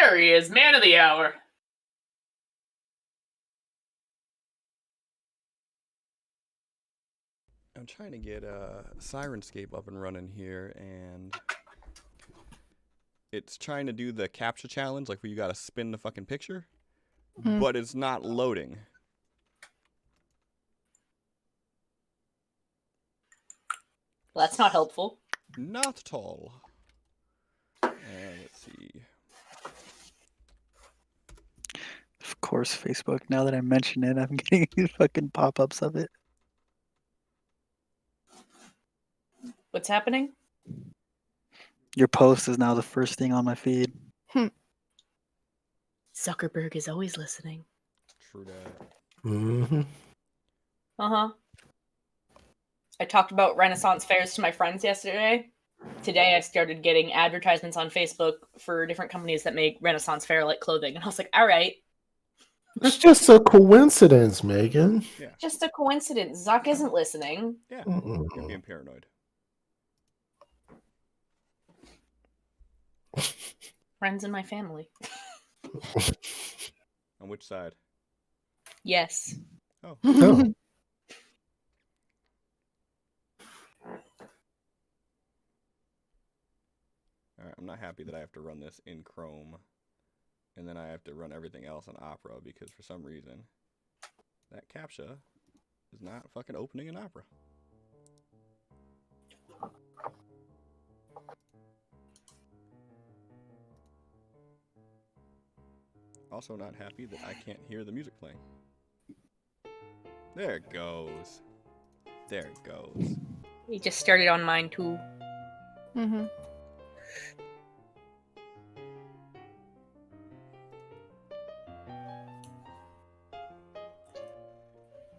There he is, man of the hour. I'm trying to get Sirenscape up and running here, and it's trying to do the captcha challenge, like where you gotta spin the fucking picture, but it's not loading. Well, that's not helpful. Not at all. Let's see. Of course, Facebook. Now that I mention it, I'm getting fucking pop-ups of it. What's happening? Your post is now the first thing on my feed. Zuckerberg is always listening. True that. Mm-hmm. Uh-huh. I talked about Renaissance fairs to my friends yesterday. Today I started getting advertisements on Facebook for different companies that make Renaissance fair-like clothing. And I was like, all right. It's just a coincidence, Megan. Yeah. Just a coincidence. Zuck isn't listening. Yeah. You're being paranoid. Friends in my family. On which side? Yes. Oh. Oh. Alright, I'm not happy that I have to run this in Chrome. And then I have to run everything else in Opera because for some reason that CAPTCHA is not fucking opening in Opera. Also not happy that I can't hear the music playing. There it goes. There it goes. He just started on mine too. Mm-hmm.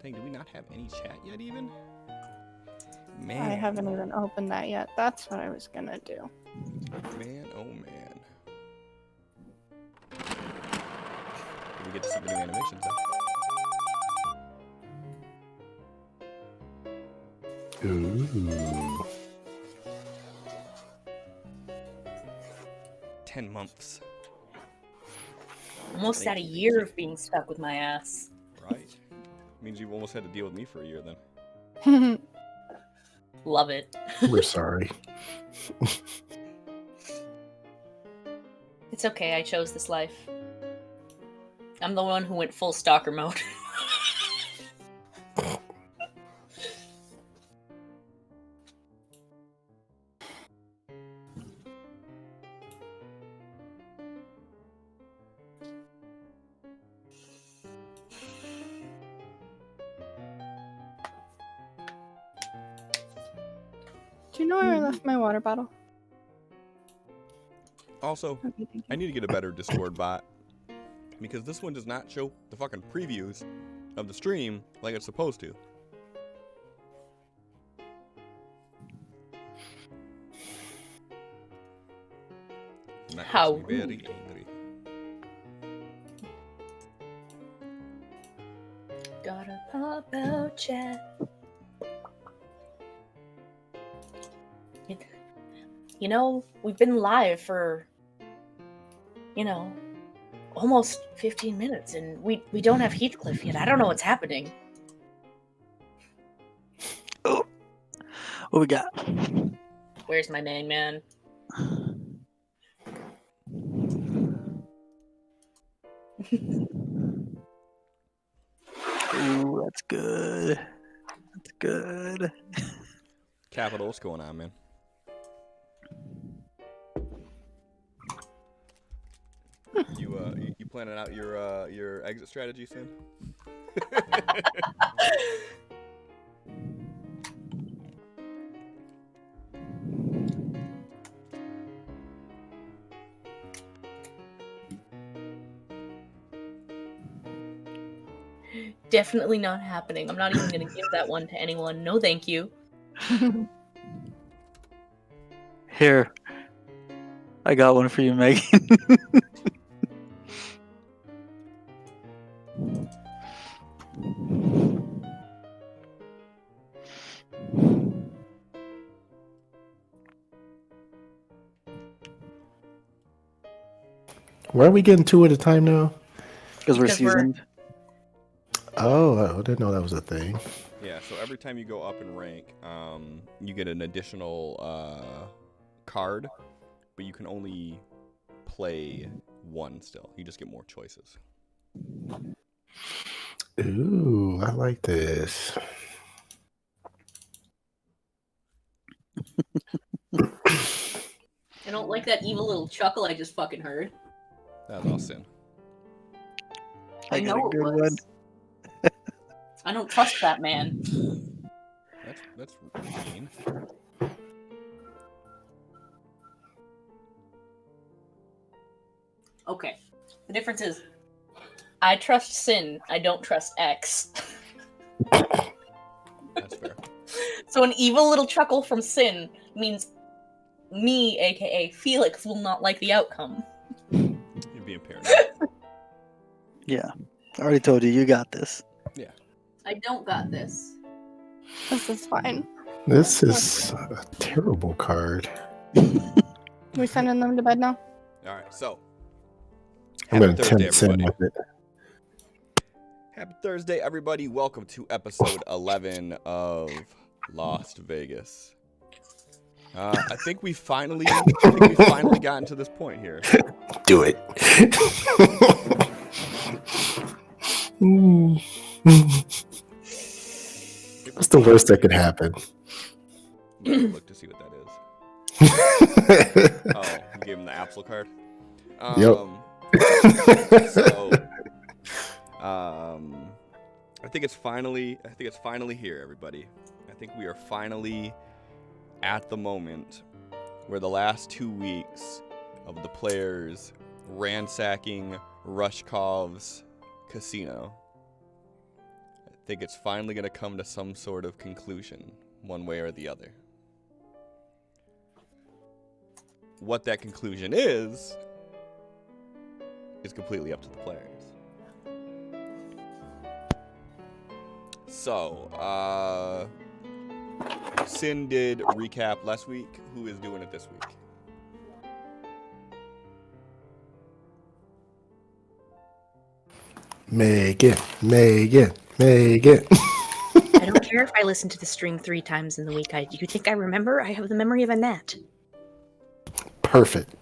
Dang, do we not have any chat yet even? Man. I haven't even opened that yet. That's what I was gonna do. Man, oh man. Did we get to see the new animations though? Ooh. 10 months. Almost had a year of being stuck with my ass. Right. Means you've almost had to deal with me for a year then. Love it. We're sorry. It's okay, I chose this life. I'm the one who went full stalker mode. Do you know where I left my water bottle? Also, Okay, thank you. I need to get a better Discord bot. Because this one does not show the fucking previews of the stream like it's supposed to. And that How makes me very rude. angry. Gotta pop out chat. You know, we've been live for, almost 15 minutes, and we don't have Heathcliff yet. I don't know what's happening. Oh, what we got? Where's my main man? Ooh, that's good. That's good. Capital, what's going on, man? You planning out your exit strategy soon? Definitely not happening. I'm not even gonna give that one to anyone. No, thank you. Here. I got one for you, Megan. Why are we getting 2 at a time now? Because we're Because we're- seasoned. Oh, I didn't know that was a thing. Yeah, so every time you go up in rank, you get an additional card, but you can only play one still. You just get more choices. Ooh, I like this. I don't like that evil little chuckle I just fucking heard. That was all Sin. I got know a it good was. I don't trust that man. That's mean. Okay. The difference is I trust Sin, I don't trust X. That's fair. So an evil little chuckle from Sin means me, aka Felix, will not like the outcome. You're being paranoid. Yeah. I already told you got this. I don't got this. This is fine. This is a terrible card. We sending them to bed now? All right, so I'm happy going to Thursday, tempt Sin everybody. with it. Happy Thursday, everybody. Welcome to episode 11 of Lost Vegas. I think we finally gotten to this point here. Do it. What's the worst that could happen? I'm gonna look to see what that is. Oh, you gave him the Absol card. So, I think it's finally here, everybody. I think we are finally at the moment where the last 2 weeks of the players ransacking Rushkov's casino, I think it's finally going to come to some sort of conclusion, one way or the other. What that conclusion is completely up to the players. So, Sin did recap last week. Who is doing it this week? Megan. I don't care if I listen to the stream 3 times in the week. You think I remember? I have the memory of a gnat. Perfect.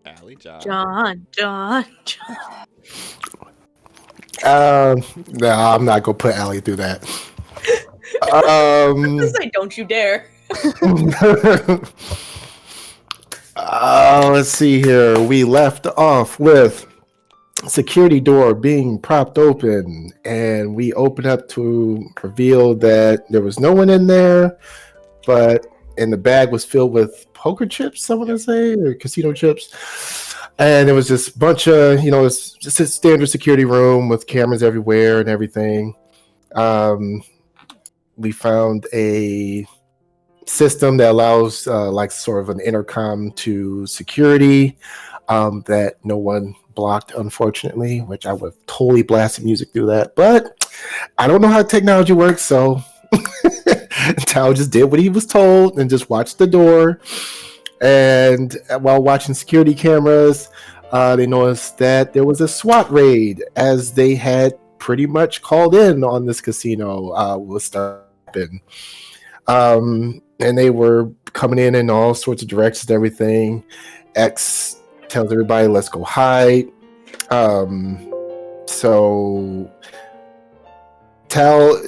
Allie, John. John. No, I'm not gonna put Allie through that. Say, don't you dare. Let's see here. We left off with security door being propped open, and we opened up to reveal that there was no one in there, and the bag was filled with poker chips, I want to say, or casino chips. And it was just a bunch of, it's just a standard security room with cameras everywhere and everything. We found a system that allows like sort of an intercom to security that no one blocked, unfortunately, which I would have totally blasted music through that. But I don't know how technology works, so Tao just did what he was told and just watched the door. And while watching security cameras, they noticed that there was a SWAT raid, as they had pretty much called in on this casino was starting. And they were coming in all sorts of directions and everything. X tells everybody, let's go hide. So Tal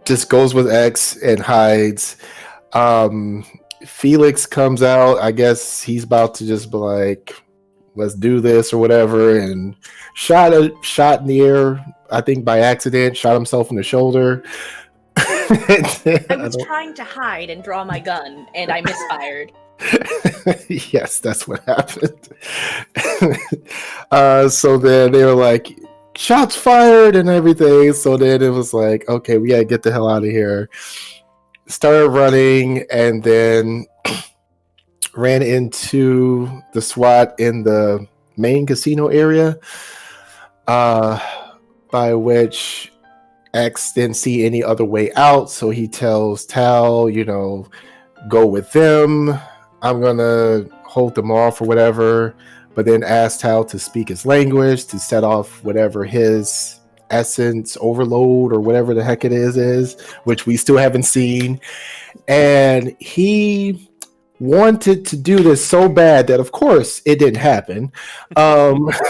just goes with X and hides. Felix comes out. I guess he's about to just be like, let's do this or whatever, and shot in the air, I think by accident, shot himself in the shoulder. I was trying to hide and draw my gun, and I misfired. Yes, that's what happened. So then they were like, shots fired and everything. So then it was like, okay, we gotta get the hell out of here. Started running, and then ran into the SWAT in the main casino area, by which X didn't see any other way out. So he tells Tal, go with them. I'm gonna hold them off or whatever, but then ask Tal to speak his language to set off whatever his essence overload or whatever the heck it is, which we still haven't seen. And he wanted to do this so bad that, of course, it didn't happen.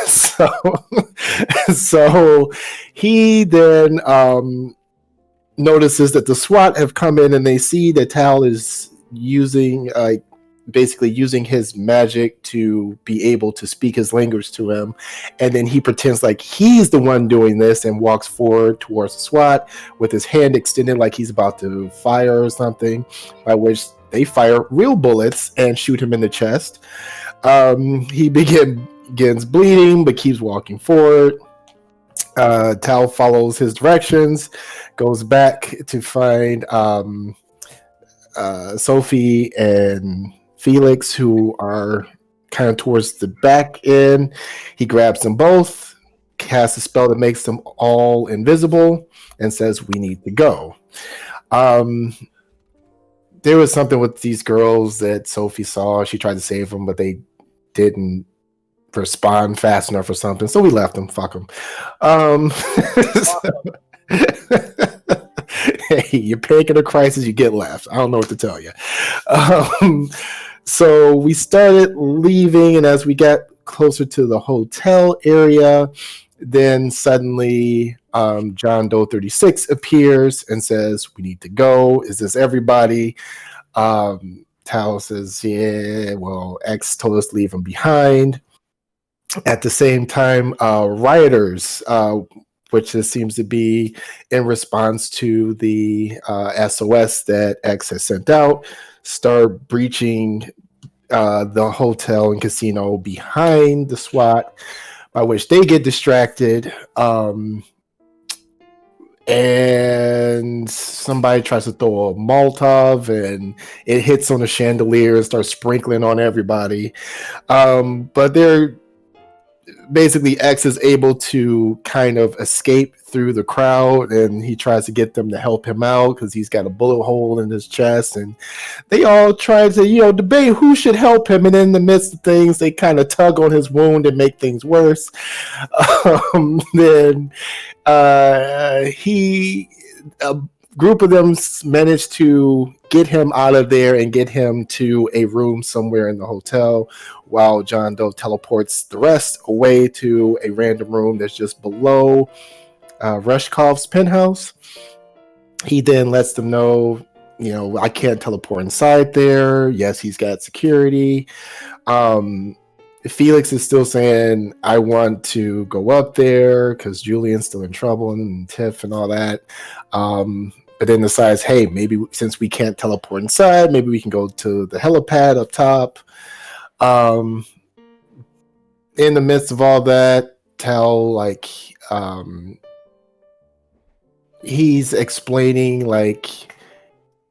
So, so he then notices that the SWAT have come in and they see that Tal is using basically using his magic to be able to speak his language to him, and then he pretends like he's the one doing this and walks forward towards the SWAT with his hand extended like he's about to fire or something, by which they fire real bullets and shoot him in the chest. He begins bleeding but keeps walking forward. Tal follows his directions, goes back to find Sophie and Felix, who are kind of towards the back end. He grabs them both, casts a spell that makes them all invisible, and says, "We need to go." There was something with these girls that Sophie saw. She tried to save them, but they didn't respond fast enough or something, so we left them. Fuck them. Hey, you panic in a crisis, you get left. I don't know what to tell you. So we started leaving, and as we got closer to the hotel area, then suddenly John Doe 36 appears and says, "We need to go. Is this everybody?" Tal says, "Yeah, well, X told us to leave him behind." At the same time, rioters, which seems to be in response to the SOS that X has sent out, start breaching the hotel and casino behind the SWAT, by which they get distracted. And somebody tries to throw a Molotov and it hits on the chandelier and starts sprinkling on everybody. But they're basically, X is able to kind of escape through the crowd, and he tries to get them to help him out because he's got a bullet hole in his chest, and they all try to, debate who should help him. And in the midst of things, they kind of tug on his wound and make things worse. Then a group of them managed to get him out of there and get him to a room somewhere in the hotel, while John Doe teleports the rest away to a random room that's just below Rushkov's penthouse. He then lets them know, I can't teleport inside there. Yes, he's got security. Felix is still saying, I want to go up there because Julian's still in trouble, and Tiff and all that. But then decides, hey, maybe since we can't teleport inside, maybe we can go to the helipad up top. In the midst of all that, Tal, he's explaining,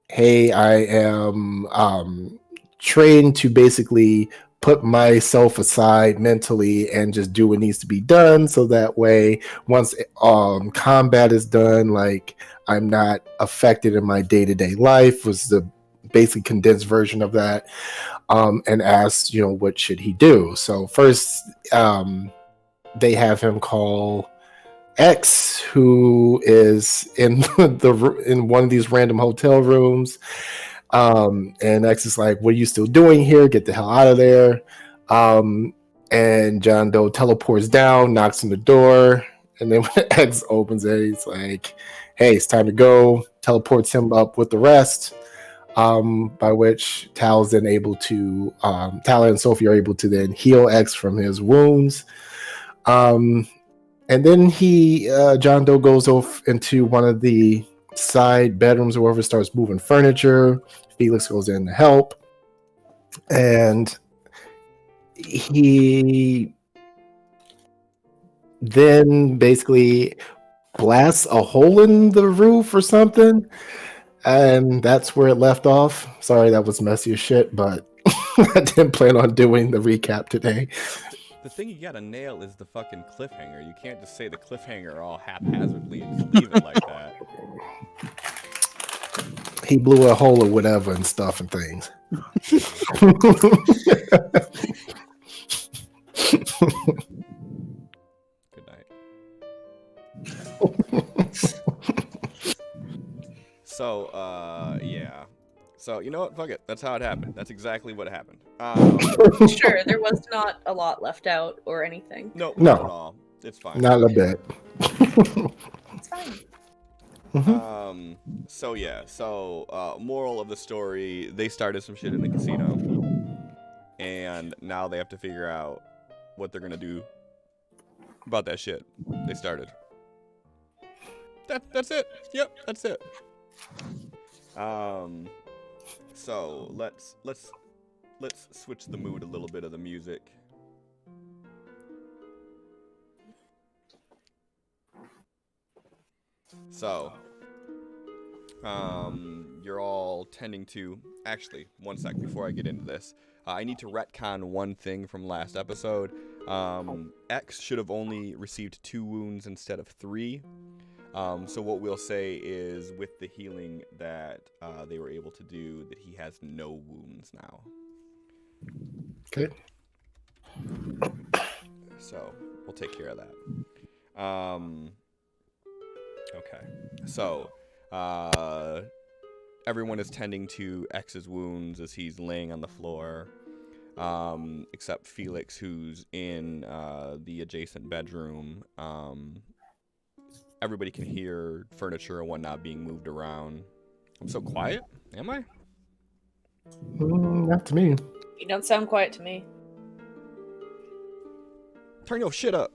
hey, I am trained to basically put myself aside mentally and just do what needs to be done, so that way once combat is done, I'm not affected in my day-to-day life, was the basically condensed version of that. And asked, what should he do? So first they have him call X, who is in in one of these random hotel rooms. And X is like, what are you still doing here? Get the hell out of there. And John Doe teleports down, knocks on the door, and then when X opens it, he's like, hey, it's time to go. Teleports him up with the rest. By which Tal and Sophie are able to then heal X from his wounds. And then John Doe goes off into one of the side bedrooms or wherever, starts moving furniture. Felix goes in to help. And he then basically blasts a hole in the roof or something. And that's where it left off. Sorry, that was messy as shit, but I didn't plan on doing the recap today. The thing you gotta nail is the fucking cliffhanger. You can't just say the cliffhanger all haphazardly and just leave it like that. he blew a hole or whatever and stuff and things. Good night. So, yeah. So, you know what? Fuck it. That's how it happened. That's exactly what happened. Sure, there was not a lot left out or anything. No, No. not at all. It's fine. Not a bit. It's fine. So yeah. So, moral of the story: they started some shit in the casino, and now they have to figure out what they're gonna do about that shit they started. That's it. Yep, that's it. So let's switch the mood a little bit of the music. So, you're all tending to... Actually, one sec before I get into this. I need to retcon one thing from last episode. X should have only received 2 wounds instead of 3. So what we'll say is, with the healing that they were able to do, that he has no wounds now. Okay. So, we'll take care of that. Okay. So, everyone is tending to X's wounds as he's laying on the floor, except Felix, who's in the adjacent bedroom. Everybody can hear furniture and whatnot being moved around. I'm so quiet? Am I? Not to me. You don't sound quiet to me. Turn your shit up.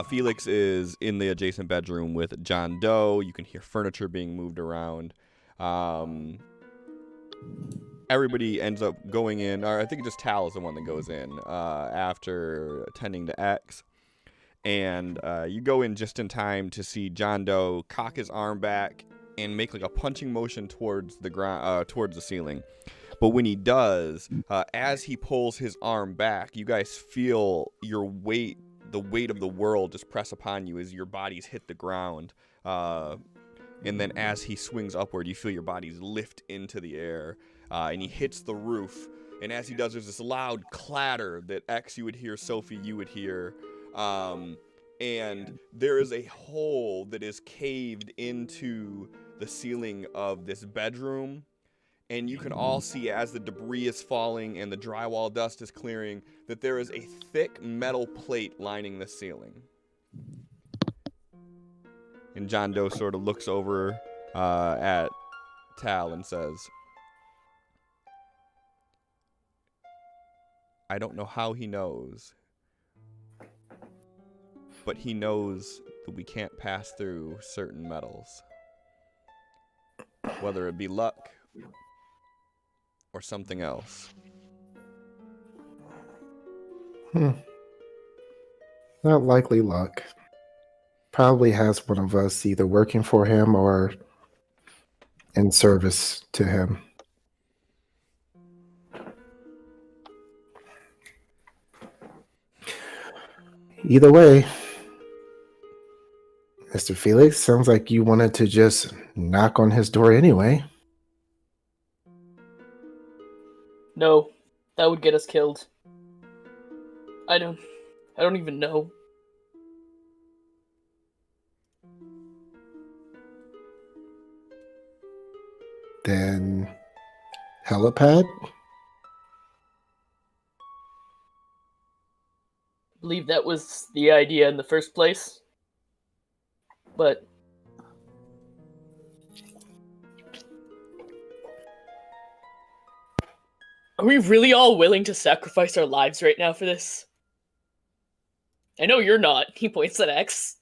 Felix is in the adjacent bedroom with John Doe. You can hear furniture being moved around. Everybody ends up going in, or I think just Tal is the one that goes in after attending to X. And you go in just in time to see John Doe cock his arm back and make like a punching motion towards the ground, towards the ceiling. But when he does, as he pulls his arm back, you guys feel your weight, the weight of the world, just press upon you as your bodies hit the ground. And then as he swings upward, you feel your bodies lift into the air. And he hits the roof. And as he does, there's this loud clatter that X you would hear, Sophie you would hear. And there is a hole that is caved into the ceiling of this bedroom. And you can all see, as the debris is falling and the drywall dust is clearing, that there is a thick metal plate lining the ceiling. And John Doe sort of looks over at Tal and says, I don't know how he knows, but he knows that we can't pass through certain metals. Whether it be luck or something else. Not likely luck. Probably has one of us either working for him or in service to him. Either way, Mr. Felix, sounds like you wanted to just knock on his door anyway. No, that would get us killed. I don't even know. Then, helipad? I believe that was the idea in the first place. But are we really all willing to sacrifice our lives right now for this? I know you're not. He points at X.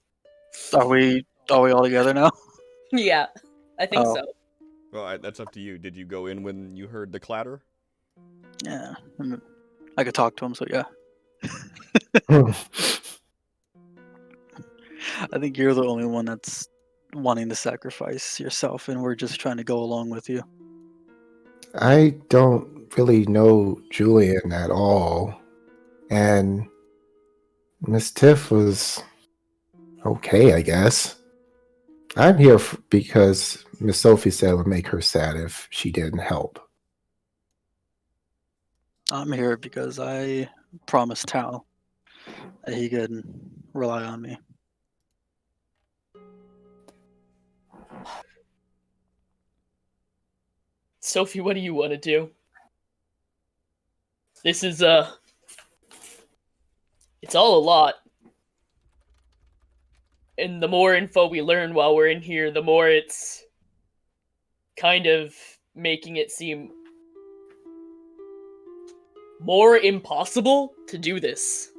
Are we all together now? Yeah, I think so. Well, that's up to you. Did you go in when you heard the clatter? Yeah. I could talk to him, so yeah. I think you're the only one that's wanting to sacrifice yourself, and we're just trying to go along with you. I don't really know Julian at all. And Miss Tiff was Okay, I guess. I'm here because Miss Sophie said it would make her sad if she didn't help. I'm here because I promised Tal that he could rely on me. Sophie, what do you want to do? This is, it's all a lot. And the more info we learn while we're in here, the more it's kind of making it seem more impossible to do this.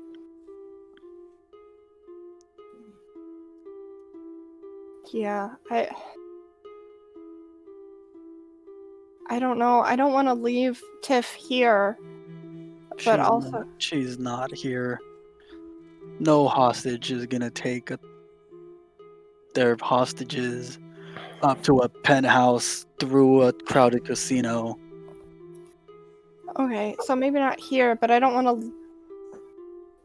Yeah, I don't know. I don't want to leave Tiff here, but She's not here. No hostage is gonna take their hostages up to a penthouse through a crowded casino. okay, so maybe not here, but I don't want to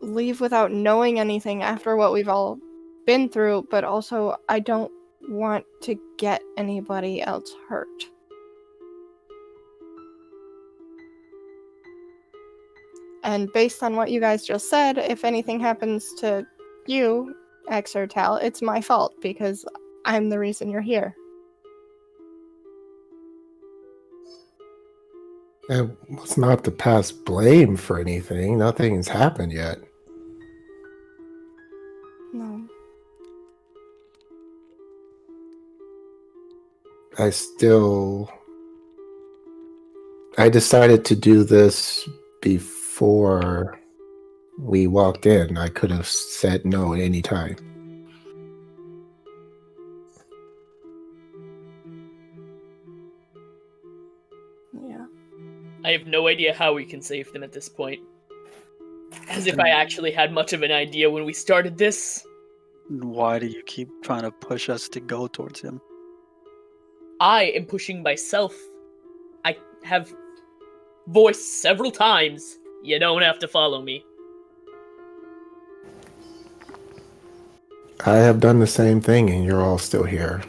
leave without knowing anything after what we've all been through, but also I don't want to get anybody else hurt. And based on what you guys just said, if anything happens to you, X or Tal, it's my fault because I'm the reason you're here. And let's not to pass blame for anything. Nothing has happened yet. No. I decided to do this before we walked in. I could have said no at any time. Yeah. I have no idea how we can save them at this point. As if I actually had much of an idea when we started this. Why do you keep trying to push us to go towards him? I am pushing myself. I have voiced several times, you don't have to follow me. I have done the same thing and you're all still here.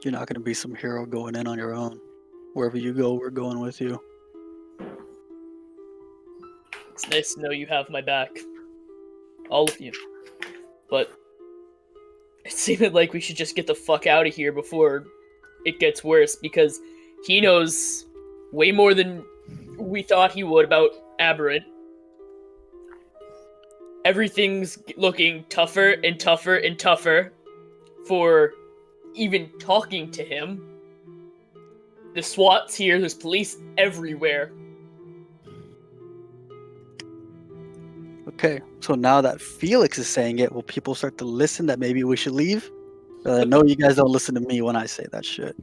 You're not going to be some hero going in on your own. Wherever you go, we're going with you. It's nice to know you have my back. All of you. But it seemed like we should just get the fuck out of here before it gets worse, because he knows way more than we thought he would about Aberrant. Everything's looking tougher and tougher and tougher for even talking to him. The SWAT's here, there's police everywhere. Okay, so now that Felix is saying it, will people start to listen that maybe we should leave? I know you guys don't listen to me when I say that shit.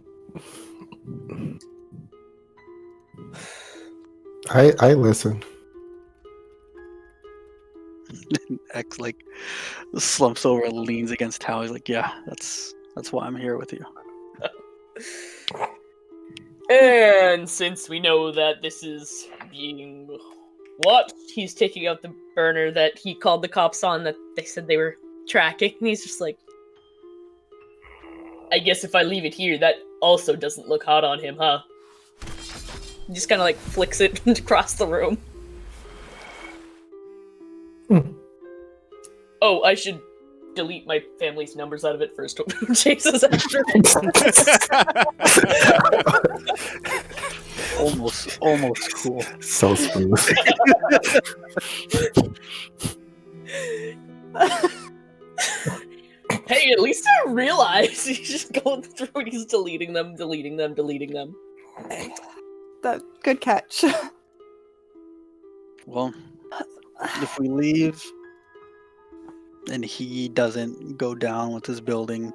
I listen. X like slumps over and leans against Tal. He's like, yeah, that's why I'm here with you. And since we know that this is being watched, he's taking out the burner that he called the cops on that they said they were tracking, and he's just like, I guess if I leave it here, that also doesn't look hot on him, huh? He just kind of like flicks it across the room. Oh, I should delete my family's numbers out of it first. Chases after Almost cool. So smooth. Hey, at least I realize he's just going through and he's deleting them. That good catch. Well, if we leave and he doesn't go down with his building,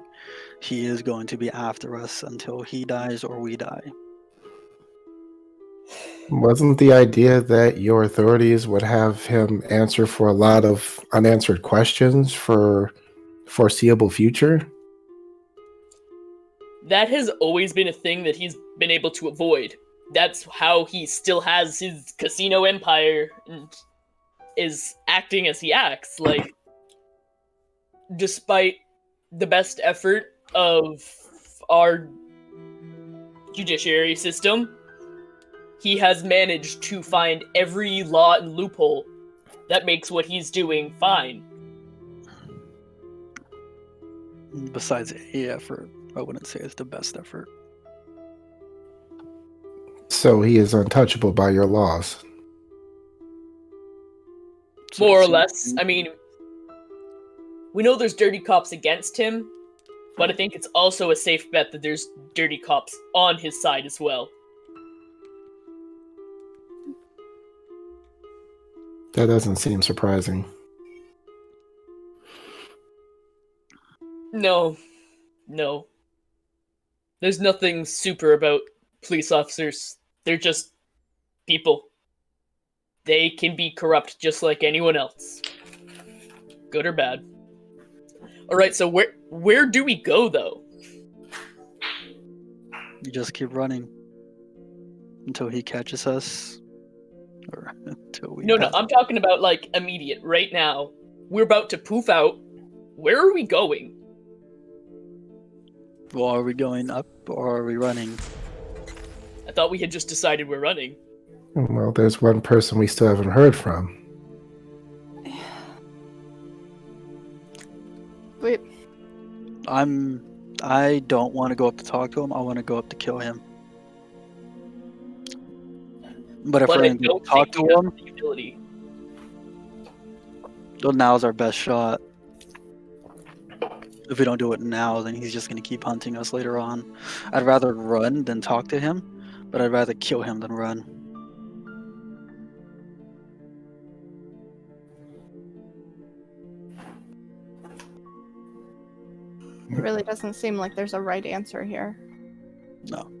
he is going to be after us until he dies or we die. Wasn't the idea that your authorities would have him answer for a lot of unanswered questions for foreseeable future? That has always been a thing that he's been able to avoid. that's how he still has his casino empire and is acting as he acts. Like, despite the best effort of our judiciary system, he has managed to find every law and loophole that makes what he's doing fine. Besides a effort, I wouldn't say it's the best effort. So he is untouchable by your laws. So More or it's- less. I mean, we know there's dirty cops against him, but I think it's also a safe bet that there's dirty cops on his side as well. That doesn't seem surprising. No. There's nothing super about police officers. They're just people. They can be corrupt just like anyone else. Good or bad. Alright, so where do we go, though? You just keep running until he catches us, or until we. No, pass. I'm talking about, like, immediate, right now. We're about to poof out. Where are we going? Well, are we going up or are we running? I thought we had just decided we're running. Well, there's one person we still haven't heard from. Wait, I don't want to go up to talk to him. I want to go up to kill him. But if But we're I going to don't talk think to we have him, the ability. well, now's our best shot. If we don't do it now, then he's just going to keep hunting us later on. I'd rather run than talk to him, but I'd rather kill him than run. it really doesn't seem like there's a right answer here. No.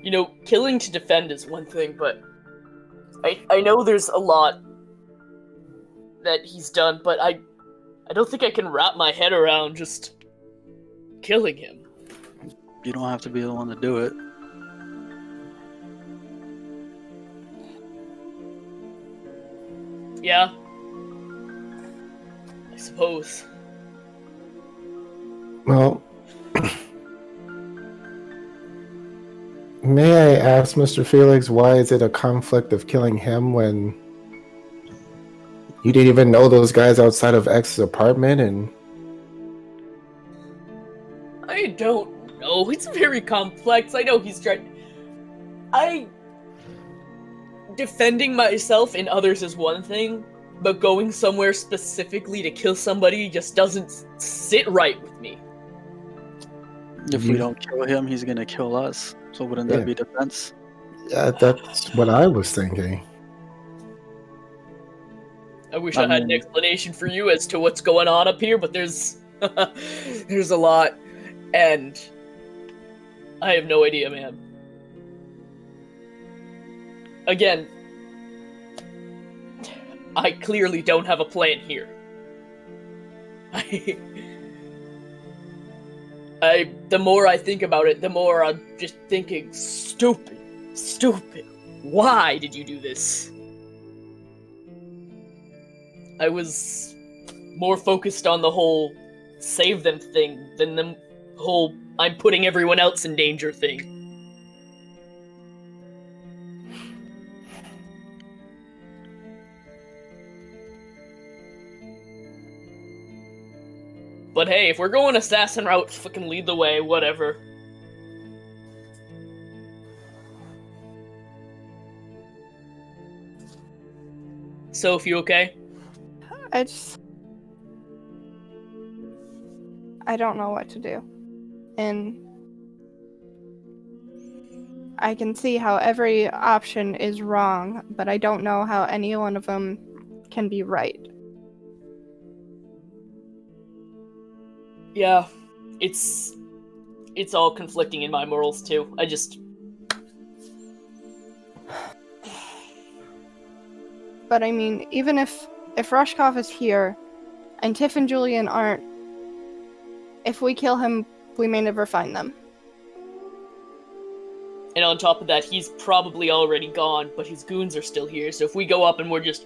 You know, killing to defend is one thing, but I know there's a lot that he's done, but I don't think I can wrap my head around just killing him. You don't have to be the one to do it. Yeah. I suppose. Well, may I ask, Mr. Felix, why is it a conflict of killing him when you didn't even know those guys outside of X's apartment? And I don't know. It's very complex. I know he's trying. Defending myself and others is one thing, but going somewhere specifically to kill somebody just doesn't sit right with me. If we don't kill him, he's going to kill us. So wouldn't that be defense? that's what I was thinking. I wish I had an explanation for you as to what's going on up here, but there's there's a lot, and I have no idea, man. Again, I clearly don't have a plan here. The more I think about it, the more I'm just thinking, stupid. Why did you do this? I was more focused on the whole save them thing than the whole I'm putting everyone else in danger thing. But hey, if we're going assassin route, fucking lead the way, whatever. Soph, you okay? I don't know what to do. And I can see how every option is wrong, but I don't know how any one of them can be right. Yeah, it's all conflicting in my morals too. But I mean, even if Rushkov is here, and Tiff and Julian aren't, if we kill him, we may never find them. And on top of that, he's probably already gone, but his goons are still here. So if we go up and we're just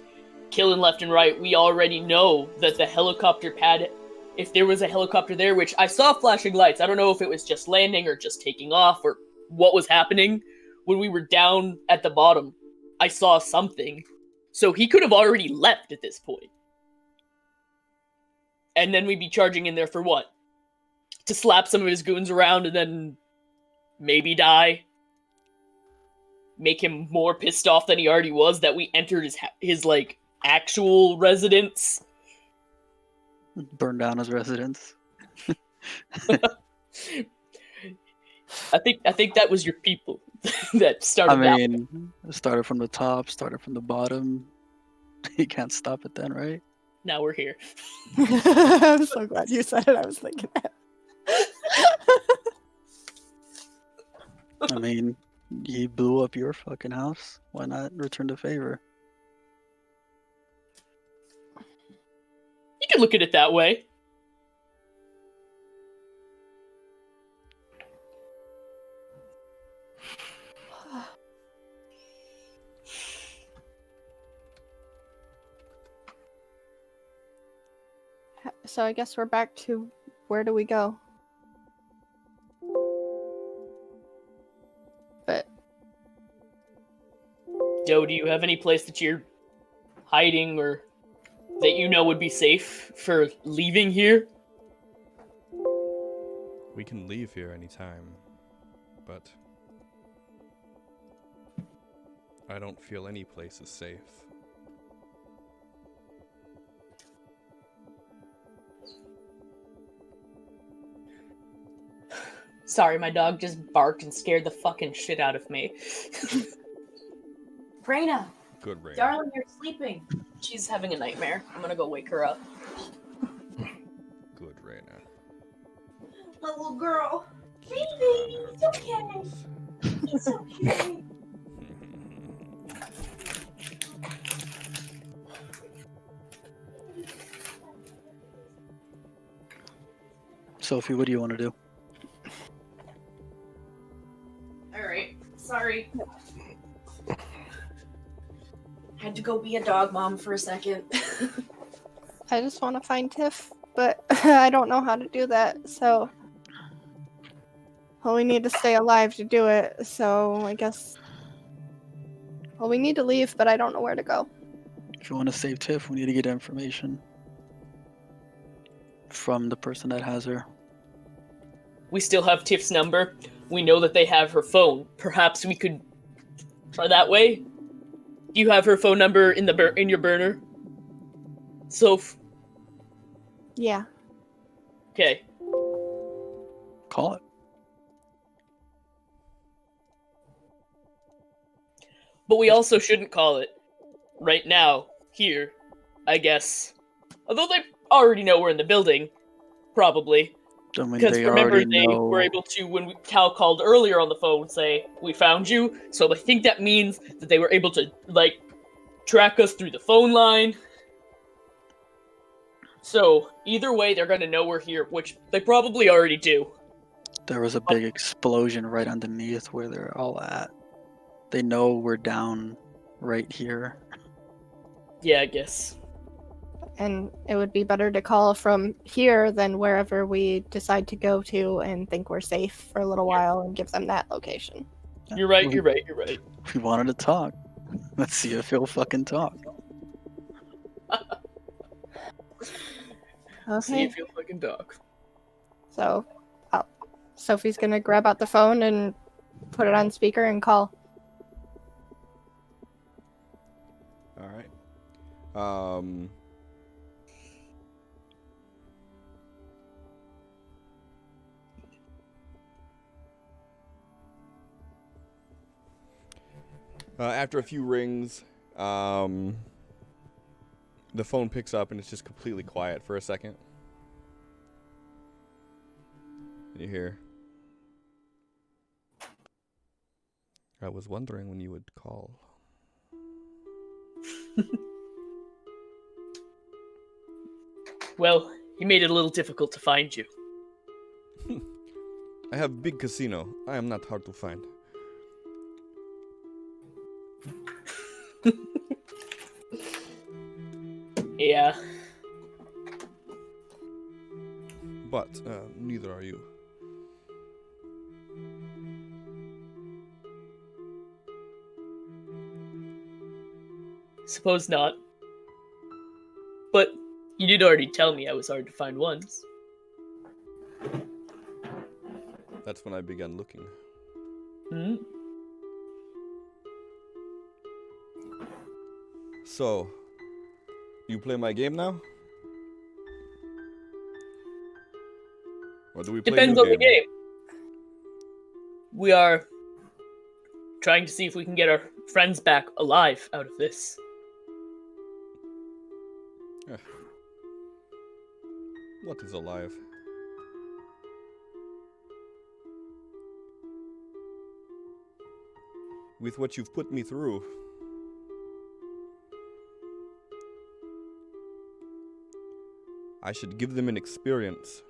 killing left and right, we already know that the helicopter pad, if there was a helicopter there, which I saw flashing lights, I don't know if it was just landing or just taking off or what was happening. When we were down at the bottom, I saw something. So he could have already left at this point. And then we'd be charging in there for what? To slap some of his goons around and then maybe die? Make him more pissed off than he already was that we entered his like, actual residence? Burn down his residence. I think that was your people that started I that. mean, started from the top, started from the bottom. You can't stop it then, right? Now we're here. I'm so glad you said it. I was thinking that. I mean, he blew up your fucking house. Why not return the favor? You can look at it that way. So I guess we're back to where do we go? But Joe, do you have any place that you're hiding or that you know would be safe for leaving here? We can leave here anytime, but I don't feel any place is safe. Sorry, my dog just barked and scared the fucking shit out of me. Raina, Good, Rain. darling, you're sleeping. She's having a nightmare. I'm gonna go wake her up. Good, Raina. My little girl. Keep Baby, on her it's okay. toes. It's okay. Sophie, what do you want to do? Alright, sorry. Had to go be a dog mom for a second. I just want to find Tiff, but I don't know how to do that, so... Well, we need to stay alive to do it, so I guess... Well, we need to leave, but I don't know where to go. If you want to save Tiff, we need to get information from the person that has her. We still have Tiff's number. We know that they have her phone. Perhaps we could try that way? Do you have her phone number in in your burner? Soph? Yeah. Okay. Call it. But we also shouldn't call it right now, here, I guess. Although they already know we're in the building, probably. I mean, Because they remember, already they know. were able to, when Cal called earlier on the phone, say, we found you. So I think that means that they were able to, like, track us through the phone line. So, either way, they're going to know we're here, which they probably already do. There was a big explosion right underneath where they're all at. They know we're down right here. Yeah, I guess. And it would be better to call from here than wherever we decide to go to and think we're safe for a little while and give them that location. You're right, you're right, you're right. We wanted to talk. Let's see if he'll fucking talk. See Okay. if you'll fucking talk. So, Sophie's gonna grab out the phone and put it on speaker and call. All right. After a few rings, the phone picks up and it's just completely quiet for a second. And you hear, I was wondering when you would call. Well, he made it a little difficult to find you. I have big casino. I am not hard to find. Yeah. But neither are you. Suppose not. But you did already tell me I was hard to find once. That's when I began looking. Hmm? So, you play my game now? Or do we play Depends your on the game. We are trying to see if we can get our friends back alive out of this. What is alive? With what you've put me through. I should give them an experience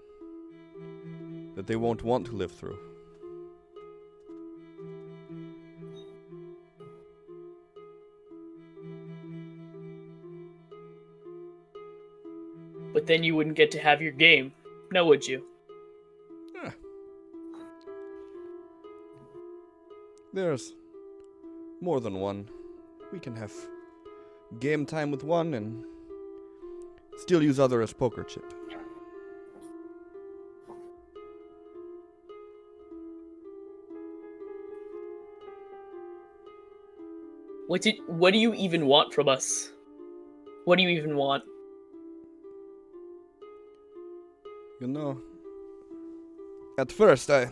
that they won't want to live through. But then you wouldn't get to have your game, now would you? There's more than one. We can have game time with one and still use other as poker chip. What do you even want from us? What do you even want? You know, at first I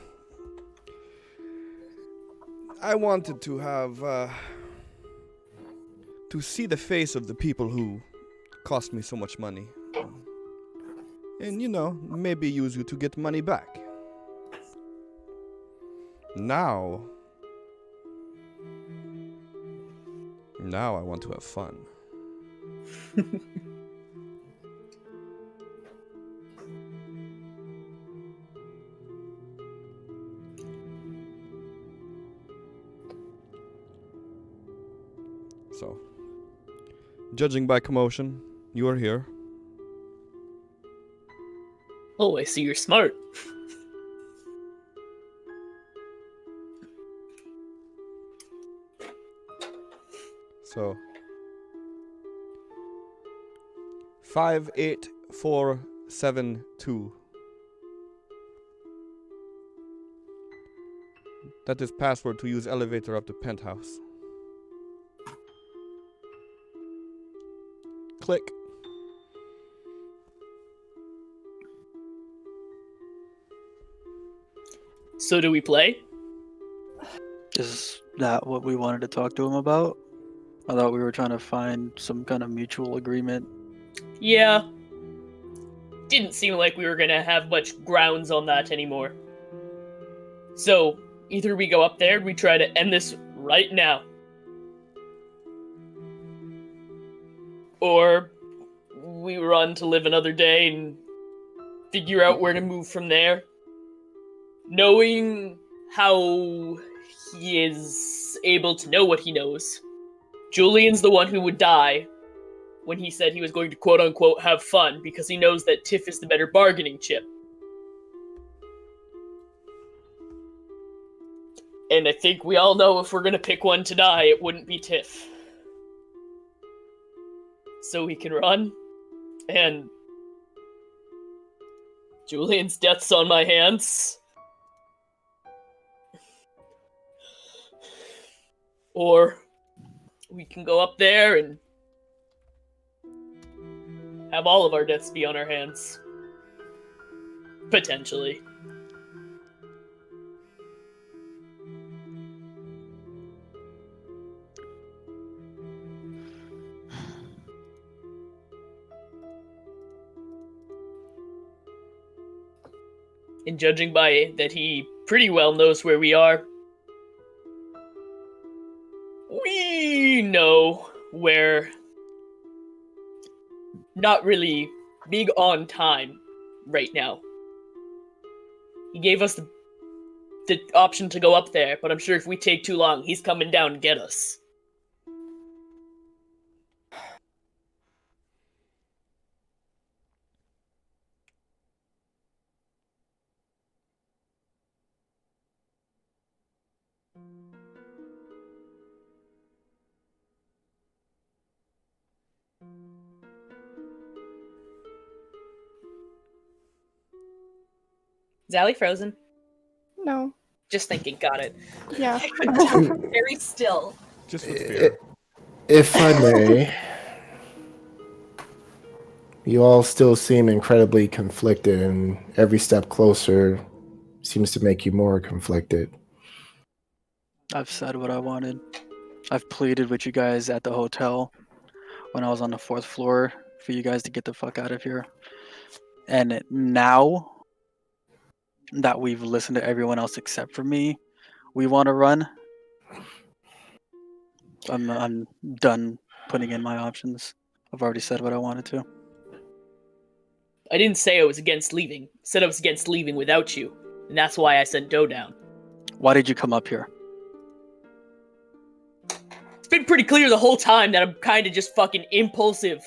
wanted to have, to see the face of the people who cost me so much money. And, you know, maybe use you to get money back. Now I want to have fun. So, judging by commotion, you are here. Oh, I see you're smart. So, 58472. That is password to use elevator up to penthouse. Click. So do we play? Is that what we wanted to talk to him about? I thought we were trying to find some kind of mutual agreement. Yeah. Didn't seem like we were gonna have much grounds on that anymore. So, either we go up there and we try to end this right now. Or we run to live another day and figure out where to move from there. Knowing how he is able to know what he knows. Julian's the one who would die when he said he was going to quote-unquote have fun because he knows that Tiff is the better bargaining chip. And I think we all know if we're gonna pick one to die, it wouldn't be Tiff. So we can run, and Julian's death's on my hands. Or we can go up there and have all of our deaths be on our hands. Potentially. And judging by that he pretty well knows where we are, we know we're not really big on time right now. He gave us the option to go up there, but I'm sure if we take too long, he's coming down to get us. Is Allie frozen? No. Just thinking. Got it. Yeah. I couldn't tell. Very still. Just with fear. If I may, you all still seem incredibly conflicted, and every step closer seems to make you more conflicted. I've said what I wanted. I've pleaded with you guys at the hotel when I was on the 4th floor for you guys to get the fuck out of here. And now that we've listened to everyone else except for me, we want to run. I'm done putting in my options. I've already said what I wanted to. I didn't say I was against leaving. I said I was against leaving without you. And that's why I sent Doe down. Why did you come up here? It's been pretty clear the whole time that I'm kind of just fucking impulsive.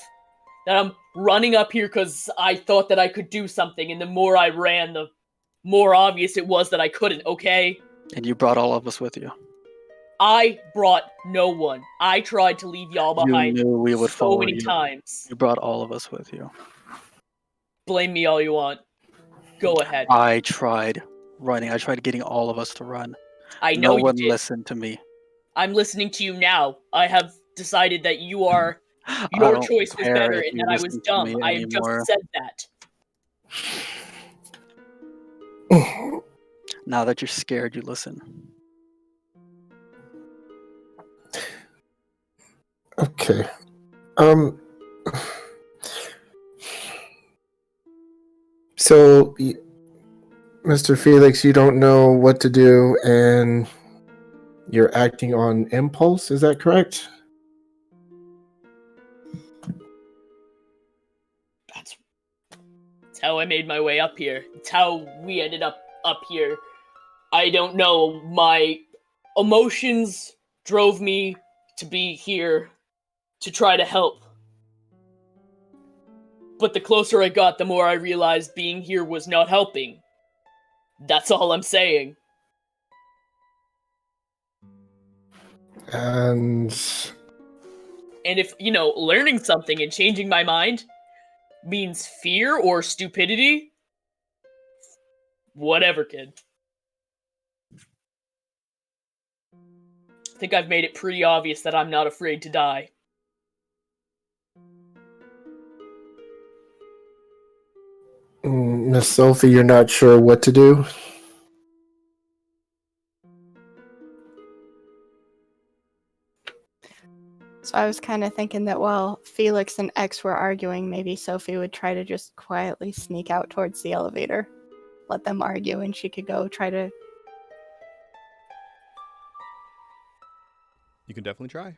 That I'm running up here because I thought that I could do something, and the more I ran, the more obvious it was that I couldn't, okay? And you brought all of us with you. I brought no one. I tried to leave y'all behind You knew we would so follow many you. times. You brought all of us with you. Blame me all you want. Go ahead. I tried running. I tried getting all of us to run. I know No you one did. listened to me. I'm listening to you now. I have decided that you are... I Your don't choice was care better if and you that I was listen to dumb. me I have anymore. just said that. Now that you're scared, you listen. Okay. So, Mr. Felix, you don't know what to do, and you're acting on impulse. Is that correct? That's how I made my way up here. It's how we ended up here. I don't know. My emotions drove me to be here to try to help. But the closer I got, the more I realized being here was not helping. That's all I'm saying. And if, learning something and changing my mind means fear or stupidity, whatever, kid. I think I've made it pretty obvious that I'm not afraid to die. Miss Sophie, you're not sure what to do? So I was kind of thinking that while Felix and X were arguing, maybe Sophie would try to just quietly sneak out towards the elevator. Let them argue and she could go try to... You can definitely try.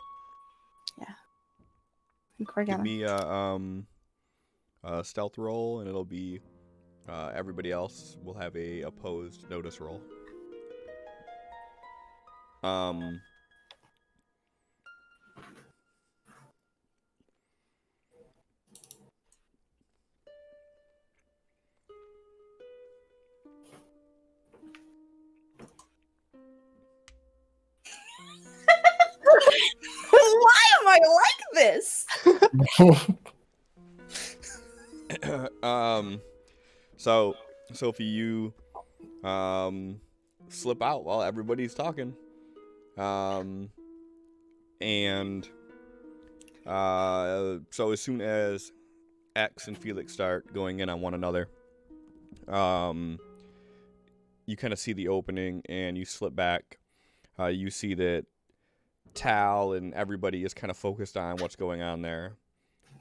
Yeah. I think we're Give gonna... me a stealth roll, and it'll be everybody else will have a opposed notice roll. Why am I like this? So Sophie, you slip out while everybody's talking, and so as soon as X and Felix start going in on one another, you kind of see the opening and you slip back. You see that Tal and everybody is kind of focused on what's going on there.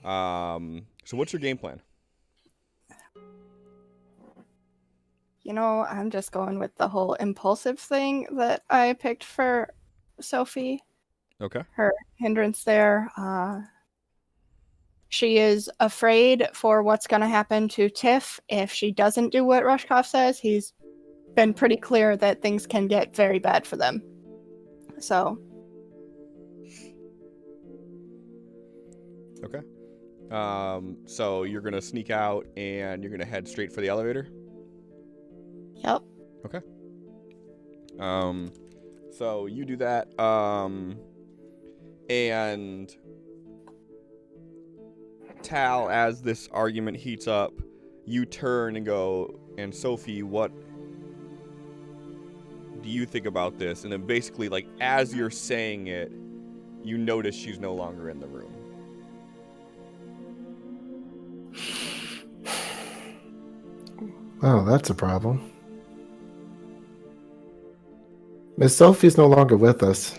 So what's your game plan? I'm just going with the whole impulsive thing that I picked for Sophie. Okay. Her hindrance there. She is afraid for what's going to happen to Tiff if she doesn't do what Rushkoff says. He's been pretty clear that things can get very bad for them. So. Okay. So you're going to sneak out and you're going to head straight for the elevator? Yep. Okay. So you do that, and Tal, as this argument heats up, you turn and go, and Sophie, what do you think about this? And then basically, like, as you're saying it, you notice she's no longer in the room. Oh, that's a problem. Miss Sophie's no longer with us.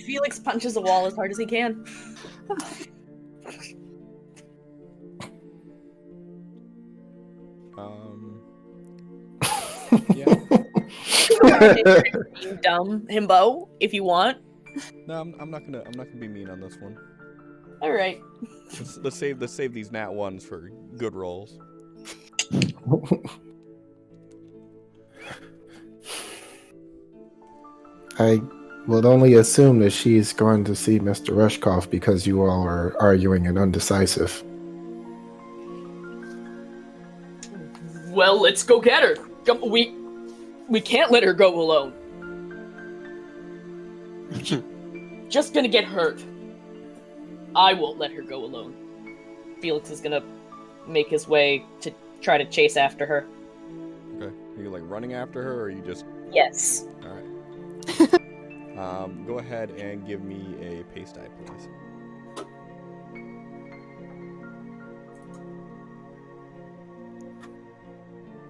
Felix punches a wall as hard as he can. Yeah. Being dumb, himbo, if you want. No, I'm not gonna be mean on this one. All right. Let's save these nat ones for good rolls. I will only assume that she's going to see Mr. Rushkoff because you all are arguing and undecisive. Well, let's go get her. We can't let her go alone. Just gonna get hurt. I won't let her go alone. Felix is gonna make his way to try to chase after her. Okay. Are you like running after her, or are you just? Yes. All right. Go ahead and give me a pace die, please.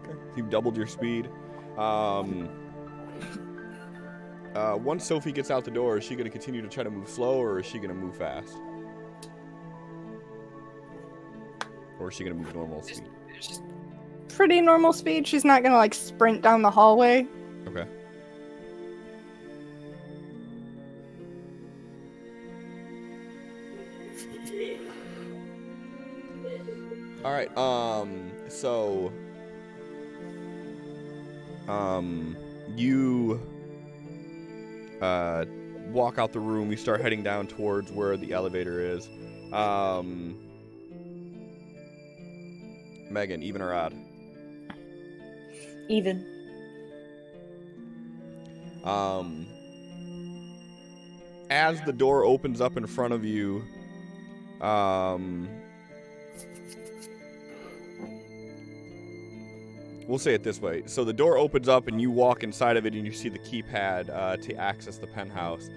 Okay. You've doubled your speed. Once Sophie gets out the door, is she going to continue to try to move slow, or is she going to move fast? Or is she going to move normal speed? Pretty normal speed. She's not gonna like sprint down the hallway. Okay. All right. So, you walk out the room. You start heading down towards where the elevator is. Megan, even or odd? Even. As the door opens up in front of you, we'll say it this way. So the door opens up and you walk inside of it and you see the keypad to access the penthouse.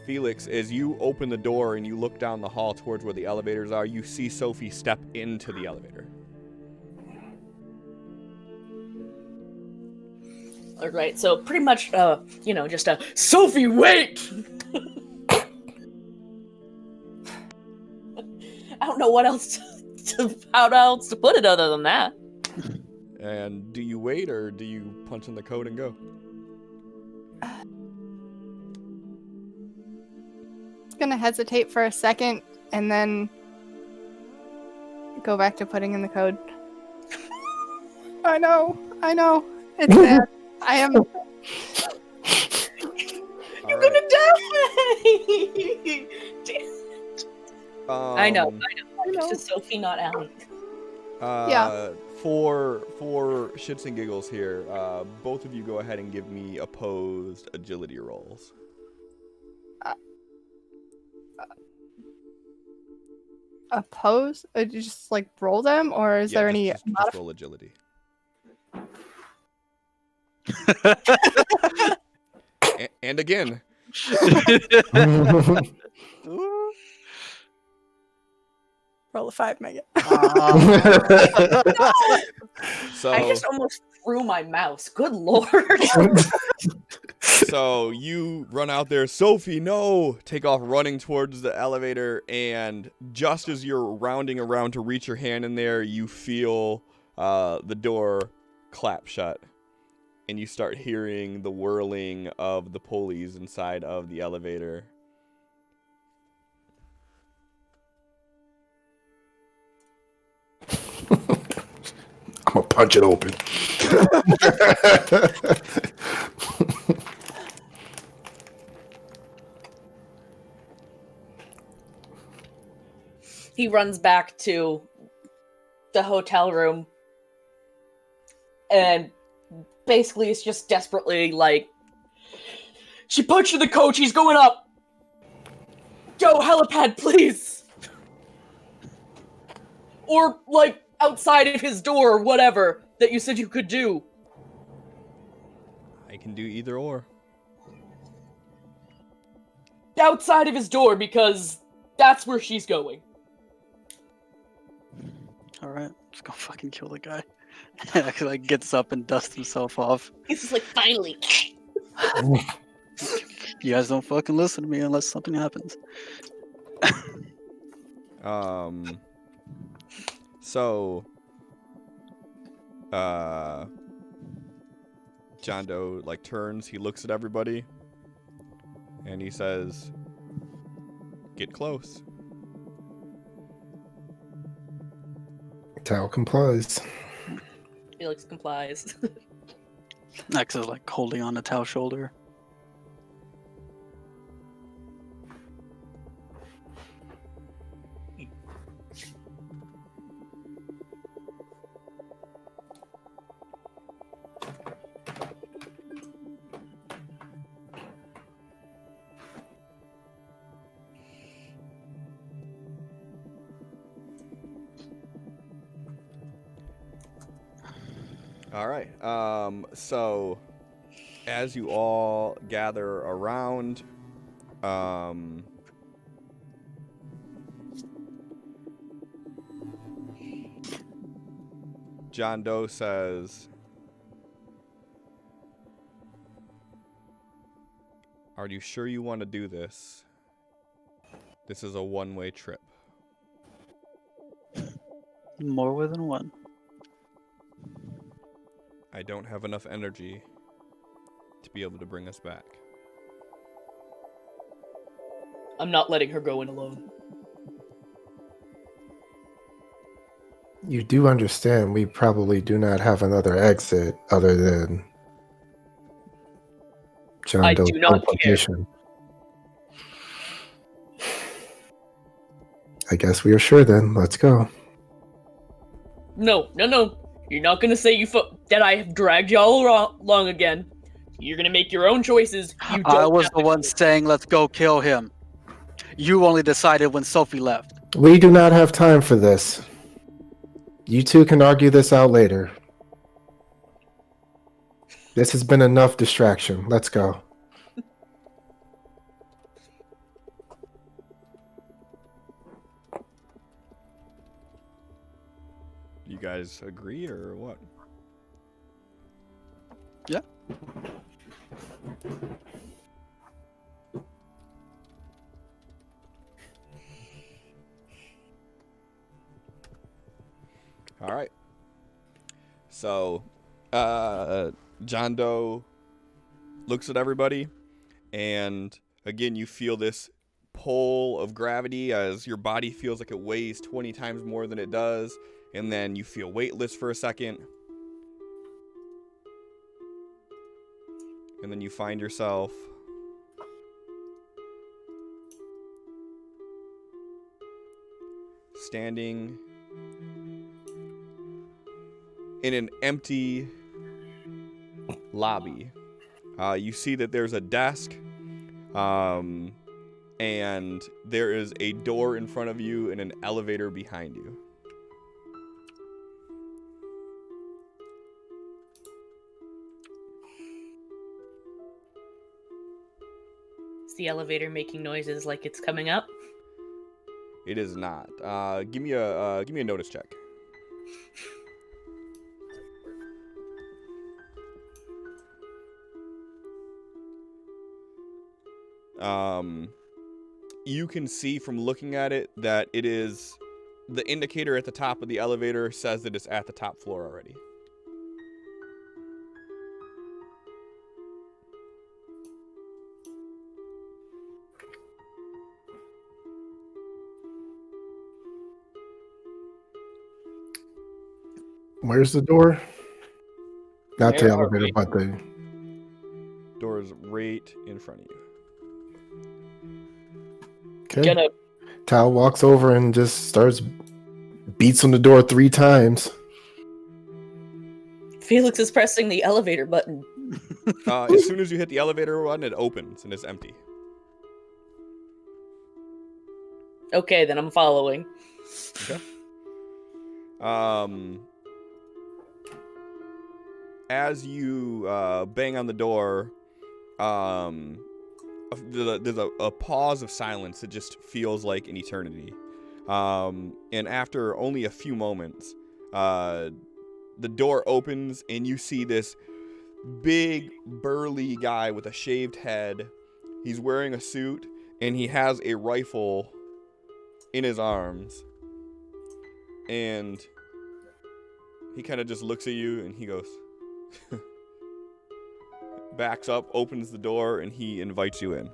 Felix, as you open the door and you look down the hall towards where the elevators are, you see Sophie step into the elevator. All right, so pretty much, just a Sophie, wait! I don't know what else how else to put it other than that. And do you wait or do you punch in the code and go? Gonna hesitate for a second and then go back to putting in the code. I know. It's sad. I am. You're gonna die! Damn it. I know. It's just Sophie, not Allie. Yeah. For shits and giggles here, both of you go ahead and give me opposed agility rolls. Oppose? Just like roll them, or is there any? Just roll agility. and again. Roll a 5, Megan. So I just almost threw my mouse. Good lord. So you run out there, Sophie, no! Take off running towards the elevator, and just as you're rounding around to reach your hand in there, you feel the door clap shut. And you start hearing the whirling of the pulleys inside of the elevator. I'm gonna punch it open. He runs back to the hotel room and basically it's just desperately like, she punched the coach, he's going up! Go, helipad, please! Or, like, outside of his door or whatever that you said you could do. I can do either or. Outside of his door, because that's where she's going. Alright, just go fucking kill the guy. He like gets up and dusts himself off. He's just like, finally. You guys don't fucking listen to me unless something happens. So, John Doe like turns, he looks at everybody, and he says, "Get close." Tao complies. Felix complies. Max is like holding on to Tao's shoulder. All right. So as you all gather around, John Doe says, "Are you sure you want to do this? This is a one-way trip." More than one. I don't have enough energy to be able to bring us back. I'm not letting her go in alone. You do understand we probably do not have another exit other than John I Doe's do not location. I guess we are sure then. Let's go. No. You're not gonna say that I have dragged y'all along again. You're gonna make your own choices. You don't I was have the to one go. saying let's go kill him. You only decided when Sophie left. We do not have time for this. You two can argue this out later. This has been enough distraction. Let's go. You guys agree or what? Yeah. All right. So, John Doe looks at everybody, and again, you feel this pull of gravity as your body feels like it weighs 20 times more than it does, and then you feel weightless for a second. And then you find yourself standing in an empty lobby. You see that there's a desk, and there is a door in front of you and an elevator behind you. Is the elevator making noises like it's coming up? It is not. Give me a notice check. You can see from looking at it that it is the indicator at the top of the elevator says that it's at the top floor already. Where's the door? Not the Where are elevator, we? but the... Door is right in front of you. Okay. Gonna Tao walks over and just beats on the door 3 times. Felix is pressing the elevator button. As soon as you hit the elevator button, it opens and it's empty. Okay, then I'm following. Okay. As you bang on the door, there's a pause of silence that just feels like an eternity. And after only a few moments, the door opens and you see this big, burly guy with a shaved head. He's wearing a suit and he has a rifle in his arms. And he kind of just looks at you and he goes, backs up, opens the door, and he invites you in.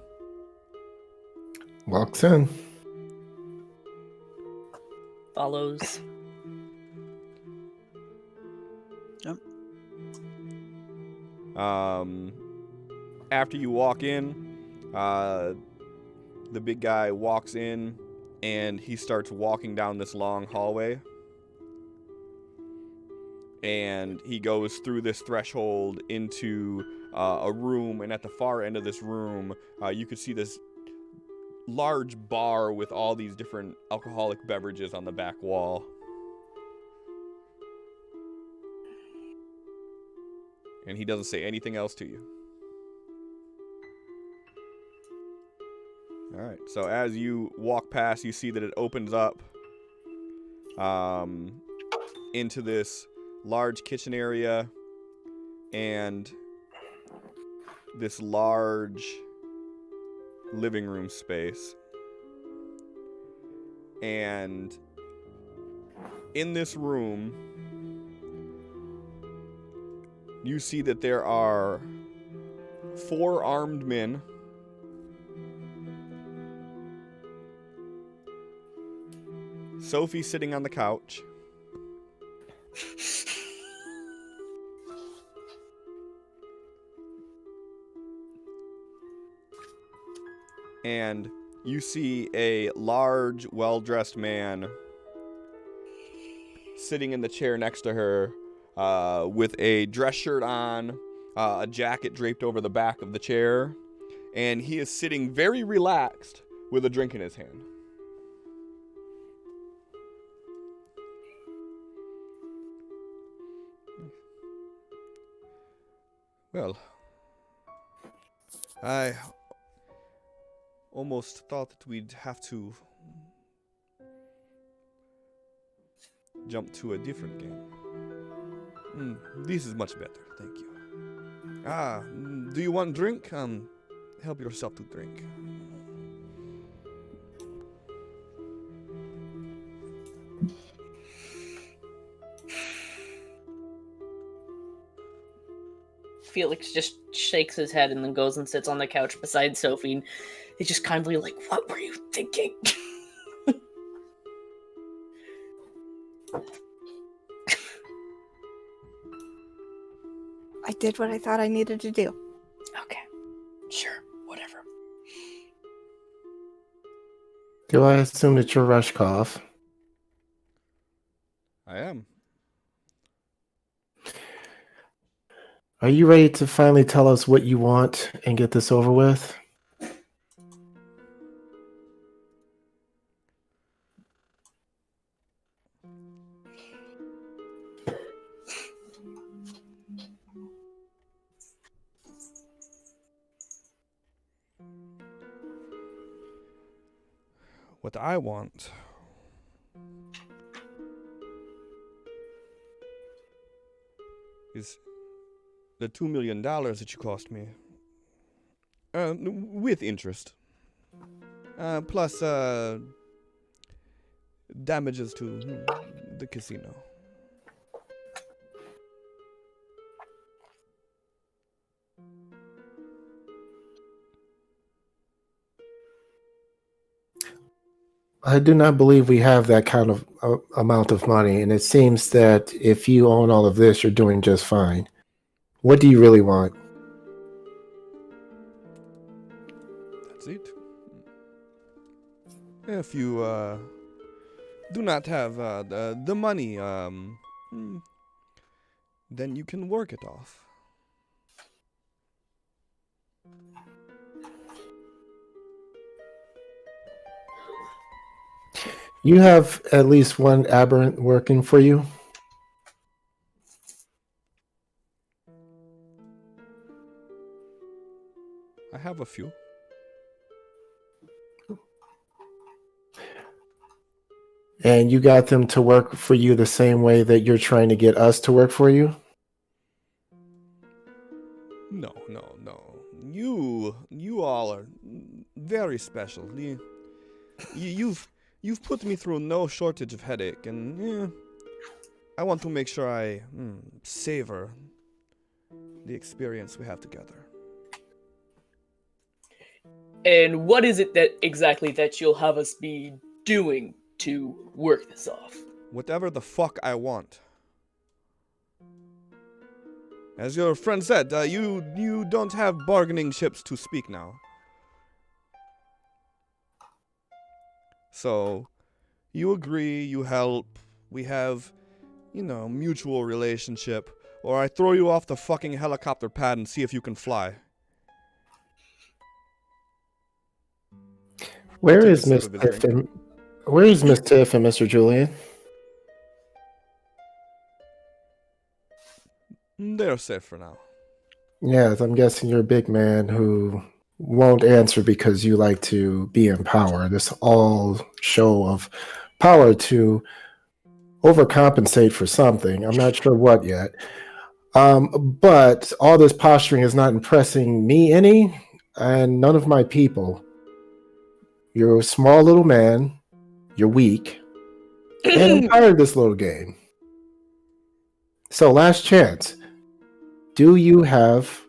Walks in. Follows. Yep. After you walk in, the big guy walks in and he starts walking down this long hallway. And he goes through this threshold into a room, and at the far end of this room, you could see this large bar with all these different alcoholic beverages on the back wall. And he doesn't say anything else to you. All right, so as you walk past, you see that it opens up into this large kitchen area and this large living room space. And in this room, you see that there are 4 armed men. Sophie sitting on the couch. And you see a large, well-dressed man sitting in the chair next to her with a dress shirt on, a jacket draped over the back of the chair, and he is sitting very relaxed with a drink in his hand. Well, I almost thought that we'd have to jump to a different game. This is much better, thank you. Do you want drink? Help yourself to drink. Felix just shakes his head and then goes and sits on the couch beside Sophie. And he's just kindly like, "What were you thinking?" I did what I thought I needed to do. Okay. Sure. Whatever. Do I assume that you're Rushkoff? I am. Are you ready to finally tell us what you want and get this over with? What I want is the $2 million that you cost me, with interest, plus damages to the casino. I do not believe we have that kind of amount of money, and it seems that if you own all of this, you're doing just fine. What do you really want? That's it. If you do not have the money, then you can work it off. You have at least one aberrant working for you. I have a few. And you got them to work for you the same way that you're trying to get us to work for you? No. You all are very special. You've put me through no shortage of headache, and I want to make sure I savor the experience we have together. And what is it that exactly that you'll have us be doing to work this off? Whatever the fuck I want. As your friend said, you don't have bargaining chips to speak now. So, you agree, you help, we have, mutual relationship, or I throw you off the fucking helicopter pad and see if you can fly. Where is Miss Tiff and Mr. Julian? They're safe for now. Yes, I'm guessing you're a big man who won't answer because you like to be in power. This all show of power to overcompensate for something. I'm not sure what yet. But all this posturing is not impressing me any, and none of my people. You're a small little man. You're weak. And I'm tired of this little game. So, last chance. Do you have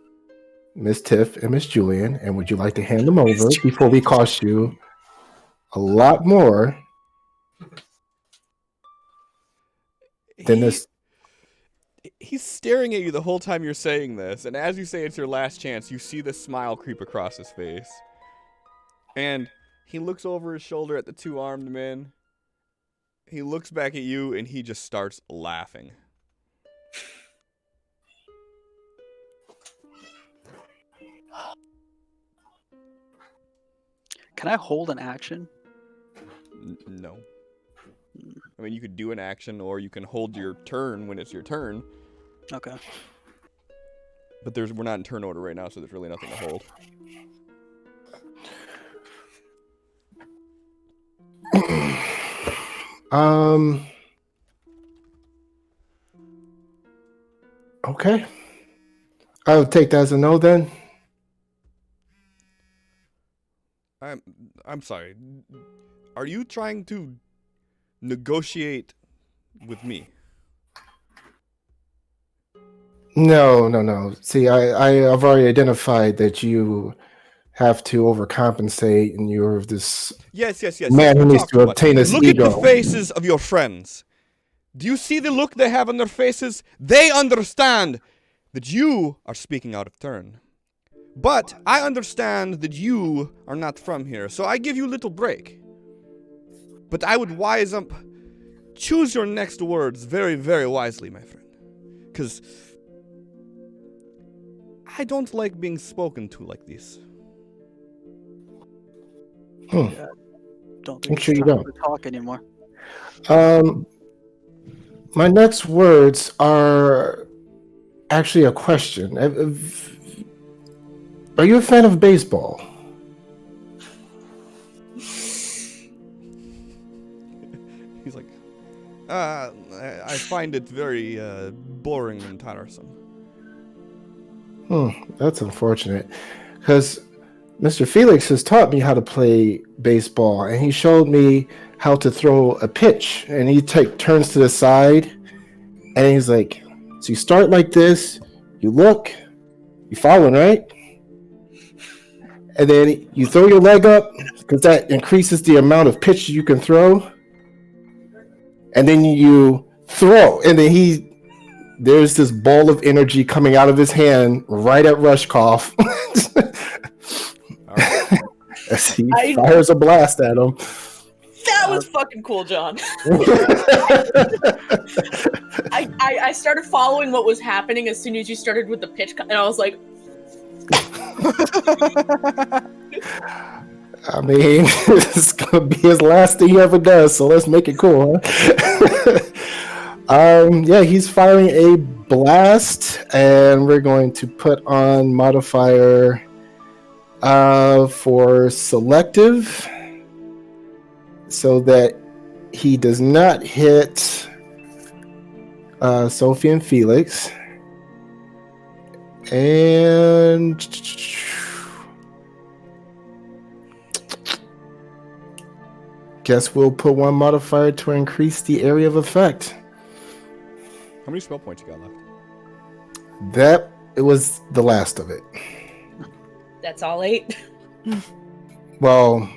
Miss Tiff and Miss Julian, and would you like to hand them over before we cost you a lot more than this? He's staring at you the whole time you're saying this, and as you say it's your last chance, you see the smile creep across his face. And he looks over his shoulder at the two armed men. He looks back at you, and he just starts laughing. Can I hold an action? No. I mean, you could do an action, or you can hold your turn when it's your turn. Okay. But we're not in turn order right now, so there's really nothing to hold. Okay. I'll take that as a no then. I'm sorry. Are you trying to negotiate with me? No. See, I've already identified that you have to overcompensate, and you're this Yes. man who needs to obtain his ego. Look at the faces of your friends. Do you see the look they have on their faces? They understand that you are speaking out of turn. But I understand that you are not from here, so I give you a little break. But I would wise up. Choose your next words very, very wisely, my friend. Because I don't like being spoken to like this. Yeah, don't think I'm sure you it's time don't. to talk anymore. My next words are actually a question. Are you a fan of baseball? He's like, I find it very boring and tiresome. That's unfortunate. Because Mr. Felix has taught me how to play baseball, and he showed me how to throw a pitch. And he turns to the side, and he's like, so you start like this, you look, you following, right? And then you throw your leg up, because that increases the amount of pitch you can throw. And then you throw, and then there's this ball of energy coming out of his hand right at Rushkoff. As he fires a blast at him. That was fucking cool, John. I started following what was happening as soon as you started with the pitch, and I was like... I mean, it's gonna be his last thing he ever does, so let's make it cool, huh? Yeah, he's firing a blast, and we're going to put on modifier for selective, so that he does not hit Sophie and Felix. And guess we'll put one modifier to increase the area of effect. How many spell points you got left? That it was the last of it. That's all 8. Well,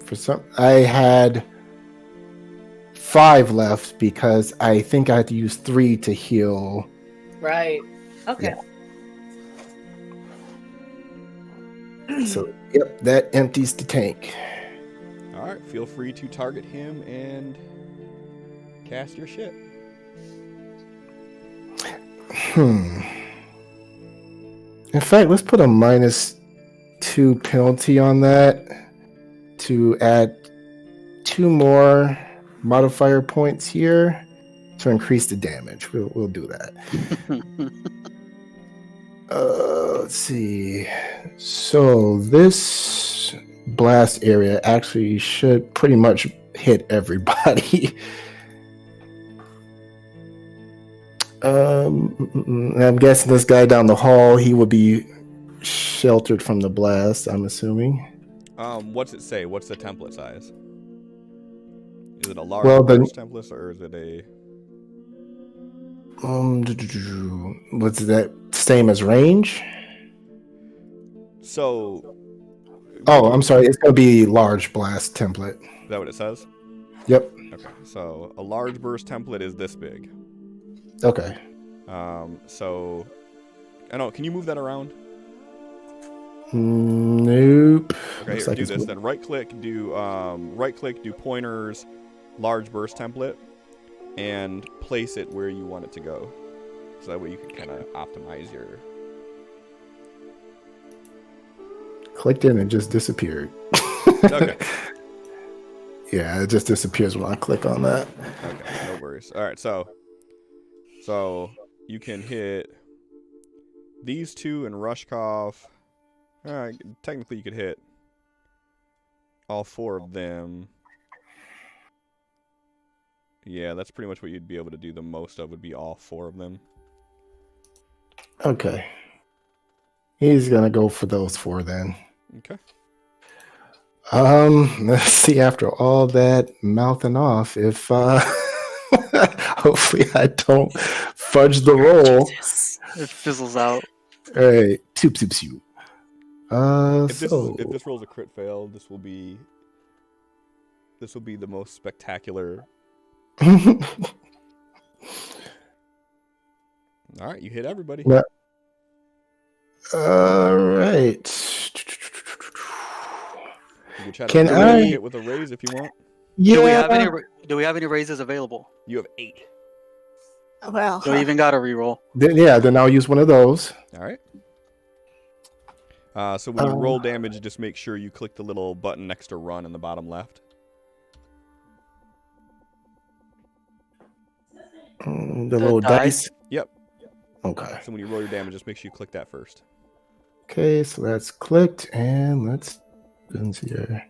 for some, I had 5 left because I think I had to use 3 to heal. Right. Okay. So, yep, that empties the tank. All right, feel free to target him and cast your shit. In fact, let's put a -2 penalty on that to add 2 more modifier points here to increase the damage. We'll do that. Let's see. So this blast area actually should pretty much hit everybody. I'm guessing this guy down the hall, he would be sheltered from the blast, I'm assuming. What's it say? What's the template size? Is it a large burst template, or is it a... What's that? Same as range? So... Oh, I'm sorry. It's going to be large blast template. Is that what it says? Yep. Okay, so a large burst template is this big. Okay. So... I don't know, can you move that around? Nope. Okay, here, do this then. Right click, do pointers, large burst template, and place it where you want it to go. So that way you can kind of optimize your... Clicked in and just disappeared. Okay. Yeah, it just disappears when I click on that. Okay, no worries. All right, so you can hit these 2 and Rushkoff. All right, technically you could hit all 4 of them. Yeah, that's pretty much what you'd be able to do the most of, would be all 4 of them. Okay. He's gonna go for those 4 then. Okay. Let's see, after all that mouthing off, if hopefully I don't fudge the roll. Jesus. It fizzles out. All right, soup. If this rolls a crit fail, this will be the most spectacular. All right, you hit everybody. Yeah. All right. You can Can I hit with a raise if you want? Yeah. Do we have any raises available? You have 8. Well, Do we even got a reroll? Then I'll use one of those. All right. So when you roll damage, just make sure you click the little button next to run in the bottom left. The little dice. Yep. Okay. So when you roll your damage, just make sure you click that first. Okay, so that's clicked, and let's here.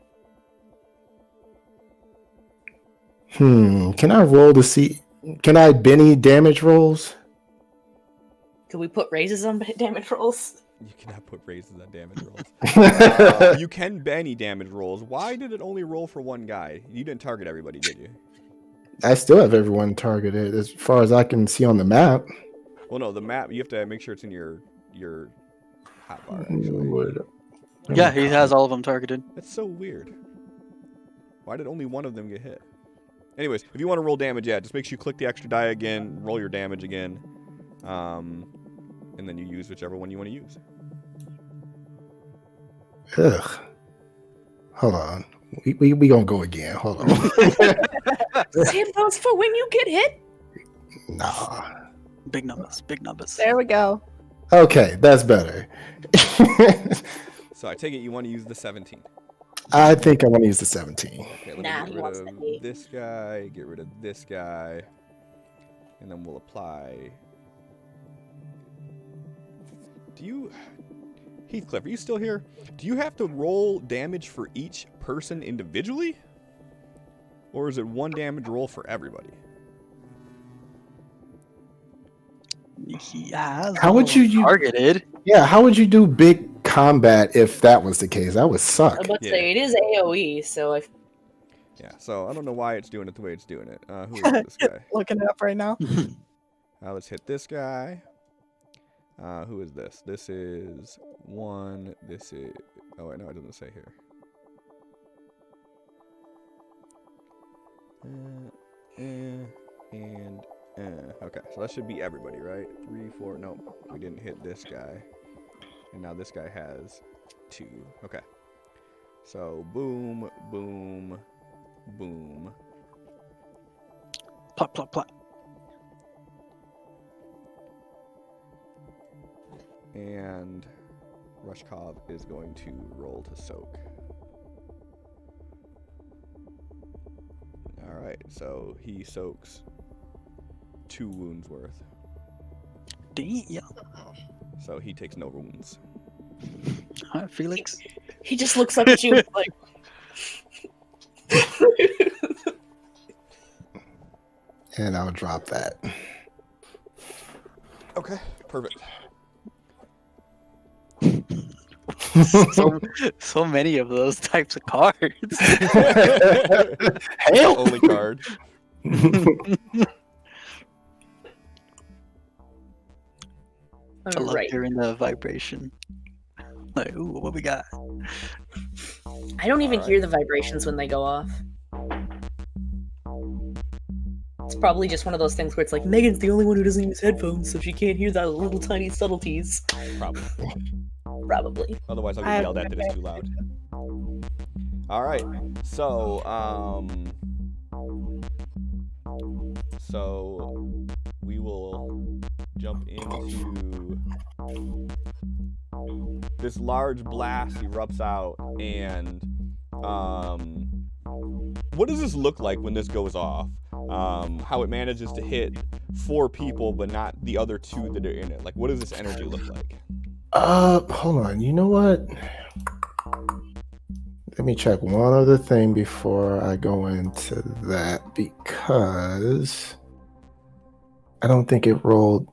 Can I roll to see? Can I Benny damage rolls? Could we put raises on damage rolls? You cannot put raises on damage rolls. You can Benny damage rolls. Why did it only roll for one guy? You didn't target everybody, did you? I still have everyone targeted as far as I can see on the map. Well, no, the map, you have to make sure it's in your hotbar, actually. Yeah, he has all of them targeted. That's so weird. Why did only one of them get hit? Anyways, if you want to roll damage, yeah, just make sure you click the extra die again, roll your damage again, and then you use whichever one you want to use. Ugh. Hold on. We gonna go again. Hold on. Save those for when you get hit. Nah. Big numbers. there we go. Okay, that's better. So I take it you want to use the 17. I think I want to use the 17. Okay, let Nah, me he get wants rid the of 8. this guy, get rid of this guy, and then we'll apply. Do you... Heathcliff, are you still here? Do you have to roll damage for each person individually? Or is it one damage roll for everybody? He has How would all you targeted? Yeah, how would you do big combat if that was the case? That would I suck. was about to Yeah. say, it is AoE, so I Yeah, so I don't know why it's doing it the way it's doing it. Who is this guy? Looking it up right now. Let's hit this guy. Who is this? This is 1. This is... Oh, wait, no, it doesn't say here. Okay, so that should be everybody, right? 3, 4. No, we didn't hit this guy. And now this guy has 2. Okay. So, boom, boom, boom. Plot, plot, plot. And Rushkov is going to roll to soak. Alright, so he soaks 2 wounds worth. Damn. So he takes no wounds. All right, Felix. he just looks up at you like. And I'll drop that. Okay, perfect. So many of those types of cards. Hell. Only card. I love Right. hearing the vibration. Like, ooh, what we got? I don't even Alright. hear the vibrations when they go off. It's probably just one of those things where it's like Megan's the only one who doesn't use headphones, so she can't hear the little tiny subtleties. Probably. Probably. Otherwise, I'll I get have yelled at that it's too loud. Alright, so, we will jump into this large blast erupts out, and what does this look like when this goes off? How it manages to hit 4 people but not the other 2 that are in it. Like, what does this energy look like? Hold on. You know what? Let me check one other thing before I go into that, because I don't think it rolled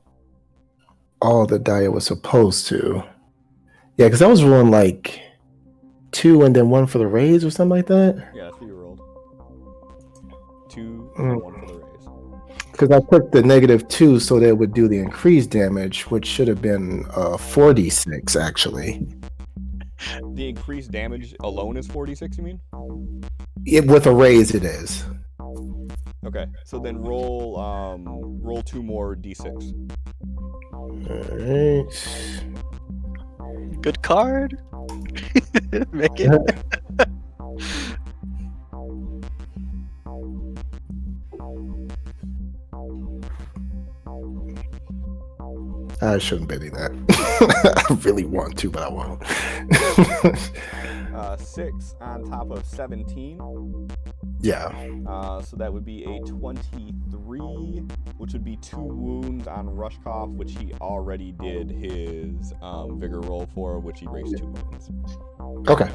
all the die it was supposed to. Yeah, because I was rolling like 2 and then 1 for the raise or something like that. Yeah, that's what you rolled. 2 and 1 for the raise. Because I took the -2 so that it would do the increased damage, which should have been 4d6 actually. The increased damage alone is 46, you mean? With a raise, it is. Okay, so then roll 2 more d6. Alright. Good card. Make it. I shouldn't be doing that. I really want to, but I won't. 6 on top of 17. Yeah. So that would be a 23, which would be 2 wounds on Rushkov, which he already did his vigor roll for, which he raised 2 wounds. Okay.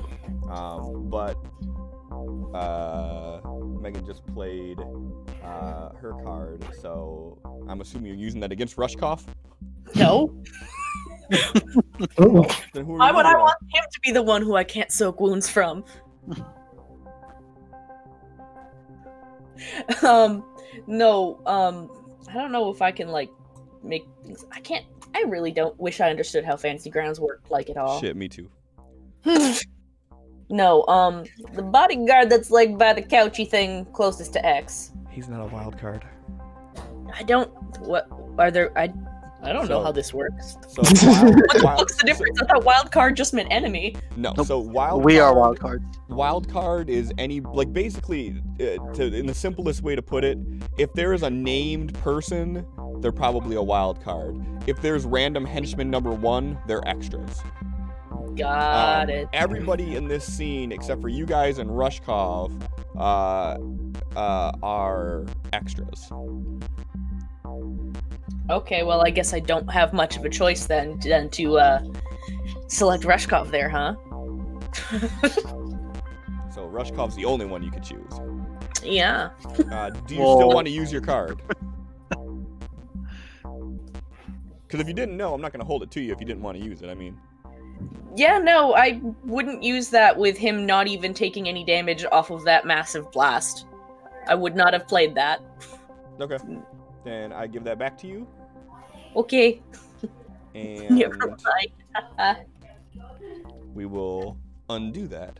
But Megan just played her card, so I'm assuming you're using that against Rushkov? No. Well, then who are Why you would I using want him to be the one who I can't soak wounds from? No, I don't know if I can, like, make things... I really don't wish I understood how Fantasy Grounds worked, like, at all. Shit, me too. No, the bodyguard that's, like, by the couchy thing closest to X. He's not a wild card. I don't... What... Are there... I don't know So- how this works. So What's the difference? I thought wild card just meant enemy. No, Nope. so wild We are card- wild cards. Wild card is any, like, basically, in the simplest way to put it, if there is a named person, they're probably a wild card. If there's random henchman number 1, they're extras. Got it. Everybody in this scene, except for you guys and Rushkov, are extras. Okay, well, I guess I don't have much of a choice then to select Rushkov there, huh? So Rushkov's the only one you could choose. Yeah. Do you still want to use your card? Because if you didn't know, I'm not going to hold it to you if you didn't want to use it. I mean... Yeah, no, I wouldn't use that with him not even taking any damage off of that massive blast. I would not have played that. Okay. Then I give that back to you. Okay. And Never mind. we will undo that.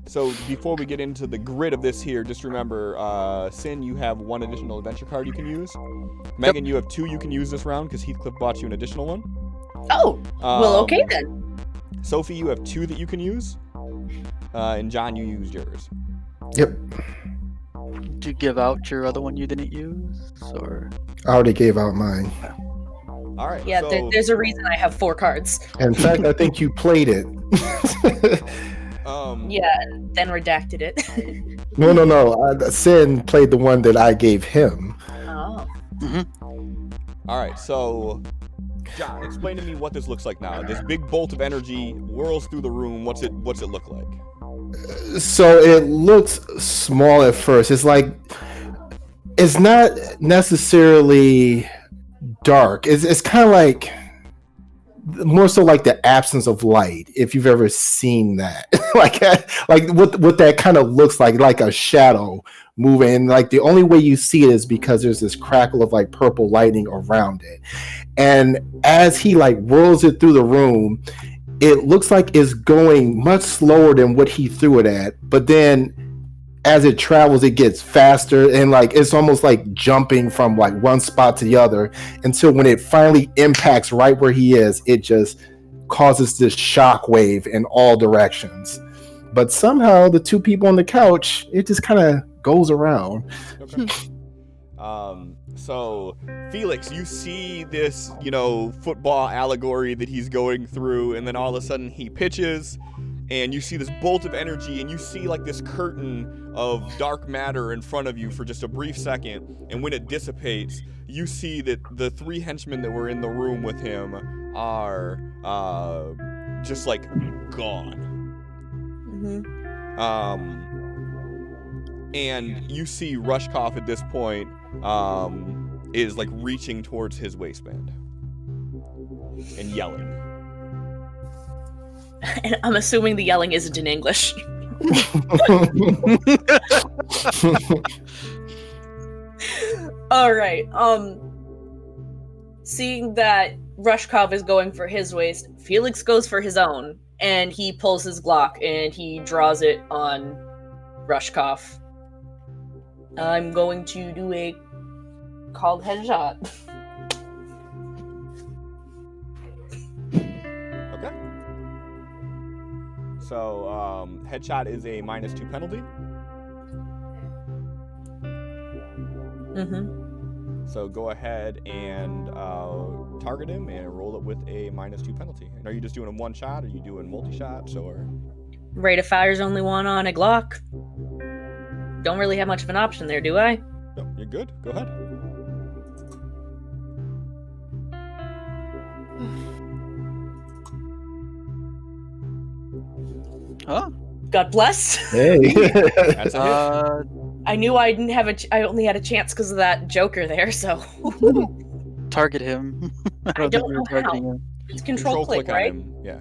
So before we get into the grid of this here, just remember, Sin, you have one additional adventure card you can use. Megan, you have 2 you can use this round because Heathcliff bought you an additional one. Oh, well, okay then. Sophie, you have 2 that you can use. And John, you used yours. Yep. Did you give out your other one you didn't use, or? I already gave out mine. All right. Yeah, so, there's a reason I have 4 cards. In fact, I think you played it. Yeah, and then redacted it. No. Sin played the one that I gave him. Oh. All right. So, John, explain to me what this looks like now. This big bolt of energy whirls through the room. What's it look like? So it looks small at first. It's like it's not necessarily dark. It's kind of like more so like the absence of light. If you've ever seen that, like what that kind of looks like a shadow moving. And like the only way you see it is because there's this crackle of like purple lightning around it. And as he like whirls it through the room, it looks like it's going much slower than what he threw it at. But then as it travels, it gets faster and like it's almost like jumping from like one spot to the other until when it finally impacts right where he is, it just causes this shock wave in all directions. But somehow the 2 people on the couch, it just kind of goes around. Okay. So Felix, you see this, football allegory that he's going through, and then all of a sudden he pitches, and you see this bolt of energy, and you see like this curtain of dark matter in front of you for just a brief second, and when it dissipates, you see that the 3 henchmen that were in the room with him are just like gone. And you see Rushkov at this point is like reaching towards his waistband and yelling. And I'm assuming the yelling isn't in English. All right. Seeing that Rushkov is going for his waist, Felix goes for his own, and he pulls his Glock and he draws it on Rushkov. I'm going to do a called headshot. Okay. So, headshot is a -2 penalty. So go ahead and target him and roll it with a -2 penalty. And are you just doing a 1 shot? Or are you doing multi-shots? Or Rate of fire's only 1 on a Glock. Don't really have much of an option there, do I? no, you're good. Go ahead. Huh? God bless. Hey. That's a hit. I knew I didn't have I only had a chance because of that Joker there, so. Target him. I don't think we know were targeting how. him. It's control click, on right? him. Yeah.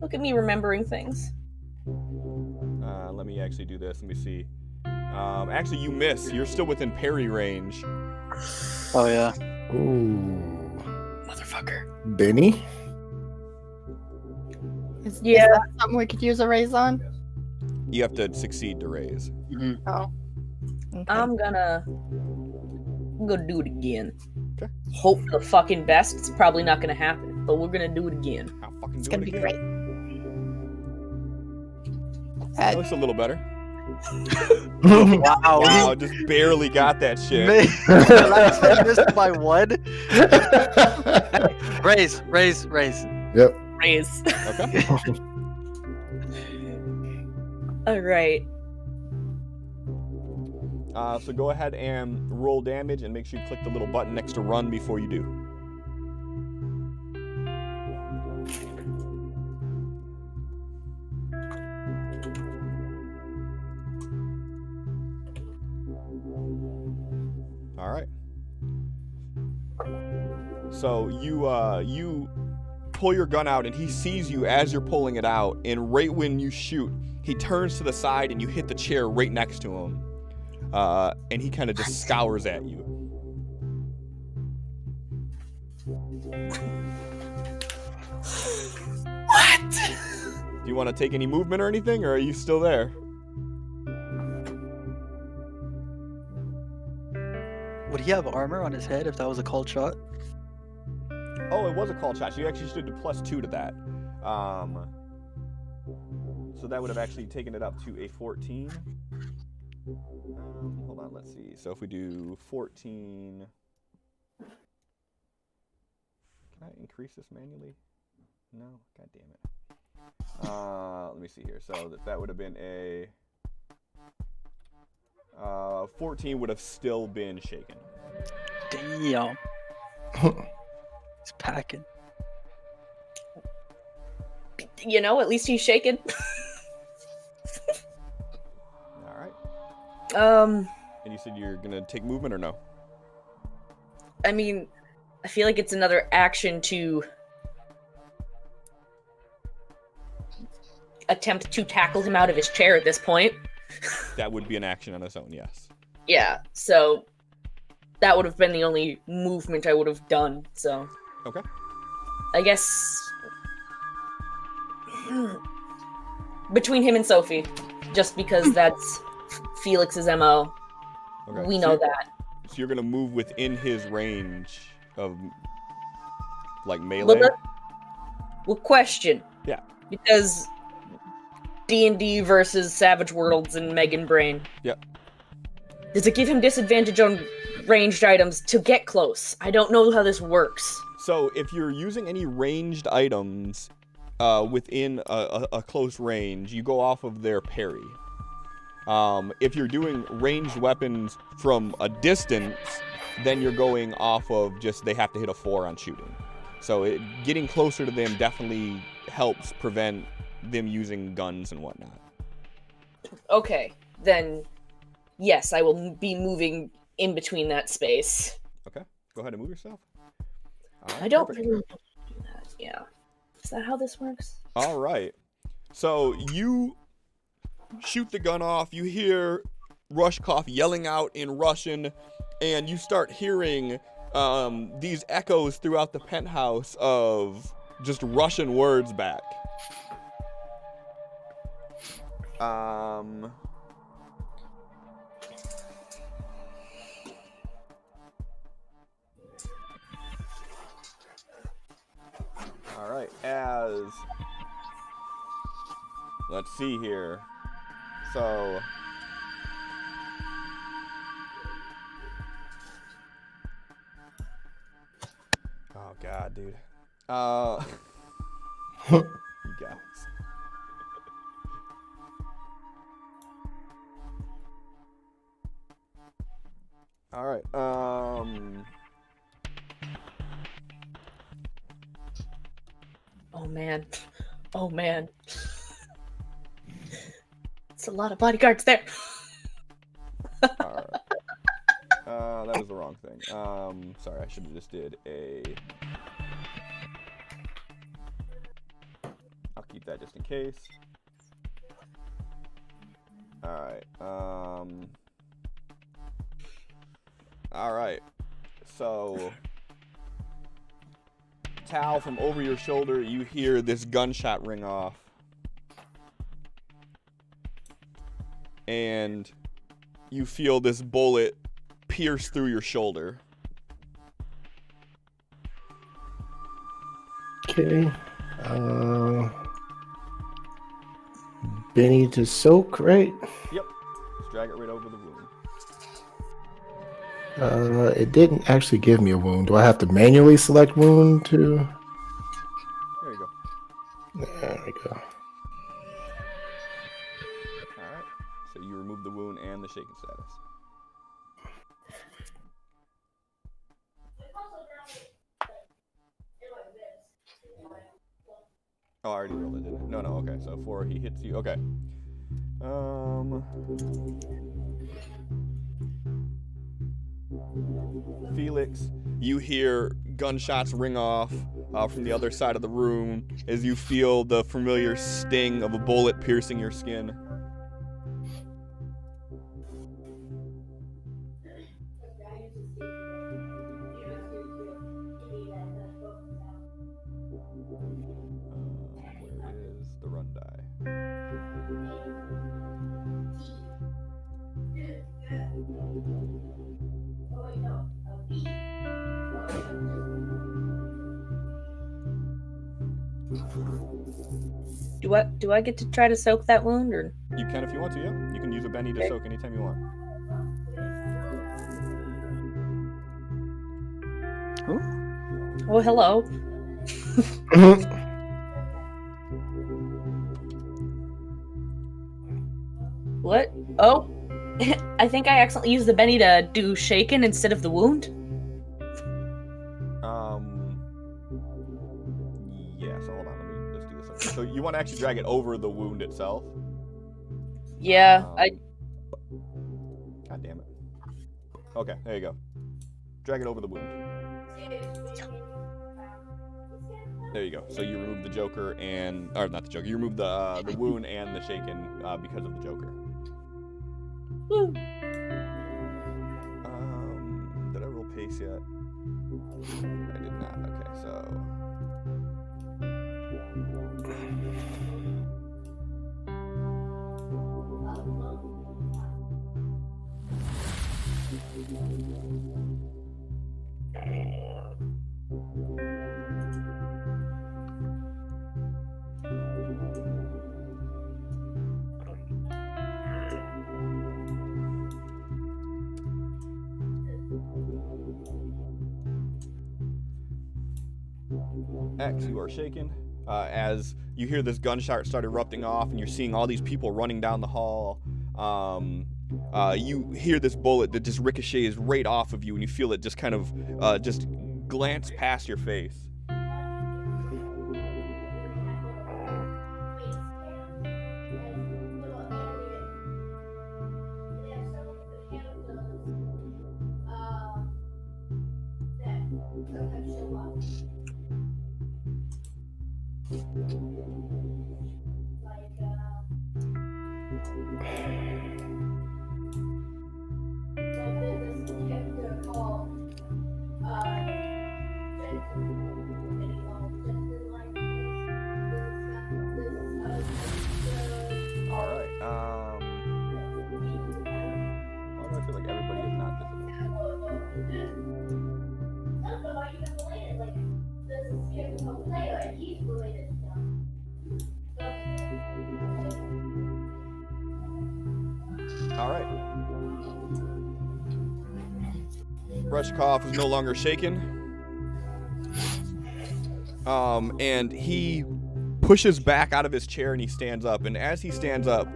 Look at me remembering things. Let me actually do this. Let me see. Actually, you miss. You're still within parry range. Oh yeah. Ooh. Motherfucker. Benny? Is Yeah. that something we could use a raise on? You have to succeed to raise. Oh. Okay. I'm gonna do it again. Okay. Hope for the fucking best. It's probably not gonna happen, but we're gonna do it again. I'll fucking It's do gonna it be again. great. That looks a little better. Wow. Wow, just barely got that shit. I missed by 1. Raise. Yep. raise. Okay. All right. So go ahead and roll damage and make sure you click the little button next to run before you do. All right. So you pull your gun out and he sees you as you're pulling it out, and right when you shoot, he turns to the side and you hit the chair right next to him. And he kind of just scours at you. What? Do you want to take any movement or anything, or are you still there? Would he have armor on his head if that was a called shot? Oh, it was a call shot. So you actually stood to +2 to that. So that would have actually taken it up to a 14. Hold on, let's see. So if we do 14... Can I increase this manually? No? God damn it. Let me see here. So that would have been a... 14 would have still been shaken. Damn. He's packing. You know, at least he's shaken. All right. And you said you're gonna take movement or no? I mean, I feel like it's another action to attempt to tackle him out of his chair at this point. That would be an action on its own, yes. Yeah, so that would have been the only movement I would have done, so... Okay. I guess... between him and Sophie, just because that's Felix's MO. Okay. We know that. So you're gonna move within his range of, like, melee? Well, question. Yeah. Because D&D versus Savage Worlds and Megan Brain. Yep. Does it give him disadvantage on ranged items to get close? I don't know how this works. So if you're using any ranged items within a close range, you go off of their parry. If you're doing ranged weapons from a distance, then you're going off of just they have to hit a 4 on shooting. So getting closer to them definitely helps prevent them using guns and whatnot. Okay, then yes, I will be moving in between that space. Okay, go ahead and move yourself. I don't really want to do that. Yeah. Is that how this works? All right. So you shoot the gun off. You hear Rushkoff yelling out in Russian, and you start hearing these echoes throughout the penthouse of just Russian words back. All right, let's see here. So oh god, dude. You guys. All right. Oh man. Oh man. It's a lot of bodyguards there. All right. That was the wrong thing. Sorry, I should have just did a... I'll keep that just in case. Alright, Alright, so... Tal, from over your shoulder, you hear this gunshot ring off. And you feel this bullet pierce through your shoulder. Okay. Benny to soak, right? Yep. Just drag it right over the wound. It didn't actually give me a wound. Do I have to manually select wound to? There you go. There we go. All right. So you remove the wound and the shaken status. Oh, I already rolled it, didn't I? No, okay. So 4, he hits you. Okay. Felix, you hear gunshots ring off from the other side of the room as you feel the familiar sting of a bullet piercing your skin. Where is the run die? Do I get to try to soak that wound, or You can if you want to, yeah. You can use a Benny to soak anytime you want. oh hello? What? Oh, I think I accidentally used the Benny to do shaken instead of the wound. Yeah. So hold on, let's do this. So you want to actually drag it over the wound itself? Yeah, God damn it. Okay, there you go. Drag it over the wound. There you go. So you remove the Joker or not the Joker. You remove the wound and the shaken because of the Joker. Woo. Did I roll pace yet? I did not. Okay, so. X, you are shaken. As you hear this gunshot start erupting off, and you're seeing all these people running down the hall. You hear this bullet that just ricochets right off of you, and you feel it just kind of just glance past your face. Alright, why do I feel like everybody is not visible? Alright. Rushkoff is no longer shaken. And he pushes back out of his chair and he stands up. And as he stands up,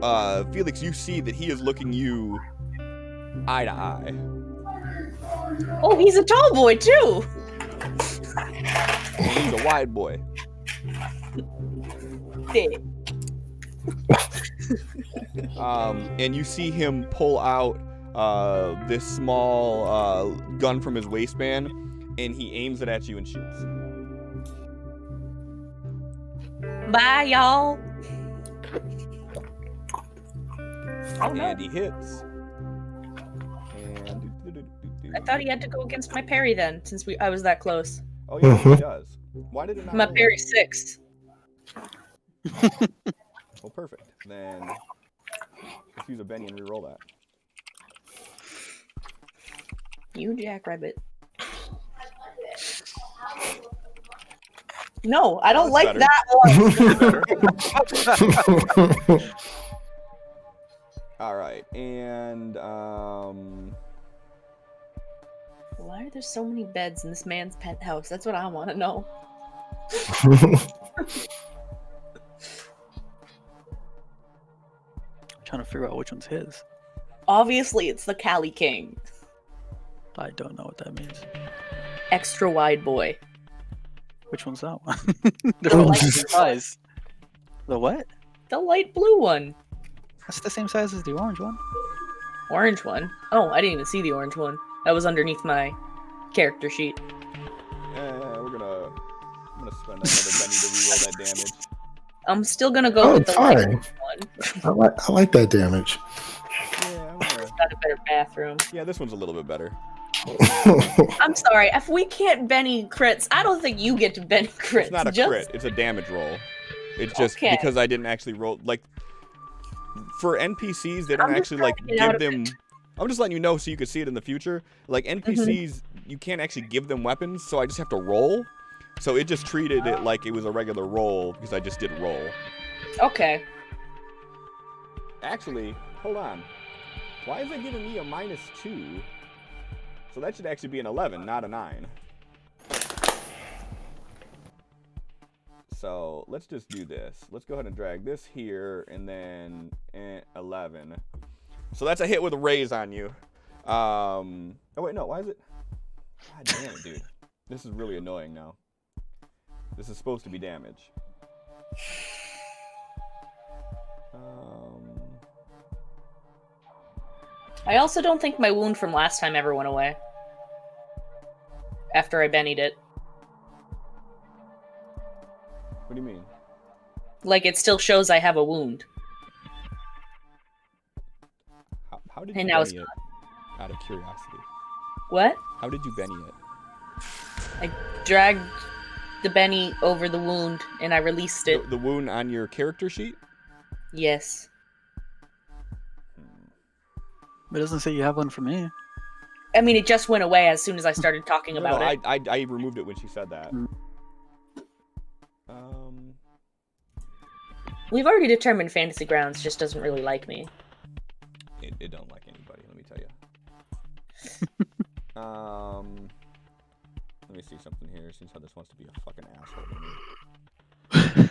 Felix, you see that he is looking you eye to eye. Oh, he's a tall boy too. And he's a wide boy. Thick. And you see him pull out this small gun from his waistband, and he aims it at you and shoots. Bye, y'all. Oh, no. And he hits. And I thought he had to go against my parry then, since I was that close. Oh yeah, he does. Why did it not? My parry 6. Well, perfect. Then let's use a Benny and re-roll that. You jackrabbit. No, I don't like better. that one. All right, and Why are there so many beds in this man's penthouse? That's what I want to know. trying to figure out which one's his. Obviously, it's the Cali King. I don't know what that means. Extra wide boy. Which one's that one? They're all the same size. The what? The light blue one. That's the same size as the orange one. Orange one? Oh, I didn't even see the orange one. That was underneath my character sheet. I'm gonna spend another penny to reroll that damage. I'm still gonna go with the fine. light one. I like that damage. Yeah, It's got a better bathroom. yeah, this one's a little bit better. I'm sorry, if we can't Benny crits, I don't think you get to Benny crits. It's not a crit, it's a damage roll. It's just Okay. because I didn't actually roll, like, for NPCs, they don't I'm just actually, trying like, to get out give of them, I'm just letting you know so you can see it in the future. Like, NPCs, you can't actually give them weapons, so I just have to roll. So it just treated it like it was a regular roll, because I just did roll. Okay. Actually, hold on. Why is it giving me a -2? So that should actually be an 11, not a 9. So let's just do this. Let's go ahead and drag this here, and then 11. So that's a hit with a raise on you. Oh wait, no, why is it? God damn it, dude. This is really annoying now. This is supposed to be damage. I also don't think my wound from last time ever went away. After I Bennied it. What do you mean? Like, it still shows I have a wound. How did you And now it's Benny it? Out of curiosity. What? How did you Benny it? I dragged the Benny over the wound, and I released it. The wound on your character sheet? Yes. It doesn't say you have one for me. I mean, it just went away as soon as I started talking about it. I removed it when she said that. We've already determined Fantasy Grounds just doesn't really like me. It don't like anybody, let me tell you. Let me see something here, since how this wants to be a fucking asshole to me.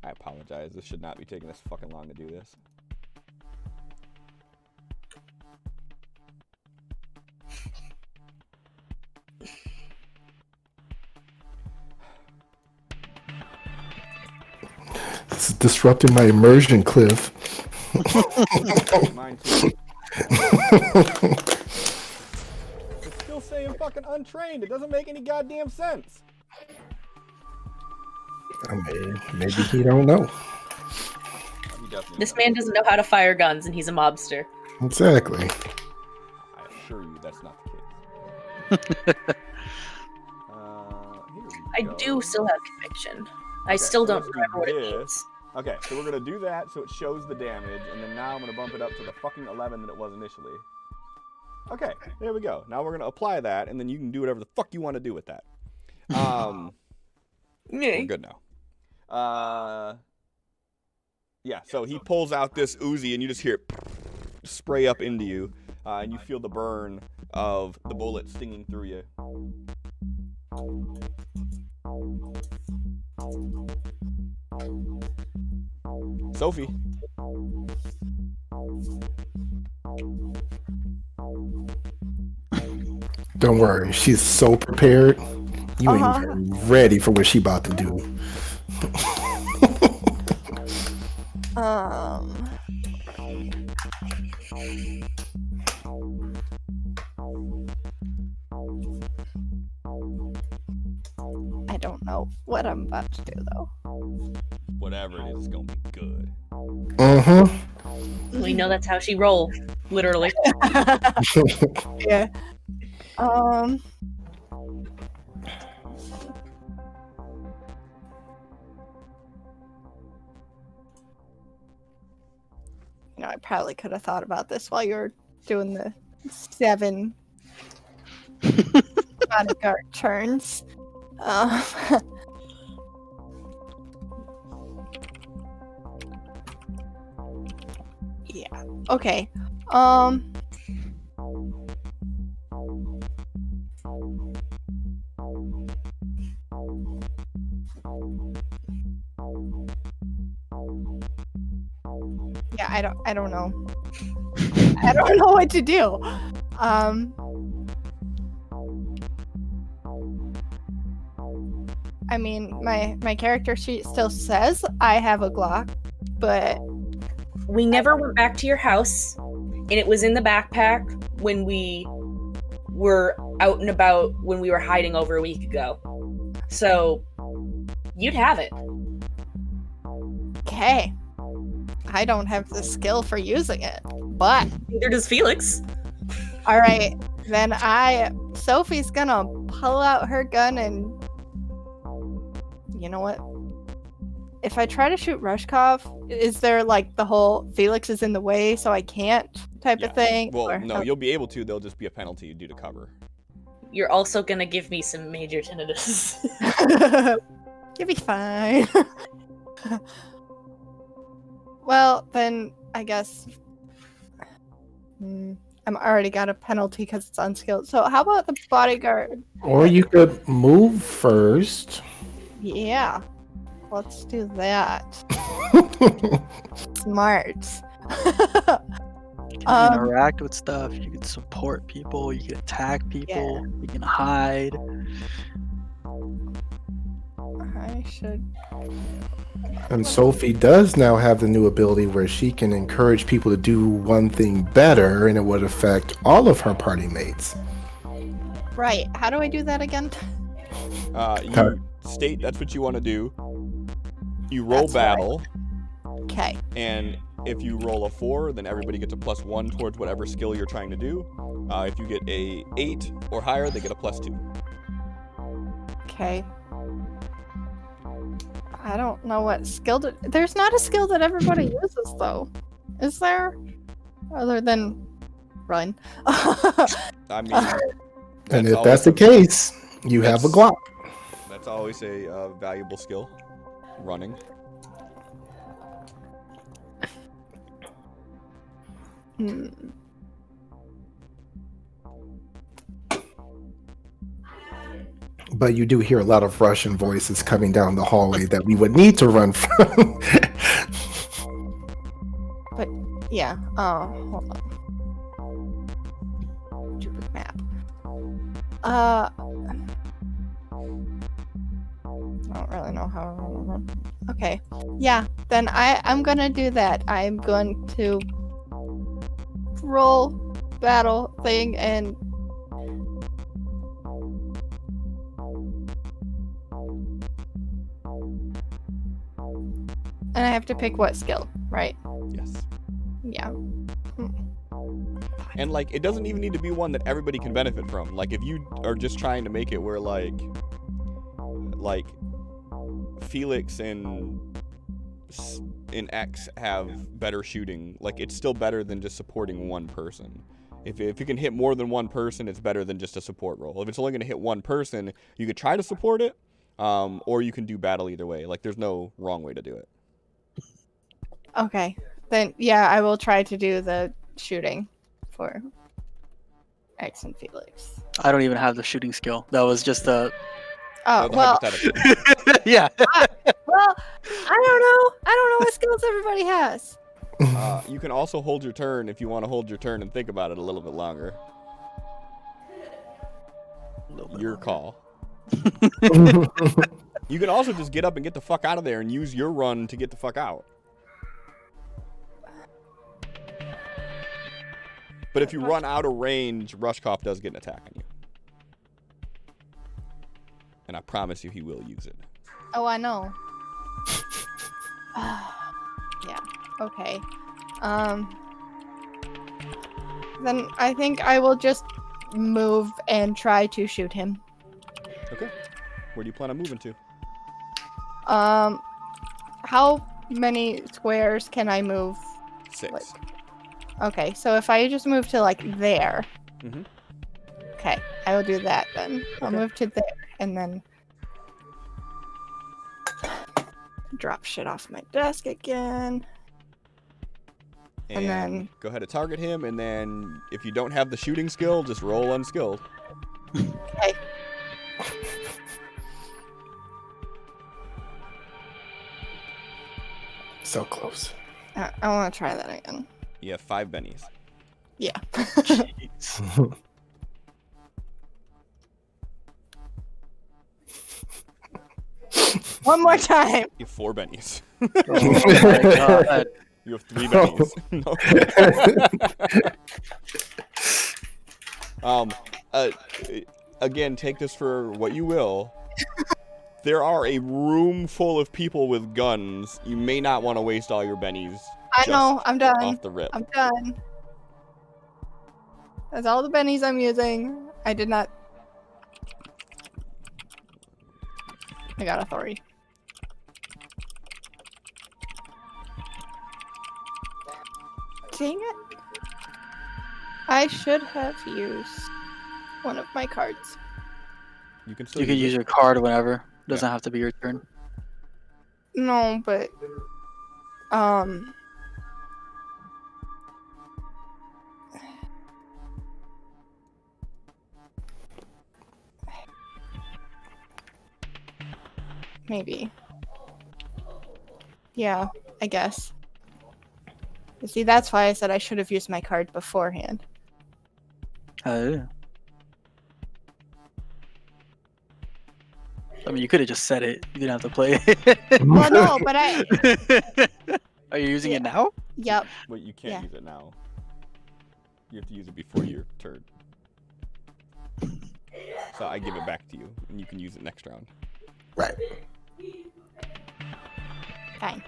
I apologize, this should not be taking this fucking long to do this. It's disrupting my immersion, Cliff. Mine too. It's still saying fucking untrained. It doesn't make any goddamn sense. I mean, maybe he don't know. This man doesn't know how to fire guns, and he's a mobster. Exactly. I assure you that's not the case. I do still have conviction. I still don't remember what it means. Okay, so we're gonna do that so it shows the damage, and then now I'm gonna bump it up to the fucking 11 that it was initially. Okay, there we go. Now we're gonna apply that, and then you can do whatever the fuck you want to do with that. We're good now. Yeah, so he pulls out this Uzi, and you just hear it spray up into you, and you feel the burn of the bullet stinging through you. Sophie. Don't worry, she's so prepared. You ain't even ready for what she about to do. I don't know what I'm about to do though. Whatever it is, it's gonna be good. We know that's how she rolls, literally. Yeah. You know, I probably could have thought about this while you were doing the 7 bodyguard turns. Yeah. Okay. Yeah, I don't know. I don't know what to do. I mean, my character sheet still says I have a Glock, but We never went back to your house, and it was in the backpack when we were out and about when we were hiding over a week ago. So, you'd have it. okay. I don't have the skill for using it, but Neither does Felix. all right. Then Sophie's gonna pull out her gun and you know what? If I try to shoot Rushkov, is there like the whole Felix is in the way so I can't type of thing? Well, or- no, you'll be able to. There'll just be a penalty due to cover. You're also gonna give me some major tinnitus. You'll be fine. Well, then I guess I'm already got a penalty because it's unskilled. So how about the bodyguard? Or you could move first. Yeah, let's do that. Smart. You can interact with stuff. You can support people. You can attack people. You can hide. I should. And Sophie does now have the new ability where she can encourage people to do one thing better, and it would affect all of her party mates. Right. How do I do that again? You state that's what you want to do. You roll That's right. battle, Okay. and if you roll a 4, then everybody gets a +1 towards whatever skill you're trying to do. If you get a 8 or higher, they get a +2. Okay. I don't know what skill there's not a skill that everybody uses though. Is there? Other than run. I mean, And that's if that's the case, you have a Glock. That's always a valuable skill. Running. But you do hear a lot of Russian voices coming down the hallway that we would need to run from. But yeah. Hold on. Stupid map. I don't really know how to run. Okay. Yeah. Then I'm gonna do that. I'm going to roll battle thing and I have to pick what skill, right? Yes. Yeah. And like, it doesn't even need to be one that everybody can benefit from. Like, if you are just trying to make it where like Felix and X have better shooting, like it's still better than just supporting one person. If you can hit more than one person, it's better than just a support role. If it's only going to hit one person, you could try to support it, or you can do battle either way. Like, there's no wrong way to do it. Okay. Then yeah, I will try to do the shooting for X and Felix. I don't even have the shooting skill. That was just a. Oh The well. hypothetical. Yeah. Well, I don't know. I don't know what skills everybody has. You can also hold your turn if you want to hold your turn and think about it a little bit longer. Your call. You can also just get up and get the fuck out of there and use your run to get the fuck out. But if you run out of range, Rushkov does get an attack on you. And I promise you he will use it. Oh, I know. Yeah. Okay. Then I think I will just move and try to shoot him. Okay. Where do you plan on moving to? How many squares can I move? 6. Like, okay, so if I just move to like there. Mhm. Okay, I will do that then. I'll Okay. move to there and then drop shit off my desk again. And then- go ahead and target him, and then if you don't have the shooting skill, just roll unskilled. Okay. So close. I want to try that again. You have 5 bennies. Yeah. Jeez. One more time. You have 4 bennies. Oh my god. You have 3 bennies. Again, take this for what you will. There are a room full of people with guns. You may not want to waste all your bennies. I know. I'm done. Off the rip. I'm done. That's all the bennies I'm using. I did not. I got authority. Dang it. I should have used one of my cards. You can still You can use your card whenever. Doesn't have to be your turn. No, but maybe. Yeah, I guess. You see, that's why I said I should have used my card beforehand. Yeah. I mean, you could have just said it. You didn't have to play it. Well, no, but I. Are you using it now? Yep. But you can't Yeah. use it now. You have to use it before your turn. So I give it back to you, and you can use it next round. Right. Fine.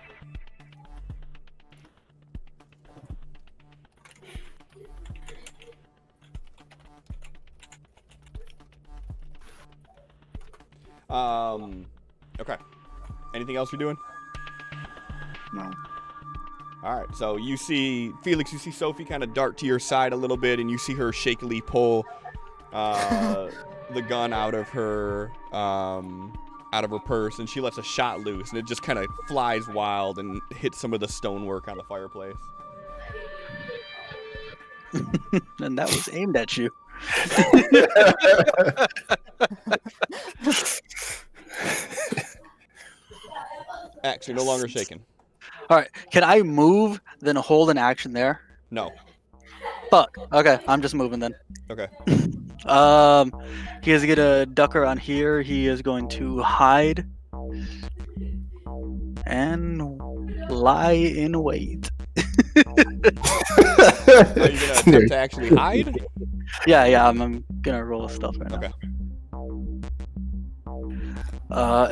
Okay. Anything else you're doing? No. All right. So you see Felix, you see Sophie kind of dart to your side a little bit, and you see her shakily pull the gun out of her purse, and she lets a shot loose, and it just kind of flies wild and hits some of the stonework on the fireplace. And that was aimed at you. Axe, you're no longer shaken. All right. Can I move, then hold an action there? No. Fuck. Okay, I'm just moving then. Okay. He is gonna duck around here. He is going to hide and lie in wait. Are you gonna attempt to actually hide? Yeah. I'm gonna roll stuff right now. Okay.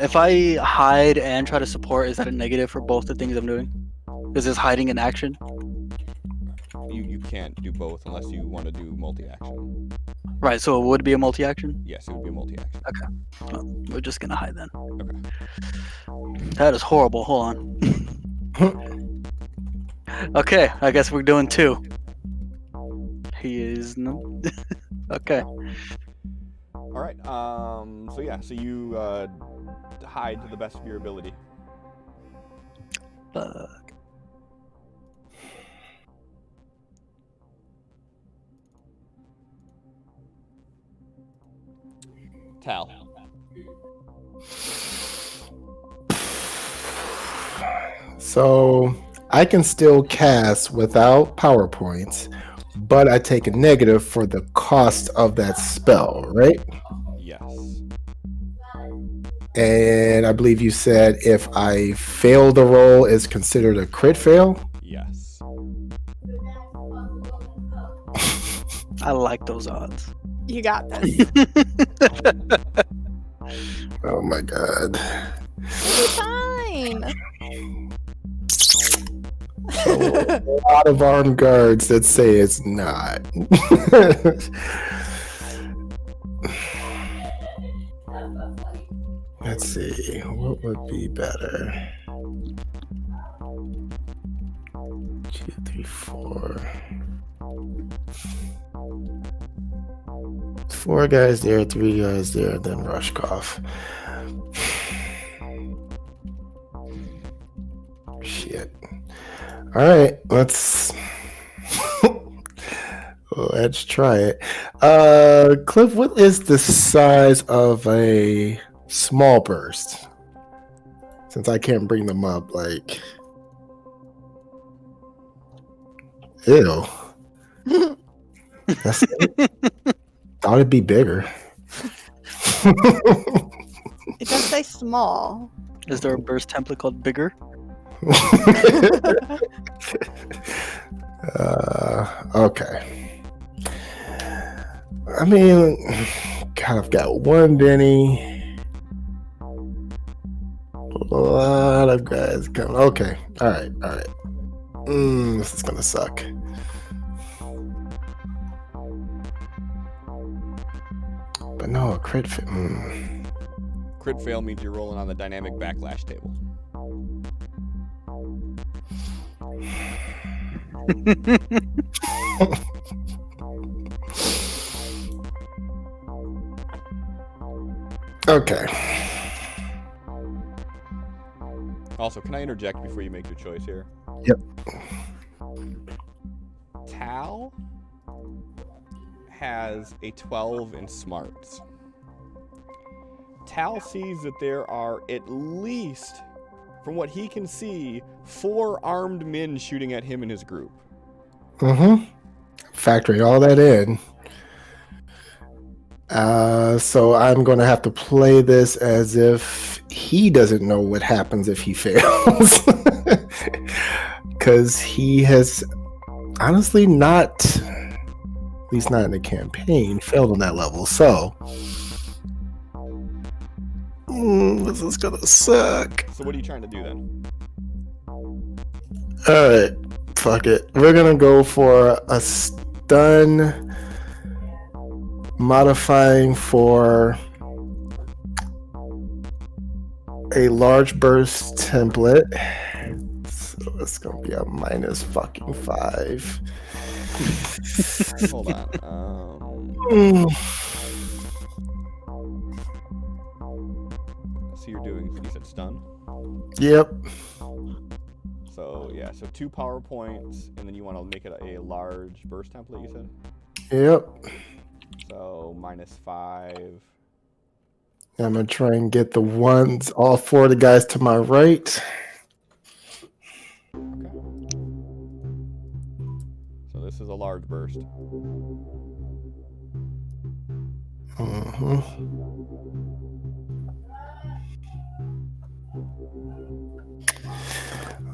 If I hide and try to support, is that a negative for both the things I'm doing? Is this hiding an action? You can't do both unless you want to do multi-action. Right, so it would be a multi-action? Yes, it would be a multi-action. Well, we're just gonna hide then. Okay. That is horrible. Hold on. Okay, I guess we're doing 2. He is no. Okay. All right. So yeah. So you hide to the best of your ability. Fuck. Tal. So I can still cast without power points, but I take a negative for the cost of that spell, right? Yes. And I believe you said if I fail the roll, it's considered a crit fail. Yes. I like those odds. You got this. Oh my god. You're fine. A lot of armed guards that say it's not. Let's see, what would be better? 2, 3, 4. 4 guys there, 3 guys there, then Rushkoff. Shit. All right, let's try it. Cliff, what is the size of a small burst? Since I can't bring them up, like Ew. That's it? Thought it'd be bigger. It does say small. Is there a burst template called bigger? Okay. I mean, God, I've got one Denny. A lot of guys coming. Okay. All right. This is gonna suck. But no, a crit. Crit fail means you're rolling on the dynamic backlash table. Okay. Also, can I interject before you make your choice here? Yep. Tal has a 12 in smarts. Tal sees that there are at least, from what he can see, 4 armed men shooting at him and his group. Factoring all that in. So I'm going to have to play this as if he doesn't know what happens if he fails. Because he has honestly not, at least not in the campaign, failed on that level. So this is going to suck. So what are you trying to do then? Alright, fuck it. We're going to go for a stun modifying for a large burst template. So it's gonna be a minus fucking 5. Hold on. So you said stun? Yep. So yeah, so 2 power points, and then you want to make it a large burst template, you said? Yep. So minus 5. I'm gonna try and get the ones, all 4 of the guys to my right. Okay. So this is a large burst.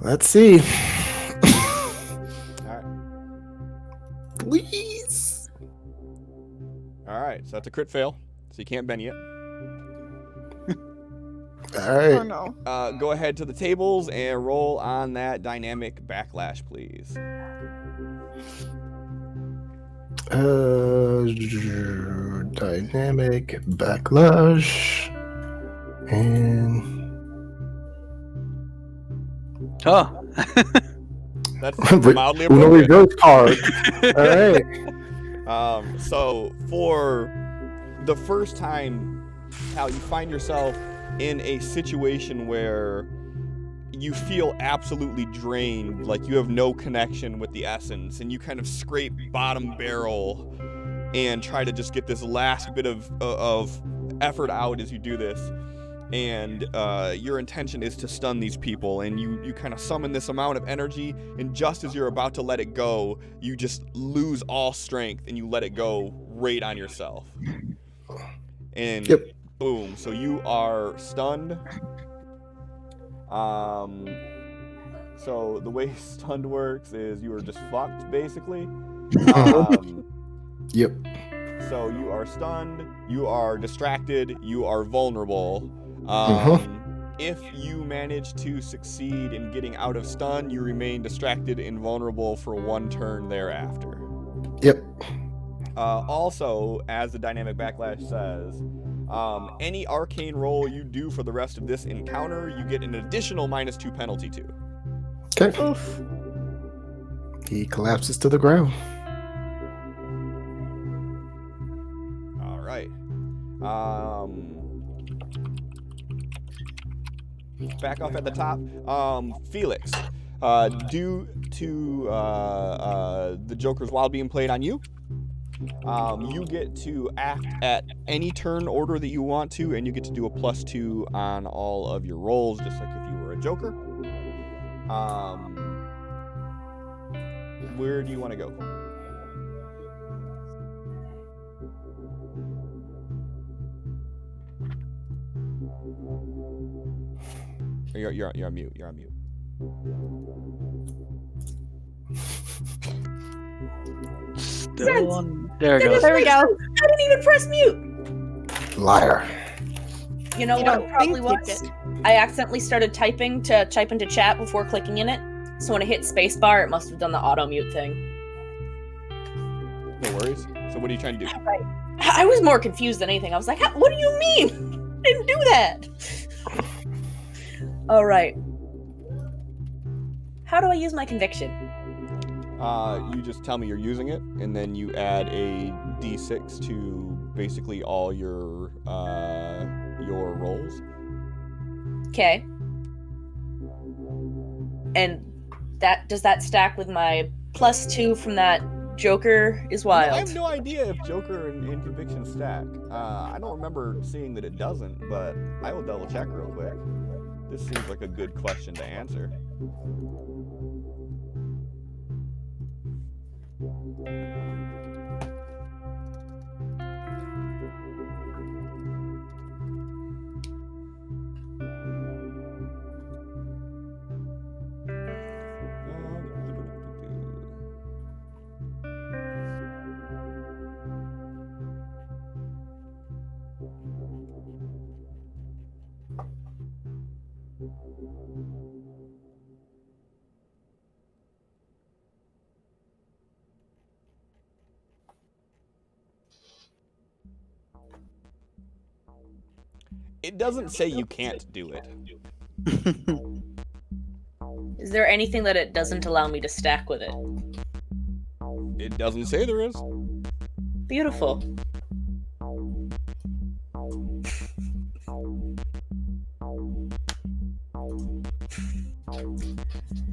Let's see. Alright. Please. Alright, so that's a crit fail. So you can't bend yet. Alright. Oh no. Go ahead to the tables and roll on that dynamic backlash, please. Dynamic backlash. And That's mildly appropriate. reverse card. All right. So for the first time, Hal, you find yourself in a situation where you feel absolutely drained, like you have no connection with the essence, and you kind of scrape bottom barrel and try to just get this last bit of effort out as you do this. And your intention is to stun these people, and you kind of summon this amount of energy, and just as you're about to let it go, you just lose all strength and you let it go right on yourself. And yep. Boom. So you are stunned. So the way stunned works is you are just fucked, basically. Yep. So you are stunned, you are distracted, you are vulnerable. If you manage to succeed in getting out of stun, you remain distracted and vulnerable for 1 turn thereafter. Yep. Also, as the dynamic backlash says, any arcane roll you do for the rest of this encounter, you get an additional -2 penalty to. Okay. Oof. He collapses to the ground. All right. Back off at the top. Felix, due to the Joker's Wild being played on you, you get to act at any turn order that you want to, and you get to do a +2 on all of your rolls, just like if you were a Joker. Where do you want to go? You're on mute. You're on mute. Still on. There it goes. There we go. I didn't even press mute. Liar. You know You what don't it probably think you was? did. I accidentally started typing to type into chat before clicking in it. So when I hit spacebar, it must have done the auto mute thing. No worries. So what are you trying to do? I was more confused than anything. I was like, what do you mean? I didn't do that. All right. How do I use my conviction? You just tell me you're using it, and then you add a d6 to basically all your rolls. Okay. And does that stack with my +2 from that Joker is wild? I have no idea if Joker and Conviction stack. I don't remember seeing that it doesn't, but I will double check real quick. This seems like a good question to answer. It doesn't say you can't do it. Is there anything that it doesn't allow me to stack with it? It doesn't say there is. Beautiful.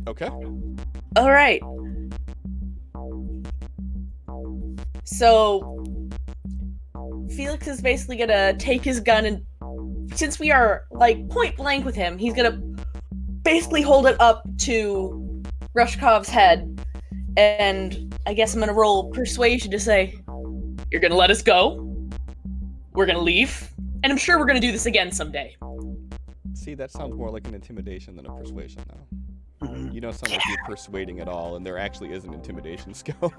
Okay. All right. So Felix is basically gonna take his gun, and since we are like point blank with him, he's gonna basically hold it up to Rushkov's head, and I guess I'm gonna roll persuasion to say, "You're gonna let us go? We're gonna leave, and I'm sure we're gonna do this again someday." See, that sounds more like an intimidation than a persuasion now. Mhm. You don't sound like you're persuading at all, and there actually is an intimidation skill.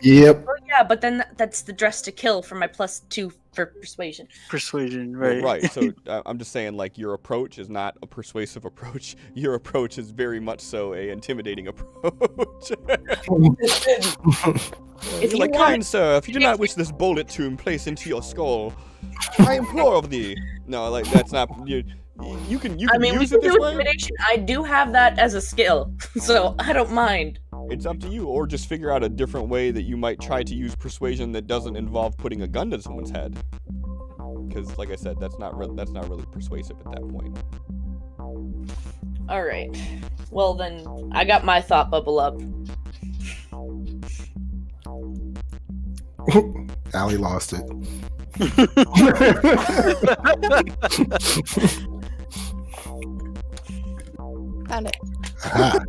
Yep. Well, yeah, but then that's the dress to kill for my +2 for persuasion. Persuasion, right? Right. So I'm just saying, like, your approach is not a persuasive approach. Your approach is very much so a intimidating approach. If You're you like, want- kind sir, if you do not wish this bullet to place into your skull, I implore of thee. No, like that's not you. You can I mean, we use can it this do way. intimidation. I do have that as a skill, so I don't mind. It's up to you, or just figure out a different way that you might try to use persuasion that doesn't involve putting a gun to someone's head. Because, like I said, that's not really persuasive at that point. All right. Well, then I got my thought bubble up. Allie lost it. Found it. Aha.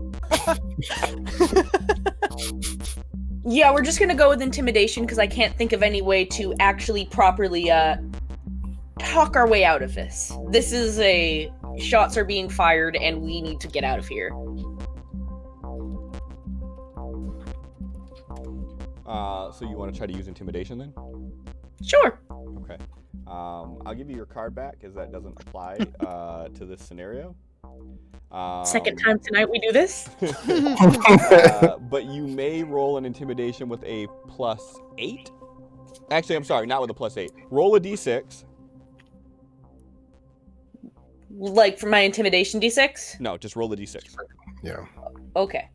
Yeah, we're just gonna go with intimidation because I can't think of any way to actually properly talk our way out of this. This is shots are being fired and we need to get out of here. So you want to try to use intimidation then? Sure. Okay. I'll give you your card back because that doesn't apply to this scenario. Second time tonight we do this. But you may roll an intimidation with a +8. Actually, I'm sorry, not with a +8. Roll a d6. Like for my intimidation d6? No, just roll a d6. Yeah. Okay.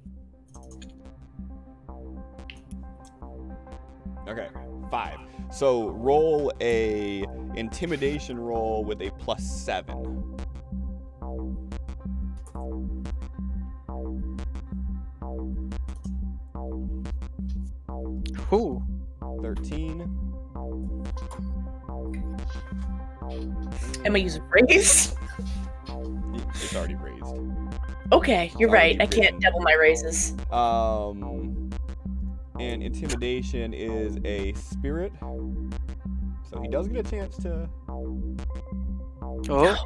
Okay, 5. So roll a intimidation roll with a +7. Ooh. 13. Am I using raise? It's already raised. Okay, you're Already right. I can't risen. double my raises. And intimidation is a spirit. So he does get a chance to... Oh.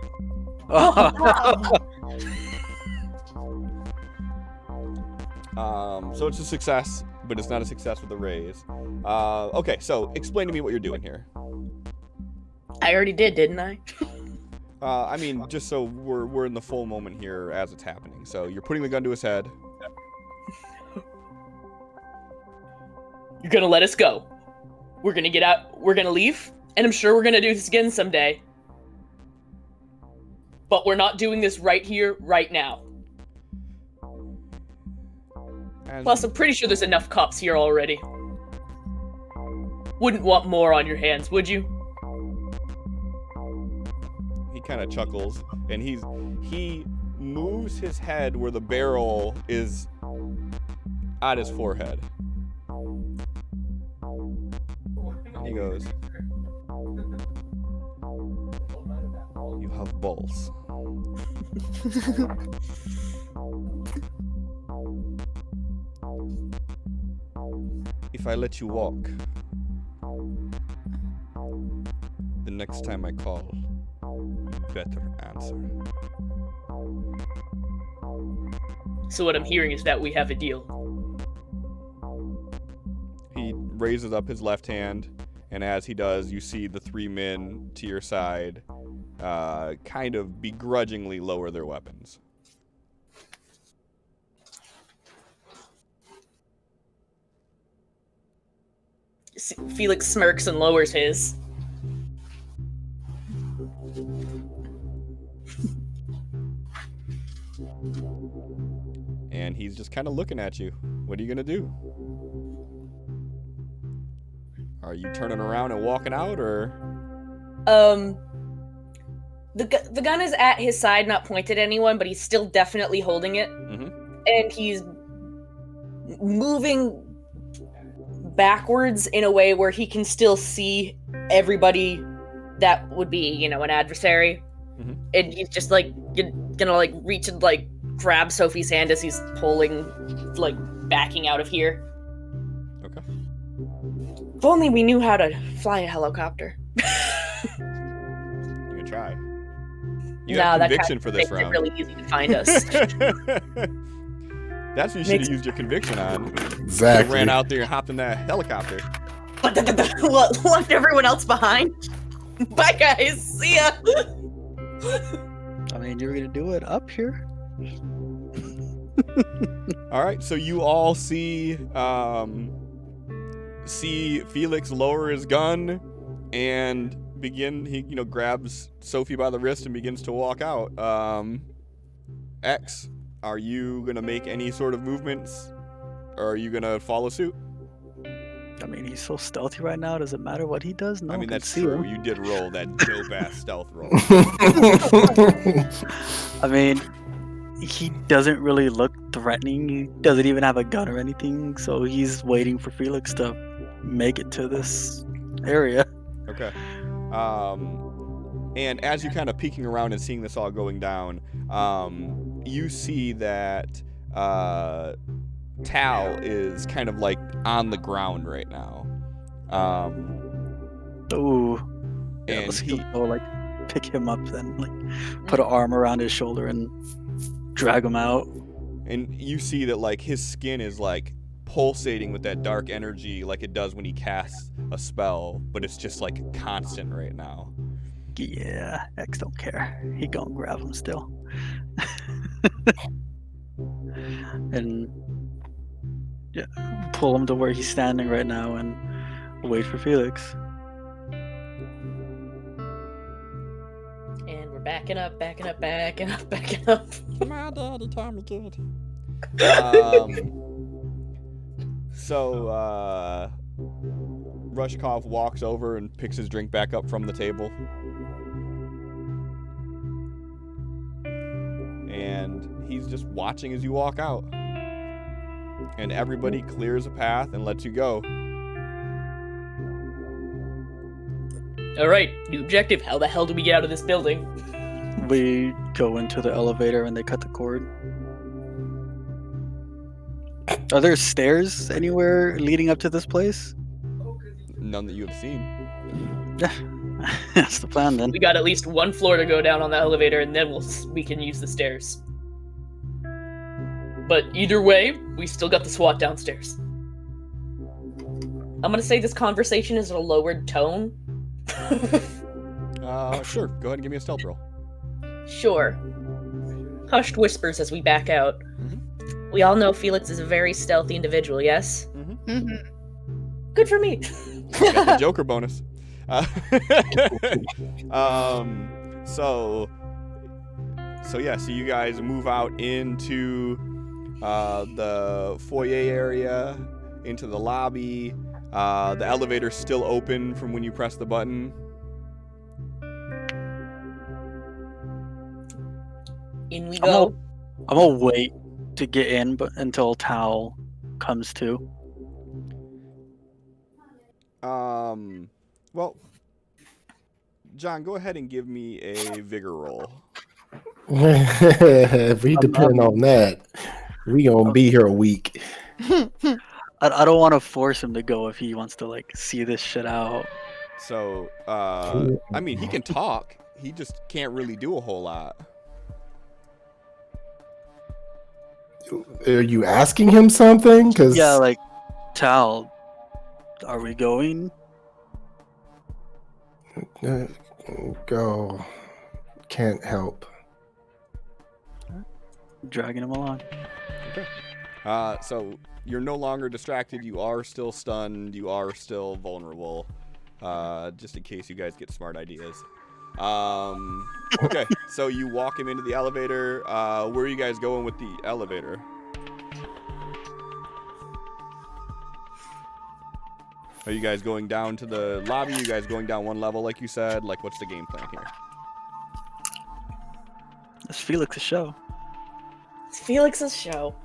So it's a success, but it's not a success with a raise. Okay, so explain to me what you're doing here. I already did, didn't I? I mean, just so we're in the full moment here as it's happening. So you're putting the gun to his head. You're gonna let us go. We're gonna get out. We're gonna leave, and I'm sure we're gonna do this again someday. But we're not doing this right here, right now. Plus, I'm pretty sure there's enough cops here already. Wouldn't want more on your hands, would you? He kind of chuckles, and he moves his head where the barrel is at his forehead. And he goes, "You have balls." If I let you walk, the next time I call, you better answer. So what I'm hearing is that we have a deal. He raises up his left hand, and as he does, you see the 3 men to your side kind of begrudgingly lower their weapons. Felix smirks and lowers his. And he's just kind of looking at you. What are you gonna do? Are you turning around and walking out, or? The gun is at his side, not pointed at anyone, but he's still definitely holding it. Mm-hmm. And he's moving backwards in a way where he can still see everybody that would be, an adversary. Mm-hmm. And he's just gonna reach and grab Sophie's hand as he's pulling, backing out of here. Okay. If only we knew how to fly a helicopter. You can try. You have conviction for this round. It's really easy to find us. That's what you should have used your conviction on. Exactly. You ran out there and hopped in that helicopter. Left everyone else behind. Bye, guys. See ya. I mean, you're gonna do it up here. All right, so you all see Felix lower his gun and begin. He grabs Sophie by the wrist and begins to walk out. X, are you gonna make any sort of movements, or are you gonna follow suit? I mean, he's so stealthy right now. Does it matter what he does? No, I mean, one can that's see true. him. You did roll that dope ass stealth roll. I mean, he doesn't really look threatening. He doesn't even have a gun or anything, so he's waiting for Felix to make it to this area. Okay. And as you're kind of peeking around and seeing this all going down, you see that Tal is kind of on the ground right now. Ooh. Yeah, And let's he- go pick him up then, put an arm around his shoulder and drag him out. And you see that his skin is pulsating with that dark energy like it does when he casts a spell, but it's just constant right now. Yeah, X don't care. He gonna grab him still. And yeah, pull him to where he's standing right now and wait for Felix. And we're backing up. My daddy told me good. So Rushkov walks over and picks his drink back up from the table. And he's just watching as you walk out. And everybody clears a path and lets you go. All right, new objective. How the hell do we get out of this building? We go into the elevator and they cut the cord. Are there stairs anywhere leading up to this place? None that you have seen. That's the plan then. We got at least one floor to go down on the elevator, and then we can use the stairs. But either way, we still got the SWAT downstairs. I'm gonna say this conversation is at a lowered tone. Sure. Go ahead and give me a stealth roll. Sure. Hushed whispers as we back out. Mm-hmm. We all know Felix is a very stealthy individual, yes? Mm-hmm. Good for me. Got the Joker bonus. So you guys move out into the foyer area, into the lobby. The elevator's still open from when you press the button. In we go. I'm gonna wait to get in, but until Tal comes to. Well, John, go ahead and give me a vigor roll. If we depend on that, we gonna be here a week. I don't want to force him to go if he wants to like see this shit out. So, I mean, he can talk. He just can't really do a whole lot. Are you asking him something? Cause Yeah, like Tal, are we going? Go. Can't help. Dragging him along. Okay. So you're no longer distracted. You are still stunned. You are still vulnerable. Just in case you guys get smart ideas. Okay. So you walk him into the elevator. Where are you guys going with the elevator? Are you guys going down to the lobby? Are you guys going down one level like you said? Like, what's the game plan here? It's Felix's show. It's Felix's show.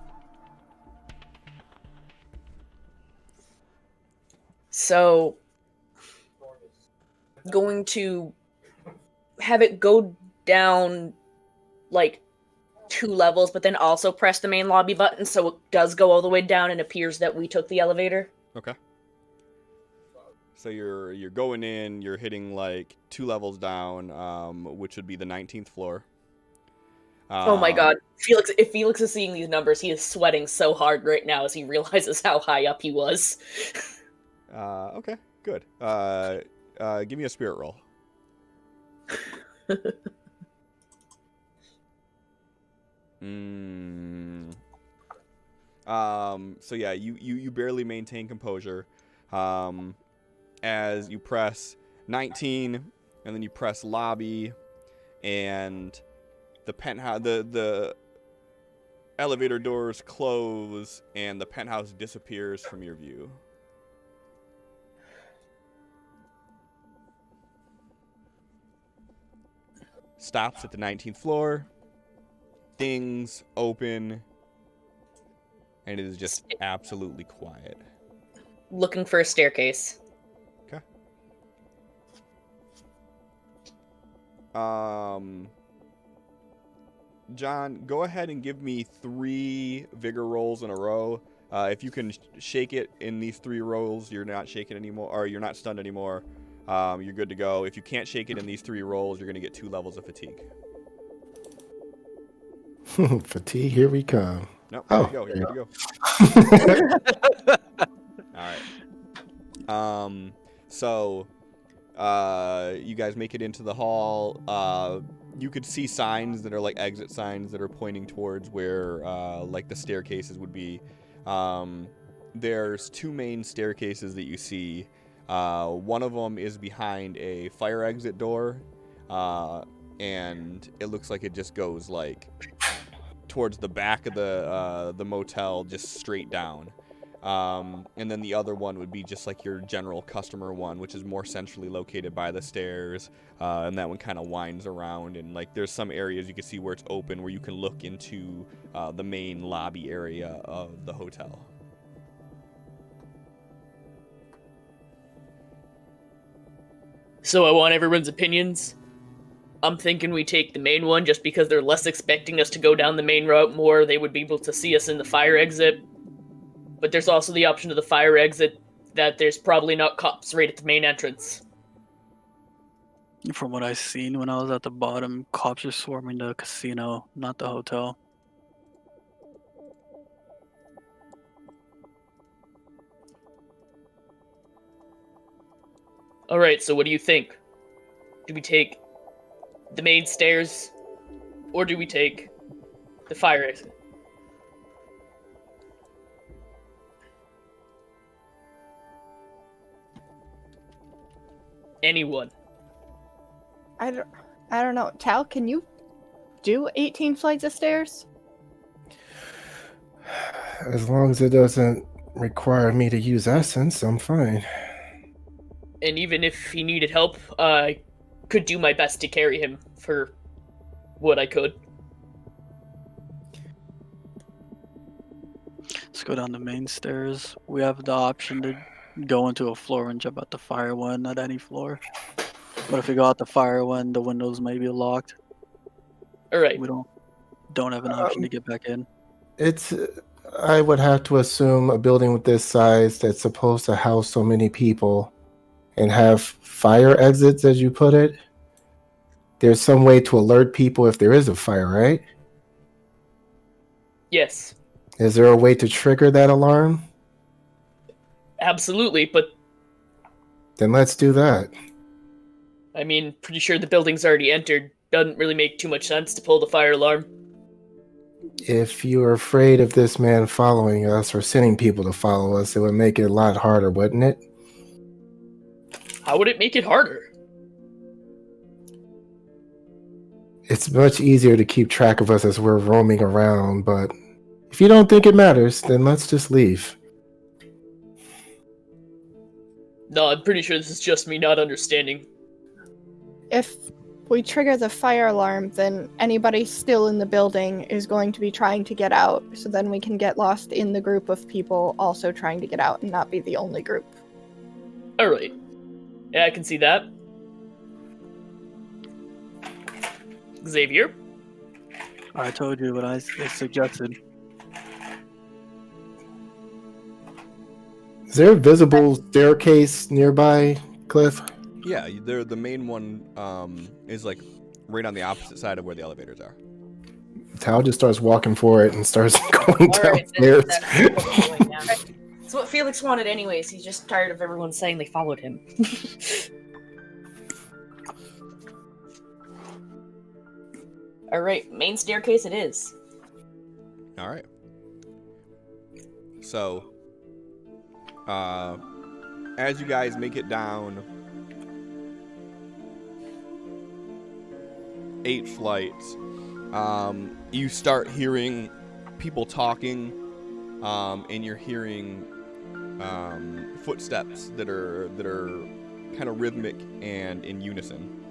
So, going to have it go down like 2 levels, but then also press the main lobby button so it does go all the way down and appears that we took the elevator. Okay. So you're going in, you're hitting like 2 levels down, which would be the 19th floor. Oh my god. Felix, if Felix is seeing these numbers, he is sweating so hard right now as he realizes how high up he was. Okay, good. Give me a spirit roll. So yeah, you barely maintain composure. As you press 19, and then you press lobby, and the penthouse, the elevator doors close, and the penthouse disappears from your view. Stops at the 19th floor. Things open, and it is just absolutely quiet. Looking for a staircase. Okay. John, go ahead and give me 3 vigor rolls in a row. If you can shake it in these 3 rolls, you're not shaken anymore, or you're not stunned anymore. You're good to go. If you can't shake it in these 3 rolls, you're going to get 2 levels of fatigue. Fatigue, here we come. Nope, here we go. Here we go. All right. So, you guys make it into the hall. You could see signs that are like exit signs that are pointing towards where, like the staircases would be. There's 2 main staircases that you see. One of them is behind a fire exit door, and it looks like it just goes like towards the back of the motel, just straight down. And then the other one would be just like your general customer one, which is more centrally located by the stairs, and that one kind of winds around, and like there's some areas you can see where it's open where you can look into the main lobby area of the hotel. So I want everyone's opinions. I'm thinking we take the main one just because they're less expecting us to go down the main route more. They would be able to see us in the fire exit. But there's also the option of the fire exit that there's probably not cops right at the main entrance. From what I seen when I was at the bottom, cops are swarming the casino, not the hotel. Alright, so what do you think? Do we take the main stairs, or do we take the fire exit? Anyone? I don't know. Tal, can you do 18 flights of stairs? As long as it doesn't require me to use essence, I'm fine. And even if he needed help, I could do my best to carry him for what I could. Let's go down the main stairs. We have the option to go into a floor and jump out the fire one at any floor. But if we go out the fire one, the windows may be locked. Alright. We don't have an option to get back in. I would have to assume a building with this size that's supposed to house so many people and have fire exits, as you put it. There's some way to alert people if there is a fire, right? Yes. Is there a way to trigger that alarm? Absolutely, but Then let's do that. I mean, pretty sure the building's already entered. Doesn't really make too much sense to pull the fire alarm. If you were afraid of this man following us or sending people to follow us, it would make it a lot harder, wouldn't it? How would it make it harder? It's much easier to keep track of us as we're roaming around, but if you don't think it matters, then let's just leave. No, I'm pretty sure this is just me not understanding. If we trigger the fire alarm, then anybody still in the building is going to be trying to get out, so then we can get lost in the group of people also trying to get out and not be the only group. Alright. Yeah, I can see that. Xavier? I told you what I suggested. Is there a visible staircase nearby, Cliff? Yeah, the main one is like right on the opposite side of where the elevators are. Tal just starts walking for it and starts going downstairs. It's what Felix wanted anyways. He's just tired of everyone saying they followed him. Alright, main staircase it is. Alright. So, as you guys make it down 8 flights, you start hearing people talking, and you're hearing footsteps that are kind of rhythmic and in unison,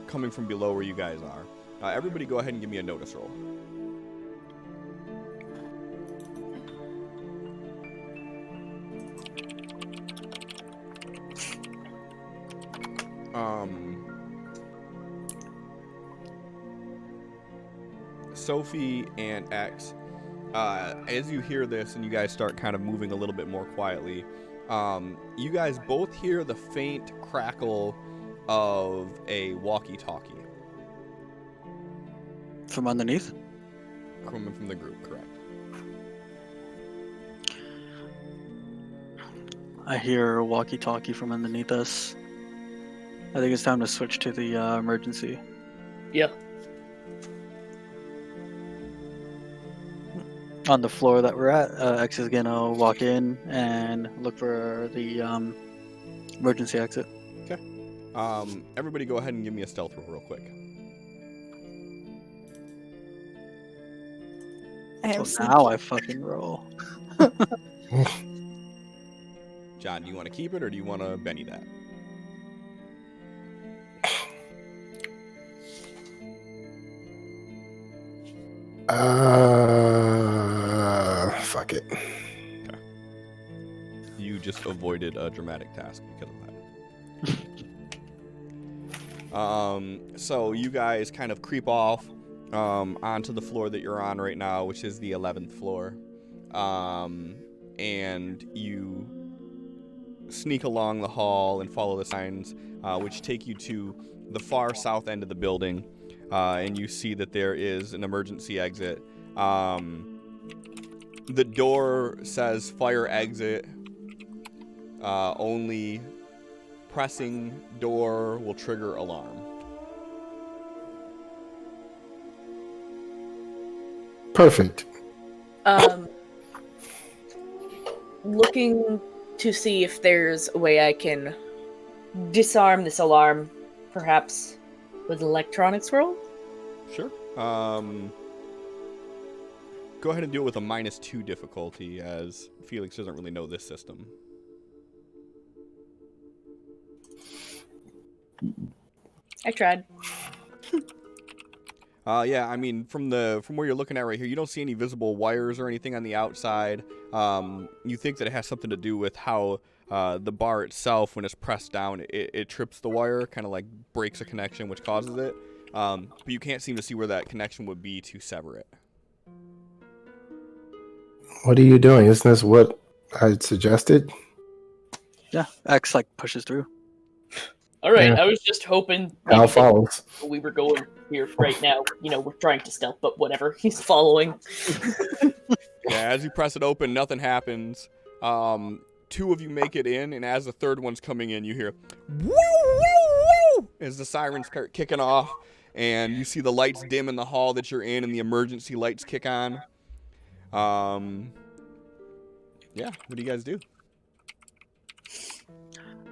coming from below where you guys are. Everybody go ahead and give me a notice roll. Sophie and X, as you hear this and you guys start kind of moving a little bit more quietly, you guys both hear the faint crackle of a walkie-talkie. From underneath? Coming from the group, correct. I hear a walkie-talkie from underneath us. I think it's time to switch to the emergency. Yeah. On the floor that we're at, X is gonna walk in and look for the emergency exit. Okay. Everybody go ahead and give me a stealth roll real quick. So now I fucking roll. John, do you want to keep it or do you want to Benny that? Fuck it. Okay. You just avoided a dramatic task because of that. So you guys kind of creep off onto the floor that you're on right now, which is the 11th floor. And you sneak along the hall and follow the signs, which take you to the far south end of the building, and you see that there is an emergency exit. The door says fire exit. Only pressing door will trigger alarm. Perfect. Looking to see if there's a way I can disarm this alarm, perhaps with electronics roll? Sure. Go ahead and do it with a -2 difficulty, as Felix doesn't really know this system. I tried. Yeah, I mean, from where you're looking at right here, you don't see any visible wires or anything on the outside. You think that it has something to do with how the bar itself, when it's pressed down, it trips the wire, kind of like breaks a connection, which causes it. But you can't seem to see where that connection would be to sever it. What are you doing? Isn't this what I suggested? Yeah, X like pushes through. All right, Yeah. I was just hoping How maybe follows? we were going here right now. You know, we're trying to stealth, but whatever. He's following. Yeah, as you press it open, nothing happens. Two of you make it in, and as the third one's coming in, you hear woo, woo, woo, as the sirens start kicking off, and you see the lights dim in the hall that you're in, and the emergency lights kick on. Yeah, what do you guys do?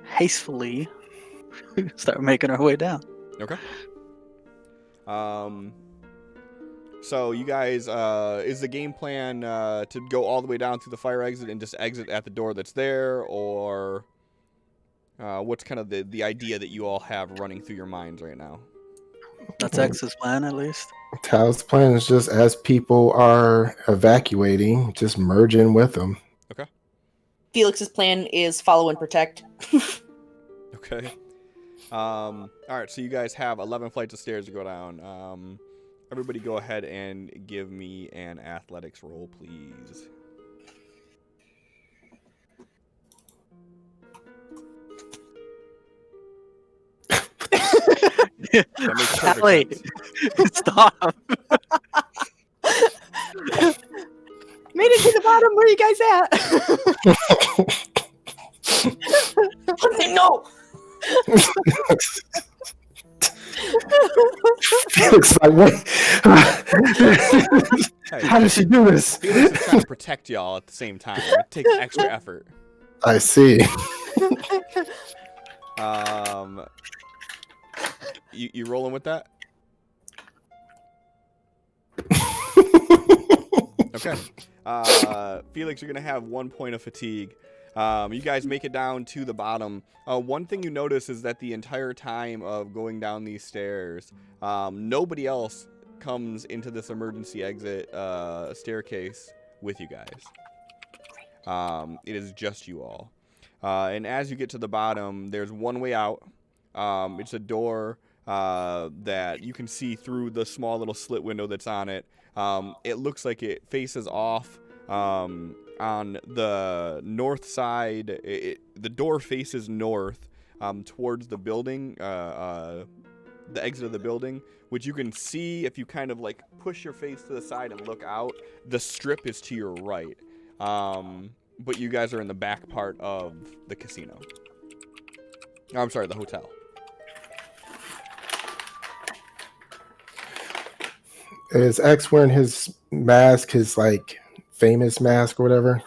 Hastily, start making our way down. Okay. So you guys, is the game plan to go all the way down through the fire exit and just exit at the door that's there, or what's kind of the idea that you all have running through your minds right now? That's X's plan, at least. Tao's plan is just as people are evacuating, just merge in with them. Okay. Felix's plan is follow and protect. Okay. All right, so you guys have 11 flights of stairs to go down. Everybody go ahead and give me an athletics roll, please. That makes perfect Wait, sense. stop. Made it to the bottom. Where are you guys at? No! Felix, like, wait. Hey, How did she do this? Felix is trying to protect y'all at the same time. It takes extra effort. I see. You rolling with that? Okay. Felix, you're gonna have 1 point of fatigue. You guys make it down to the bottom. One thing you notice is that the entire time of going down these stairs, nobody else comes into this emergency exit staircase with you guys. It is just you all. And as you get to the bottom, there's one way out. It's a door that you can see through the small little slit window that's on it. It looks like it faces off on the north side. The door faces north towards the building, the exit of the building, which you can see if you kind of like push your face to the side and look out. The strip is to your right, but you guys are in the back part of the casino. I'm sorry, the hotel. Is X wearing his mask, his like famous mask or whatever?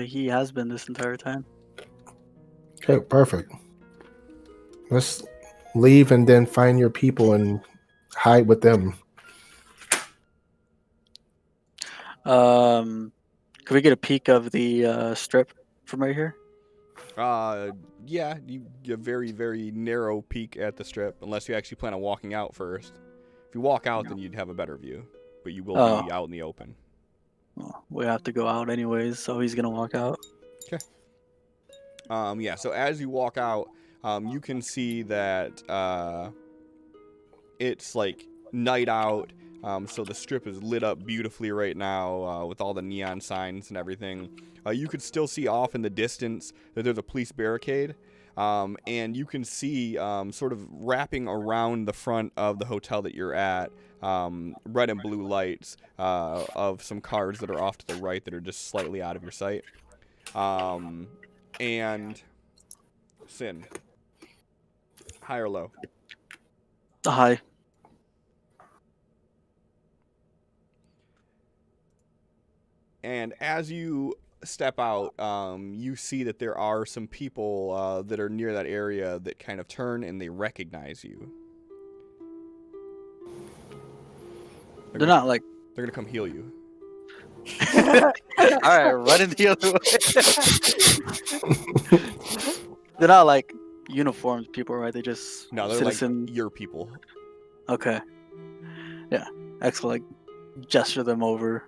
He has been this entire time. Okay, perfect. Let's leave and then find your people and hide with them. Could we get a peek of the strip from right here? Yeah, you get a very, very narrow peek at the strip, unless you actually plan on walking out first. If you walk out, then you'd have a better view, but you will be out in the open. Well, we have to go out anyways, so he's gonna walk out. Okay. Yeah, so as you walk out, you can see that it's like night out. So the strip is lit up beautifully right now with all the neon signs and everything. You could still see off in the distance that there's a police barricade. And you can see sort of wrapping around the front of the hotel that you're at, red and blue lights of some cars that are off to the right that are just slightly out of your sight. And Sin, high or low? Hi. And as you step out, you see that there are some people that are near that area that kind of turn and they recognize you. They're not like. They're gonna come heal you. All right, running the other way. They're not like uniformed people, right? They just No, they're citizen. like your people. Okay. Yeah, X will like gesture them over.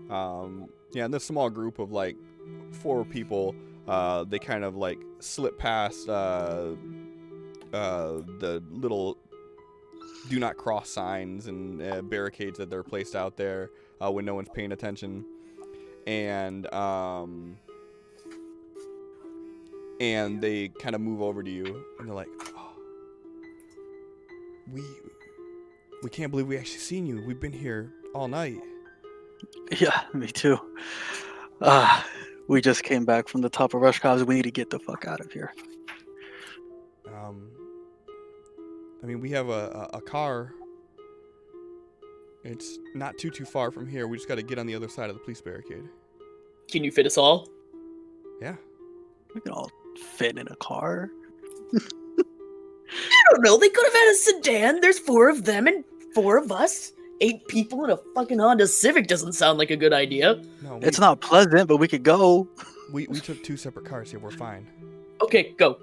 Yeah, and this small group of like 4 people, they kind of like slip past the little do not cross signs and barricades that they're placed out there when no one's paying attention, and they kind of move over to you and they're like, oh, we can't believe we actually seen you. We've been here all night. Yeah, me too. We just came back from the top of Rush Cobbs. We need to get the fuck out of here. I mean, we have a car. It's not too far from here. We just got to get on the other side of the police barricade. Can you fit us all? Yeah. We can all fit in a car. I don't know. They could have had a sedan. There's 4 of them and 4 of us. 8 people in a fucking Honda Civic doesn't sound like a good idea. No, It's not pleasant, but we could go. We took 2 separate cars here. We're fine. Okay, go.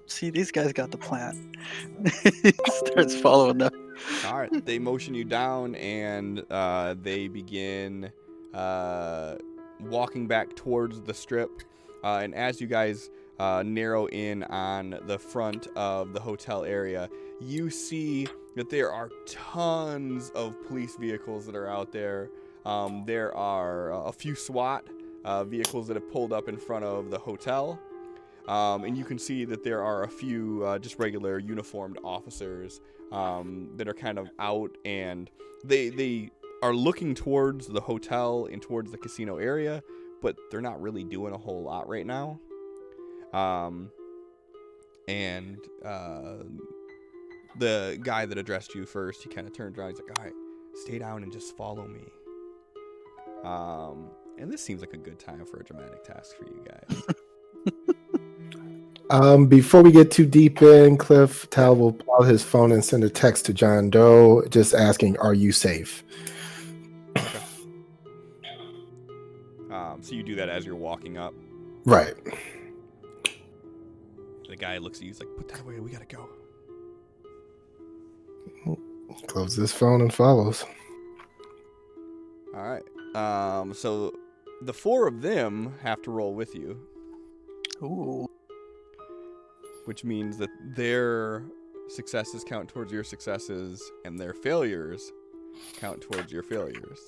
See, these guys got the plan. He starts following them. All right. They motion you down, and they begin walking back towards the strip. And as you guys narrow in on the front of the hotel area, you see that there are tons of police vehicles that are out there. There are a few SWAT vehicles that have pulled up in front of the hotel. And you can see that there are a few just regular uniformed officers that are kind of out, and they are looking towards the hotel and towards the casino area, but they're not really doing a whole lot right now. And the guy that addressed you first, he kind of turned around. He's like, all right, stay down and just follow me. And this seems like a good time for a dramatic task for you guys. Before we get too deep in, Cliff, Tal will pull out his phone and send a text to John Doe just asking, are you safe? Okay. So you do that as you're walking up. Right. The guy looks at you, he's like, put that away, we gotta go. Closes his phone and follows. All right. So the 4 of them have to roll with you. Ooh. Which means that their successes count towards your successes, and their failures count towards your failures.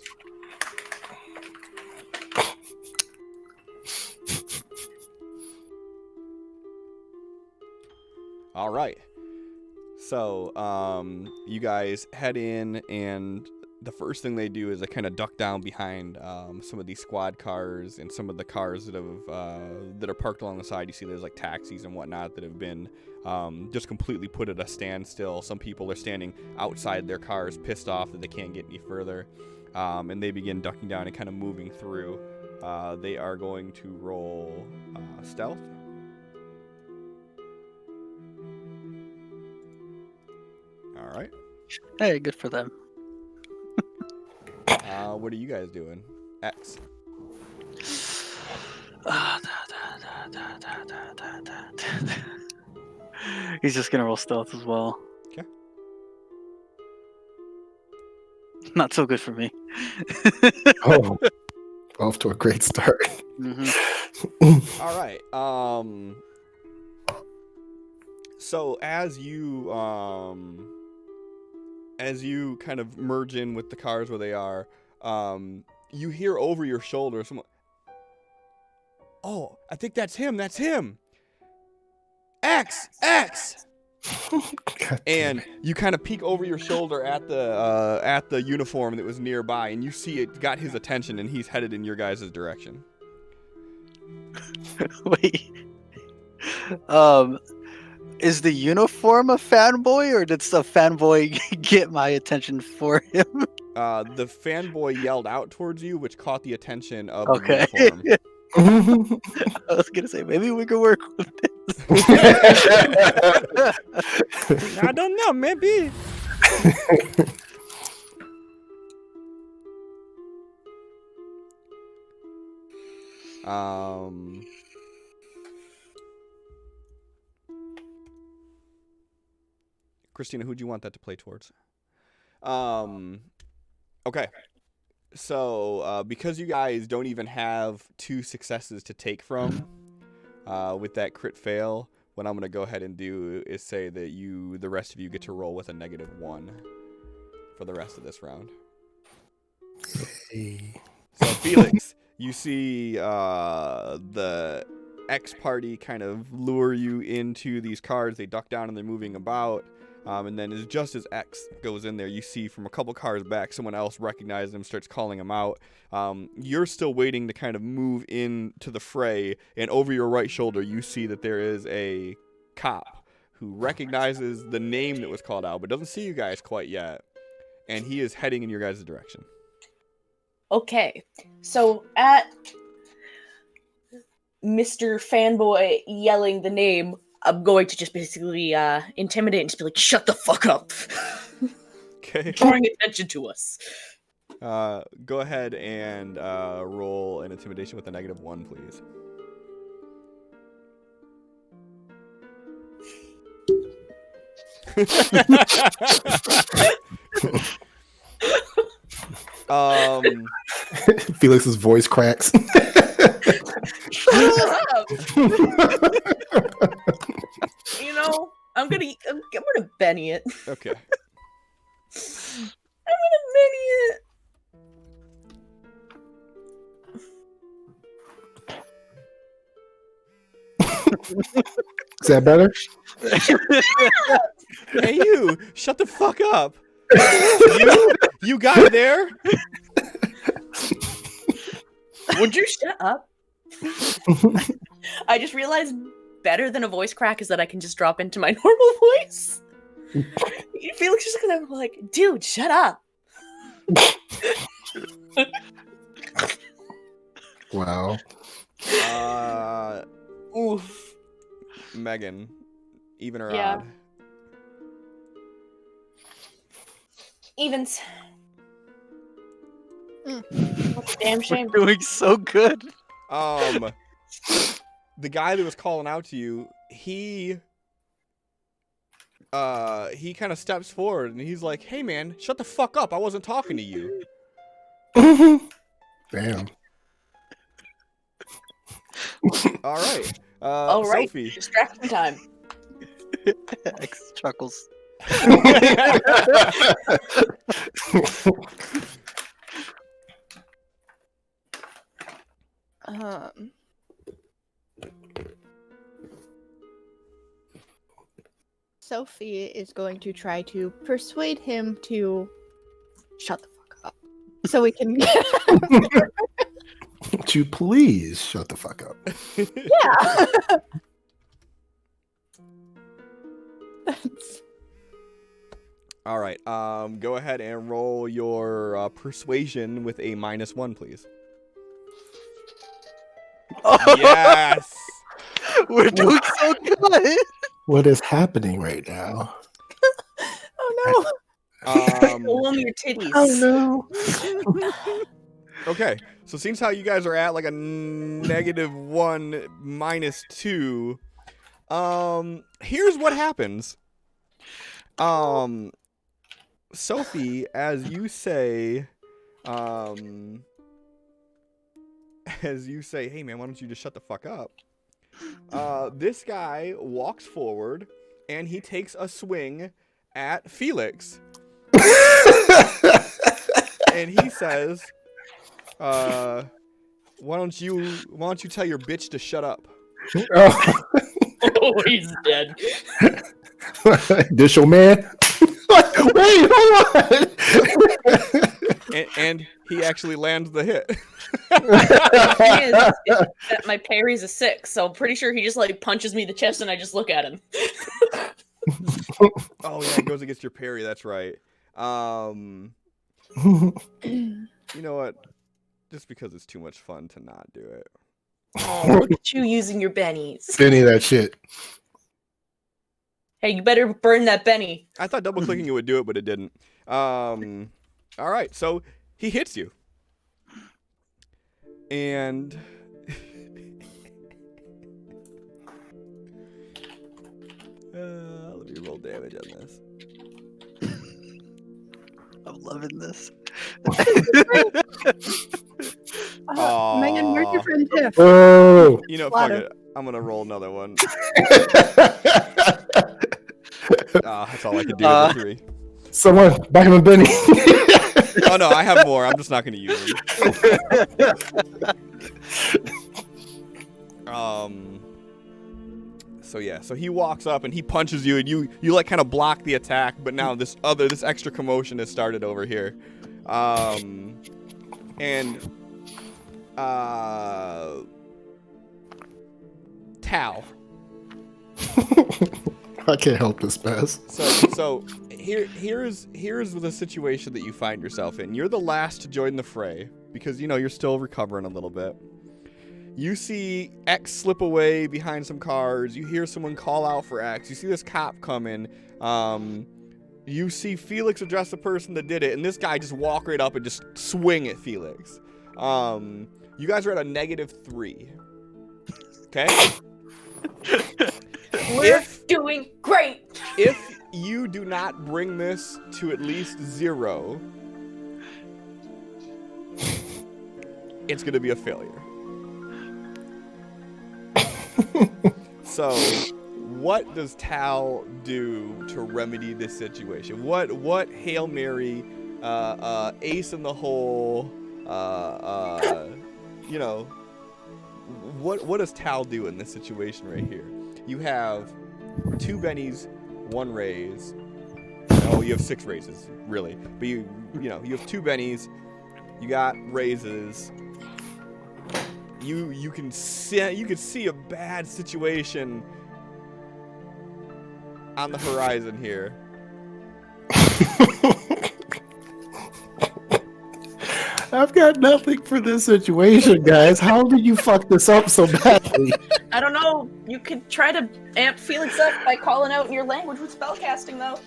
All right. So, you guys head in, and the first thing they do is they kind of duck down behind some of these squad cars and some of the cars that have that are parked along the side. You see there's like taxis and whatnot that have been just completely put at a standstill. Some people are standing outside their cars, pissed off that they can't get any further, and they begin ducking down and kind of moving through. They are going to roll stealth. All right. Hey, good for them. What are you guys doing? X. He's just gonna roll stealth as well. Okay. Not so good for me. Oh, off to a great start. Mm-hmm. All right. So as you kind of merge in with the cars where they are, you hear over your shoulder someone, "Oh, I think that's him. That's him. X." And you kind of peek over your shoulder at the uniform that was nearby, and you see it got his attention, and he's headed in your guys' direction. Wait. Is the uniform a fanboy, or did the fanboy get my attention for him? The fanboy yelled out towards you, which caught the attention of Okay. the uniform. I was gonna say maybe we could work with this. I don't know, maybe. Christina, who do you want that to play towards? Okay. So, because you guys don't even have 2 successes to take from with that crit fail, what I'm going to go ahead and do is say that the rest of you get to roll with a -1 for the rest of this round. Hey. So, Felix, you see the X party kind of lure you into these cars. They duck down and they're moving about. And then just as X goes in there, you see from a couple cars back, someone else recognizes him, starts calling him out. You're still waiting to kind of move into the fray, and over your right shoulder, you see that there is a cop who recognizes the name that was called out, but doesn't see you guys quite yet. And he is heading in your guys' direction. Okay, so at Mr. Fanboy yelling the name, I'm going to just basically intimidate and just be like, shut the fuck up. Okay. Drawing attention to us. Go ahead and roll an intimidation with a -1, please. Felix's voice cracks. Shut up! You know, I'm gonna Benny it. Okay. I'm gonna Benny it. Is that better? Hey, you! Shut the fuck up! You guy there? Would you shut up? I just realized better than a voice crack is that I can just drop into my normal voice. Felix just kind of like, dude, shut up. Wow. Oof. Megan, even or Yeah. odd? Evens. That's a damn shame. We're doing so good. The guy that was calling out to you, he kind of steps forward and he's like, "Hey man, shut the fuck up. I wasn't talking to you." Damn. All right. All right. Sophie. Distraction time. X chuckles. Sophie is going to try to persuade him to shut the fuck up so we can To please shut the fuck up. yeah. All right. Go ahead and roll your persuasion with a -1, please. Yes. We're doing so good. What is happening right now? Oh Show 'em your titties. Oh no. Okay. So seems how you guys are at like a -1, -2. Here's what happens. Sophie, as you say, hey man, why don't you just shut the fuck up? This guy walks forward, and he takes a swing at Felix. And he says, why don't you tell your bitch to shut up? Oh. Oh, he's dead. This your man? Wait, hold on. And he actually lands the hit. The thing is that my parry's a 6, so I'm pretty sure he just like punches me in the chest and I just look at him. Oh yeah, it goes against your parry. That's right. You know what? Just because it's too much fun to not do it. Oh, look at you using your bennies. Benny, that shit. Hey, you better burn that Benny. I thought double clicking it would do it, but it didn't. All right, so he hits you, and let me roll damage on this. I'm loving this. Megan, where's your friend Tiff? Oh. You know, fuck it. I'm gonna roll another one. That's all I could do with the 3. Someone back him a Benny. Oh no, I have more. I'm just not gonna use them. So yeah, so he walks up and he punches you, and you like kind of block the attack, but now this extra commotion has started over here. Tal. I can't help this mess. So here's the situation that you find yourself in. You're the last to join the fray because you're still recovering a little bit. You see X slip away behind some cars. You hear someone call out for X. You see this cop come in. You see Felix address the person that did it, and this guy just walk right up and just swing at Felix. You guys are at a -3. Okay? We're doing great. If you do not bring this to at least 0, it's going to be a failure. So, what does Tal do to remedy this situation? What Hail Mary, ace in the hole, what does Tal do in this situation right here? You have 2 bennies, 1 raise. Oh, you have 6 raises, really. But you have 2 bennies. You got raises. You can see a bad situation on the horizon here. I've got nothing for this situation, guys. How did you fuck this up so badly? I don't know. You could try to amp Felix up by calling out in your language with spellcasting, though.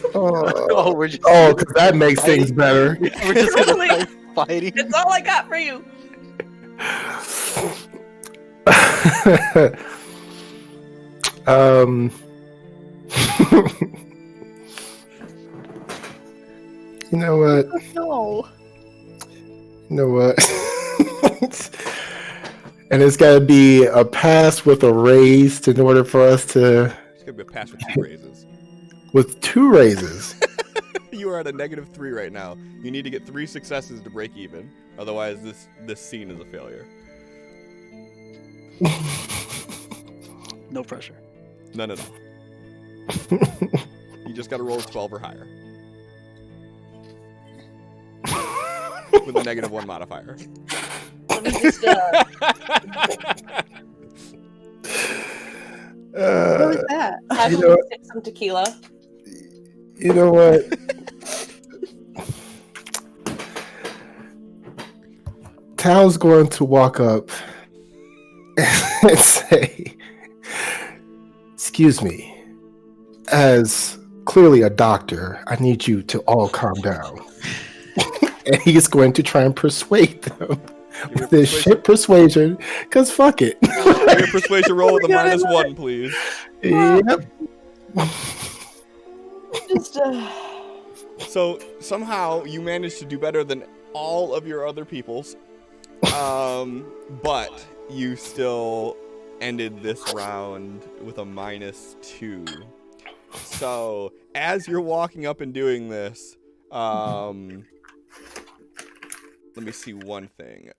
Because that makes things better. We're just gonna start fighting. That's all I got for you. You know what? No. You know what? And it's got to be a pass with a raise in order for us to. It's gonna be a pass with 2 raises. With 2 raises. You are at a -3 right now. You need to get 3 successes to break even. Otherwise, this scene is a failure. No pressure. None at all. You just got to roll a 12 or higher. With a -1 modifier. Let me just, What was that? have You him know- sip some tequila. You know what? Tal's going to walk up and say, "Excuse me, as clearly a doctor, I need you to all calm down." And he's going to try and persuade them with this shit persuasion, because fuck it. Give me a persuasion roll with a -1, please. Yep. Just, So somehow you managed to do better than all of your other peoples, but you still ended this round with a -2. So as you're walking up and doing this, let me see one thing.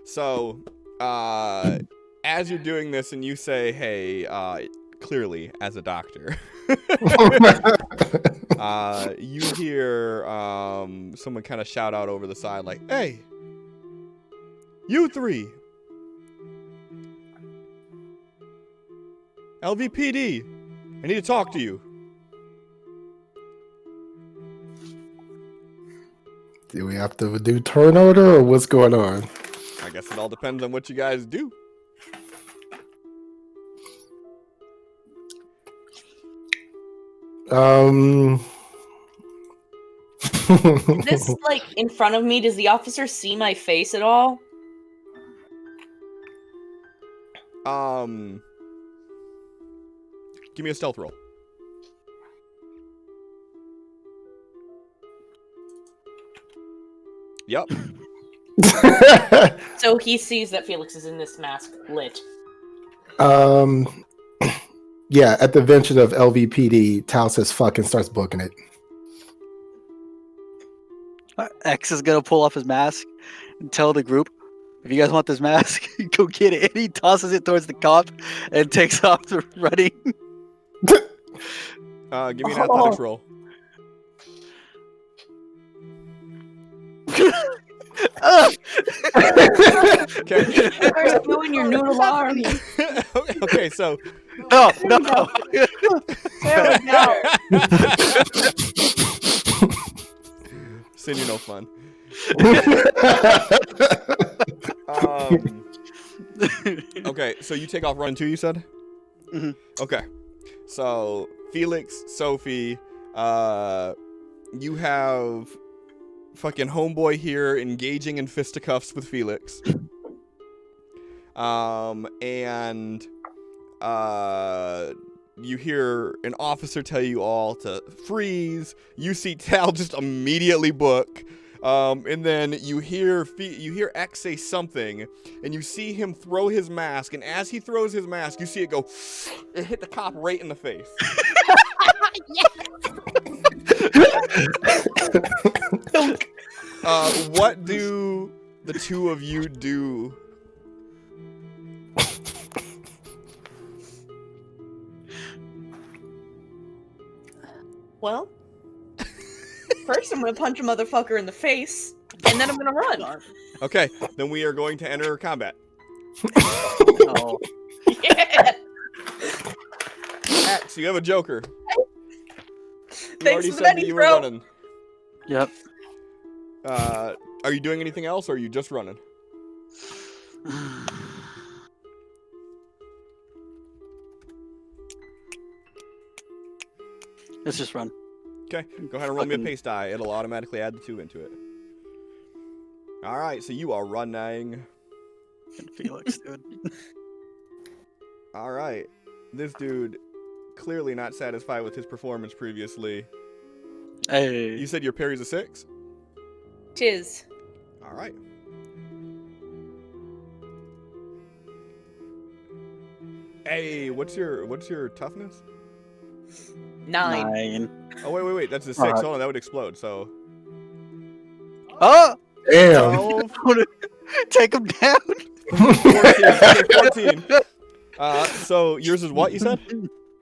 So, as you're doing this and you say, hey, clearly as a doctor, you hear someone kind of shout out over the side like, hey, you three, LVPD, I need to talk to you. Do we have to do turn order or what's going on? I guess it all depends on what you guys do. Is this like in front of me? Does the officer see my face at all? Give me a stealth roll. Yep. So he sees that Felix is in this mask lit. Yeah, at the mention of LVPD, Tal says fuck and starts booking it. X is gonna pull off his mask and tell the group, if you guys want this mask, go get it. And he tosses it towards the cop and takes off running. Give me an athletics roll. Okay. Where's doing your noodle arm? Okay, so No. There we go. Sin, you're no fun. Okay, so you take off running too, you said? Mhm. Okay. So, Felix, Sophie, you have fucking homeboy here engaging in fisticuffs with Felix. And you hear an officer tell you all to freeze. You see Tal just immediately book. And then you hear X say something, and you see him throw his mask. And as he throws his mask, you see it go. It hit the cop right in the face. What do the two of you do? Well, first I'm gonna punch a motherfucker in the face, and then I'm gonna run. Okay, then we are going to enter combat. Oh. Yeah. X, you have a joker. You Thanks already for said that, that you were bro. running. Yep. Are you doing anything else, or are you just running? Let's just run. Okay, go ahead and roll me a pace die. It'll automatically add the 2 into it. All right, so you are running. Felix, dude. All right, this dude clearly not satisfied with his performance previously. Hey. You said your parry's a 6? Tis. All right. Hey, what's your toughness? 9. Oh wait, that's a 6. Alright. Hold on, that would explode. So Oh! Damn. 12, Take him down. 14. So yours is what you said?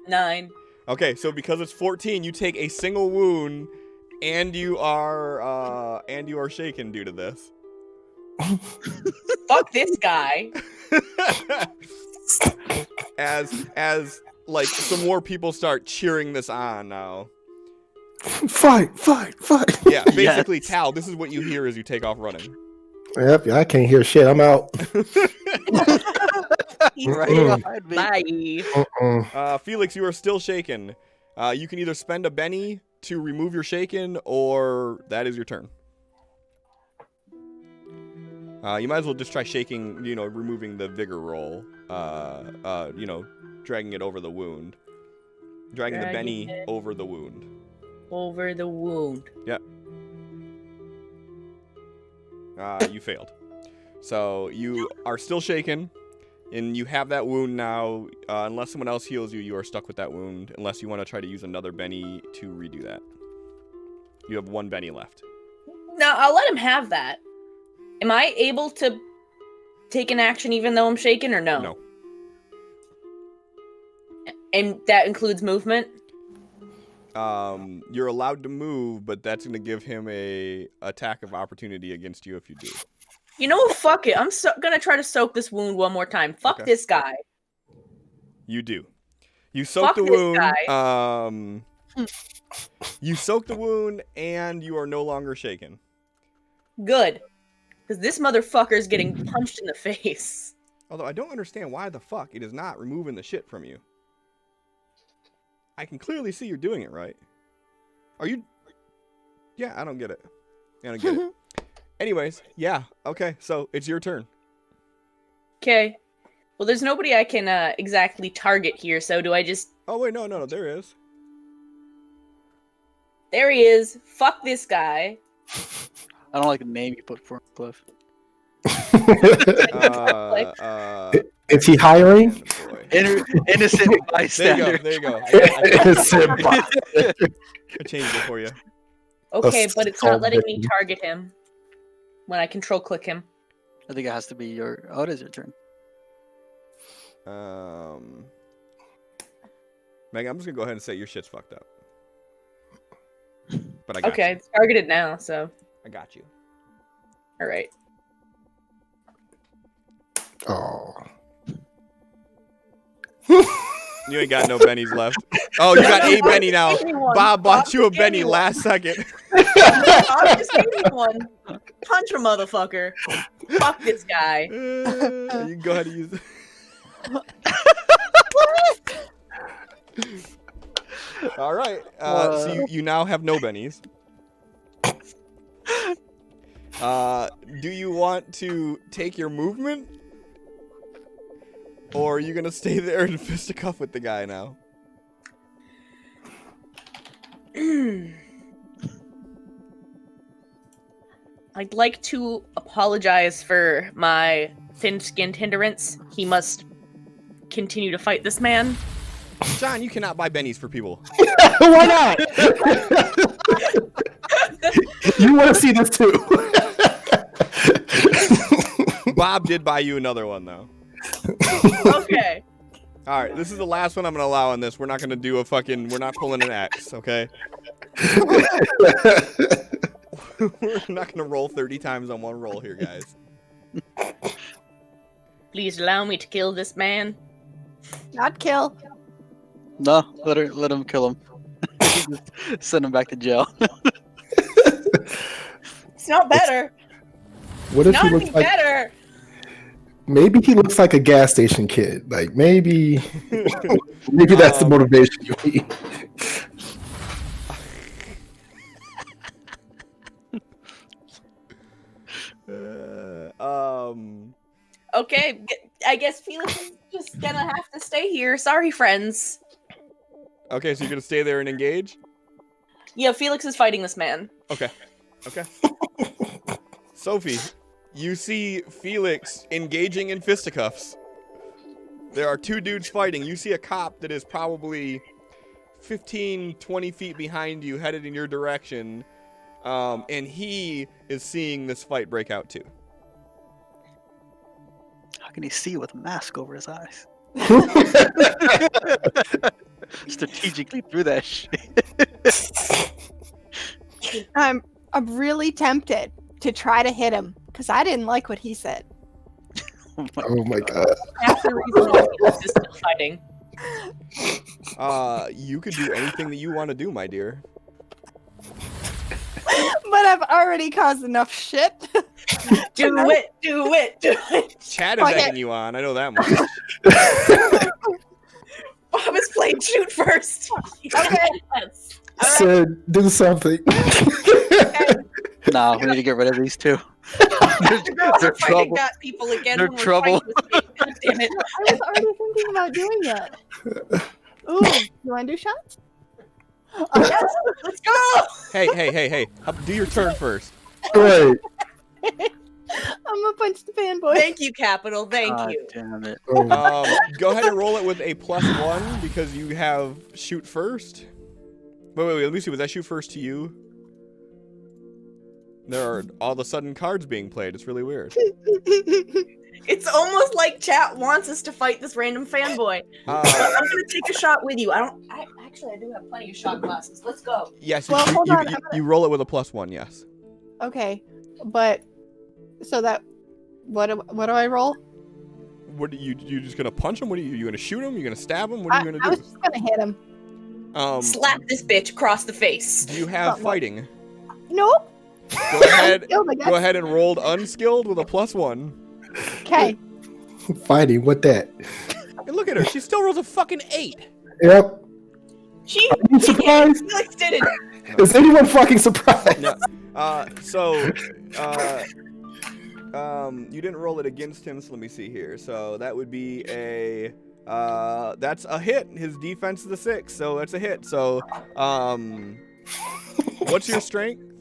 9. Okay, so because it's 14, you take a single wound, and you are shaken due to this. Fuck this guy. as like some more people start cheering this on now. Fight. Yeah, basically, Yes. Tal, this is what you hear as you take off running. Yep, I can't hear shit. I'm out. Right behind me. Bye. Felix, you are still shaken. You can either spend a Benny to remove your shaken, or that is your turn. You might as well just try shaking, removing the vigor roll. Dragging it over the wound. Dragging the Benny over the wound. Over the wound. Yep. You failed. So you are still shaken, and you have that wound now. Unless someone else heals you, you are stuck with that wound. Unless you want to try to use another Benny to redo that. You have 1 Benny left. No, I'll let him have that. Am I able to take an action even though I'm shaken, or no? No. And that includes movement? You're allowed to move, but that's going to give him a attack of opportunity against you if you do. You know, fuck it. I'm gonna try to soak this wound one more time. Fuck Okay. this guy. You do. You soak Fuck the this wound. You soak the wound, and you are no longer shaken. Good. Because this motherfucker's getting punched in the face. Although I don't understand why the fuck it is not removing the shit from you. I can clearly see you're doing it right. Are you? Yeah, I don't get it. I don't get it. Anyways, yeah, okay, so it's your turn. Okay. Well, there's nobody I can exactly target here, so do I just... Oh, wait, no, there is. There he is. Fuck this guy. I don't like the name you put for him, Cliff. Is he hiring? Boy. Innocent bystander. There you go. Innocent bystander. I changed it for you. Okay, but it's not letting me victim. target him when I control click him. I think it has to be your. Oh, it is your turn. Megan, I'm just gonna go ahead and say your shit's fucked up. But I got Okay, you. it's targeted now, so... I got you. Alright. Oh. You ain't got no bennies left. Oh, you got a Benny now. Bob bought you a Benny last second. I'll just give you one. Punch a motherfucker. Fuck this guy. You can go ahead and use it. All right. So you now have no bennies. Do you want to take your movement? Or are you going to stay there and fisticuff with the guy now? I'd like to apologize for my thin-skinned hindrance. He must continue to fight this man. John, you cannot buy bennies for people. Why not? You want to see this too. Bob did buy you another one, though. Okay. All right, this is the last one I'm going to allow on this. We're not going to do a fucking... We're not pulling an X, okay? We're not going to roll 30 times on one roll here, guys. Please allow me to kill this man. Not kill. No, let him kill him. Just send him back to jail. It's not better. What if Not he any looks like? better. Maybe he looks like a gas station kid. Like maybe that's the motivation you need. Okay, I guess Felix is just gonna have to stay here. Sorry, friends. Okay, so you're going to stay there and engage? Yeah, Felix is fighting this man. Okay. Sophie, you see Felix engaging in fisticuffs. There are two dudes fighting. You see a cop that is probably 15, 20 feet behind you, headed in your direction. And he is seeing this fight break out too. How can he see with a mask over his eyes? Strategically through that shit. I'm really tempted to try to hit him because I didn't like what he said. Oh my god. That's the reason why Felix is still fighting. You could do anything that you want to do, my dear. But I've already caused enough shit. Do it. Chad is egging you on. I know that much. Bob is playing shoot first. Okay. Yes. Said, do something. Nah, we need to get rid of these two. The girls They're are fighting trouble. that people again. They're when we're trouble. fighting this game. God damn it. I was already thinking about doing that. Ooh, you want to do shots? Yes, let's go. Hey. Do your turn first. Right. I'm gonna punch the fanboy. Thank you, Capital. Thank God you. damn it. Go ahead and roll it with a +1 because you have shoot first. Wait, let me see. Was that shoot first to you? There are all of a sudden cards being played. It's really weird. It's almost like chat wants us to fight this random fanboy. I'm gonna take a shot with you. I do have plenty of shot glasses. Let's go. Yes, Well, hold on, you roll it with a +1. Yes. Okay, but so that what do I roll? What are you just gonna punch him? What are you gonna shoot him? You gonna stab him? What are you gonna do? I was just gonna hit him. Slap this bitch across the face. Do you have fighting? Nope. Go ahead. Skilled, I guess. Go ahead and roll unskilled with a +1. Okay. Fighting, what that? Hey, look at her. She still rolls a fucking 8. Yep. She Are you surprised? Felix did it. Is anyone fucking surprised? No. You didn't roll it against him, so let me see here. So that would be that's a hit. His defense is a 6, so that's a hit. So, what's your strength?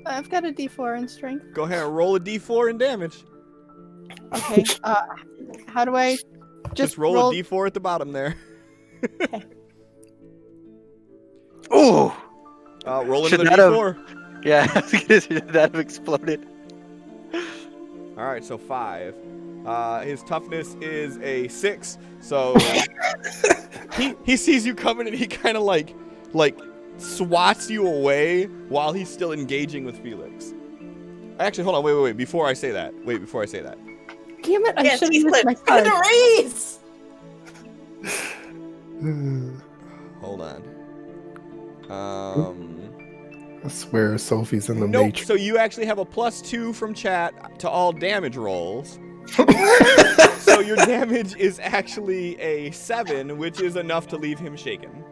I've got a D4 in strength. Go ahead and roll a D4 in damage. Okay. How do I Just roll a D4 at the bottom there. Oh. Roll Should another that D4. Yeah, that have exploded. All right, so 5. His toughness is a 6, so he sees you coming and he kind of like swats you away while he's still engaging with Felix. Actually, hold on, wait. Before I say that. Damn it! I Yes, should have he's used my flipped. card. The race. Hold on. I swear Sophie's in the Nope. matrix. So you actually have a +2 from chat to all damage rolls. So your damage is actually a 7, which is enough to leave him shaken.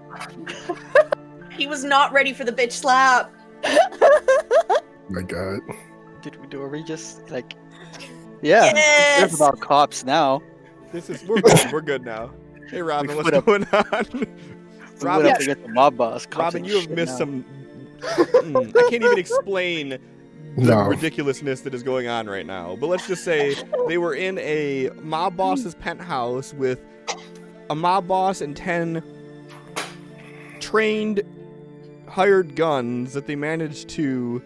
He was not ready for the bitch slap. Oh my God. Are we just like? Yeah. Yes! It's about cops now. We're good now. Hey Robin, what's going on? We Robin, went up against the mob boss. Cops Robin, ain't you have shit missed now. some. I can't even explain the No. ridiculousness that is going on right now. But let's just say they were in a mob boss's penthouse with a mob boss and 10 trained, hired guns that they managed to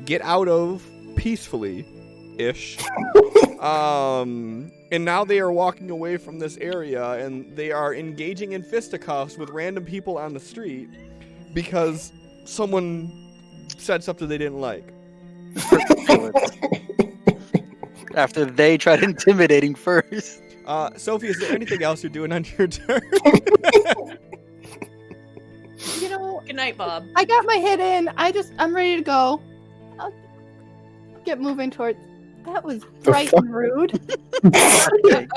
get out of peacefully-ish. And now they are walking away from this area and they are engaging in fisticuffs with random people on the street because someone said something they didn't like. After they tried intimidating first. Sophie, is there anything else you're doing on your turn? You know, Good night, Bob. I got my hit in. I'm ready to go. I'll get moving towards. That was bright and rude. Okay.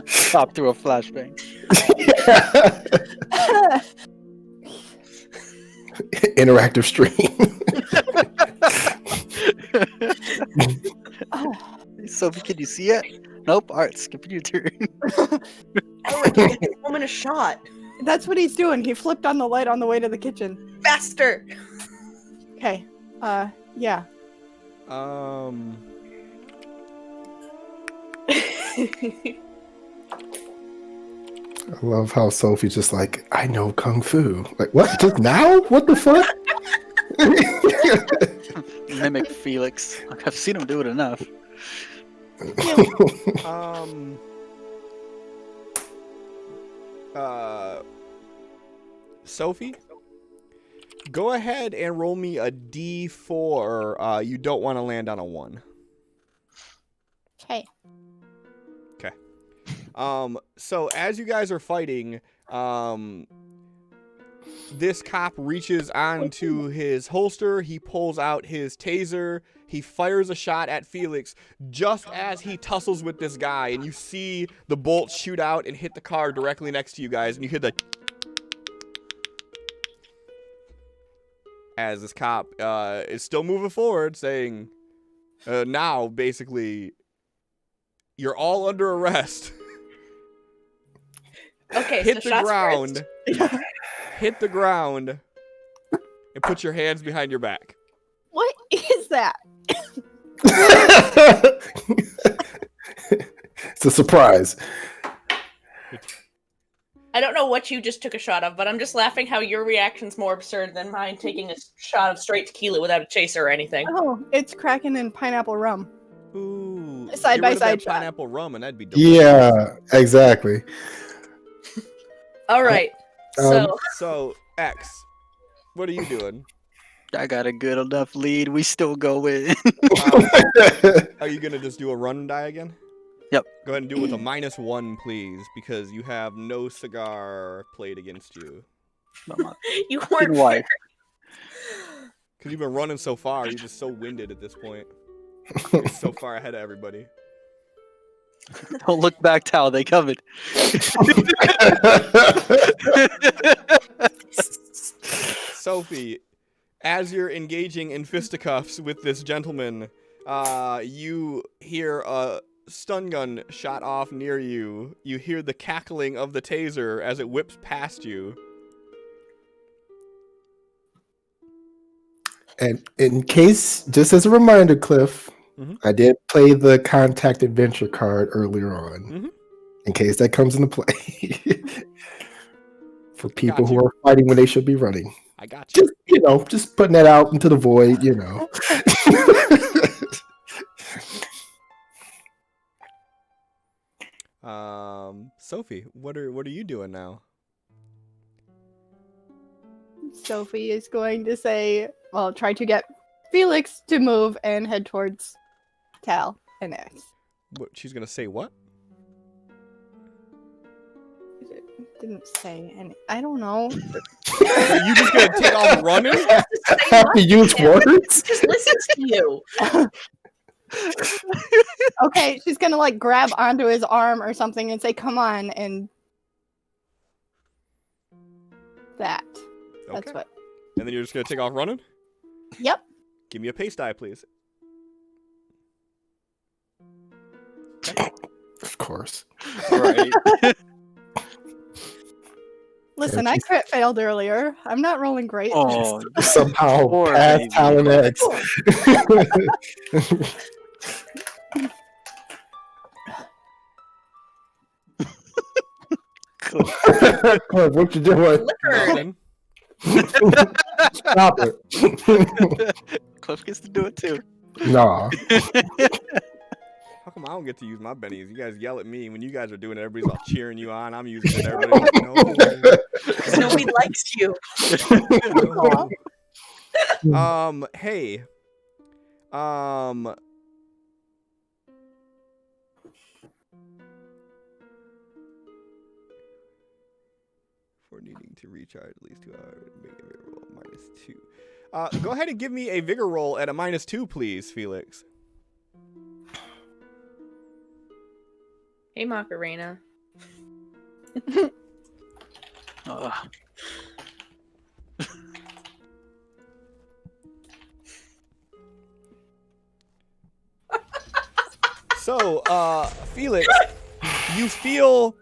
Stop through a flashbang. Interactive stream. Oh, Sophie, can you see it? Nope. All right, skipping your turn. Elric, get this woman a shot. that's what he's doing. He flipped on the light on the way to the kitchen. Faster. Okay. Yeah. I love how Sophie's just like, I know Kung Fu. Like, what? Just now? What the fuck? Mimic Felix. I've seen him do it enough. Sophie, go ahead and roll me a D4. You don't want to land on a 1. Okay. Okay. So as you guys are fighting, this cop reaches onto his holster. He pulls out his taser. He fires a shot at Felix just as he tussles with this guy. And you see the bolt shoot out and hit the car directly next to you guys. And you hear the... As this cop is still moving forward, saying, now, basically, you're all under arrest. Okay, Hit so the shots ground. first. Hit the ground and put your hands behind your back. What is that? It's a surprise. I don't know what you just took a shot of, but I'm just laughing how your reaction's more absurd than mine taking a shot of straight tequila without a chaser or anything. Oh, it's Kraken and pineapple rum. Ooh. Side get by rid of side that shot. pineapple rum, and that'd be delicious. Yeah, exactly. All right. So So, X, what are you doing? I got a good enough lead. We still go in. Are you gonna just do a run and die again? Yep. Go ahead and do it with a -1, please, because you have no cigar played against you. you weren't Why? Because you've been running so far, you're just so winded at this point. You're so far ahead of everybody. Don't look back, Tao. They coming. Sophie, as you're engaging in fisticuffs with this gentleman, you hear a stun gun shot off near you. You hear the cackling of the taser as it whips past you. And in case, just as a reminder, Cliff, I did play the contact adventure card earlier on. In case that comes into play. For people who are fighting when they should be running. I got you. Just, just putting that out into the void, Sophie, what are you doing now? Sophie is going to say, well, try to get Felix to move and head towards Tal and X. What, she's gonna say what? Didn't say any. I don't know. Are you just gonna take off running? Use words? Just listens to you. Okay, she's gonna like grab onto his arm or something and say, "Come on," and that. That's Okay. what. And then you're just gonna take off running? Yep. Give me a pace die, please. Of course. Right. Listen, I crit failed earlier. I'm not rolling great. Oh, Somehow poor past baby. Talon X. Cliff, what you doing? Nothing. Stop it. Cliff gets to do it too. Nah. How come I don't get to use my bennies? You guys yell at me when you guys are doing it. Everybody's all cheering you on. I'm using it. Everybody's like, no. Because nobody likes you. No. Hey. For needing to recharge at least 2 hours, make a vigor roll -2. Go ahead and give me a vigor roll at a -2, please, Felix. Hey, Macarena. So, Felix, you feel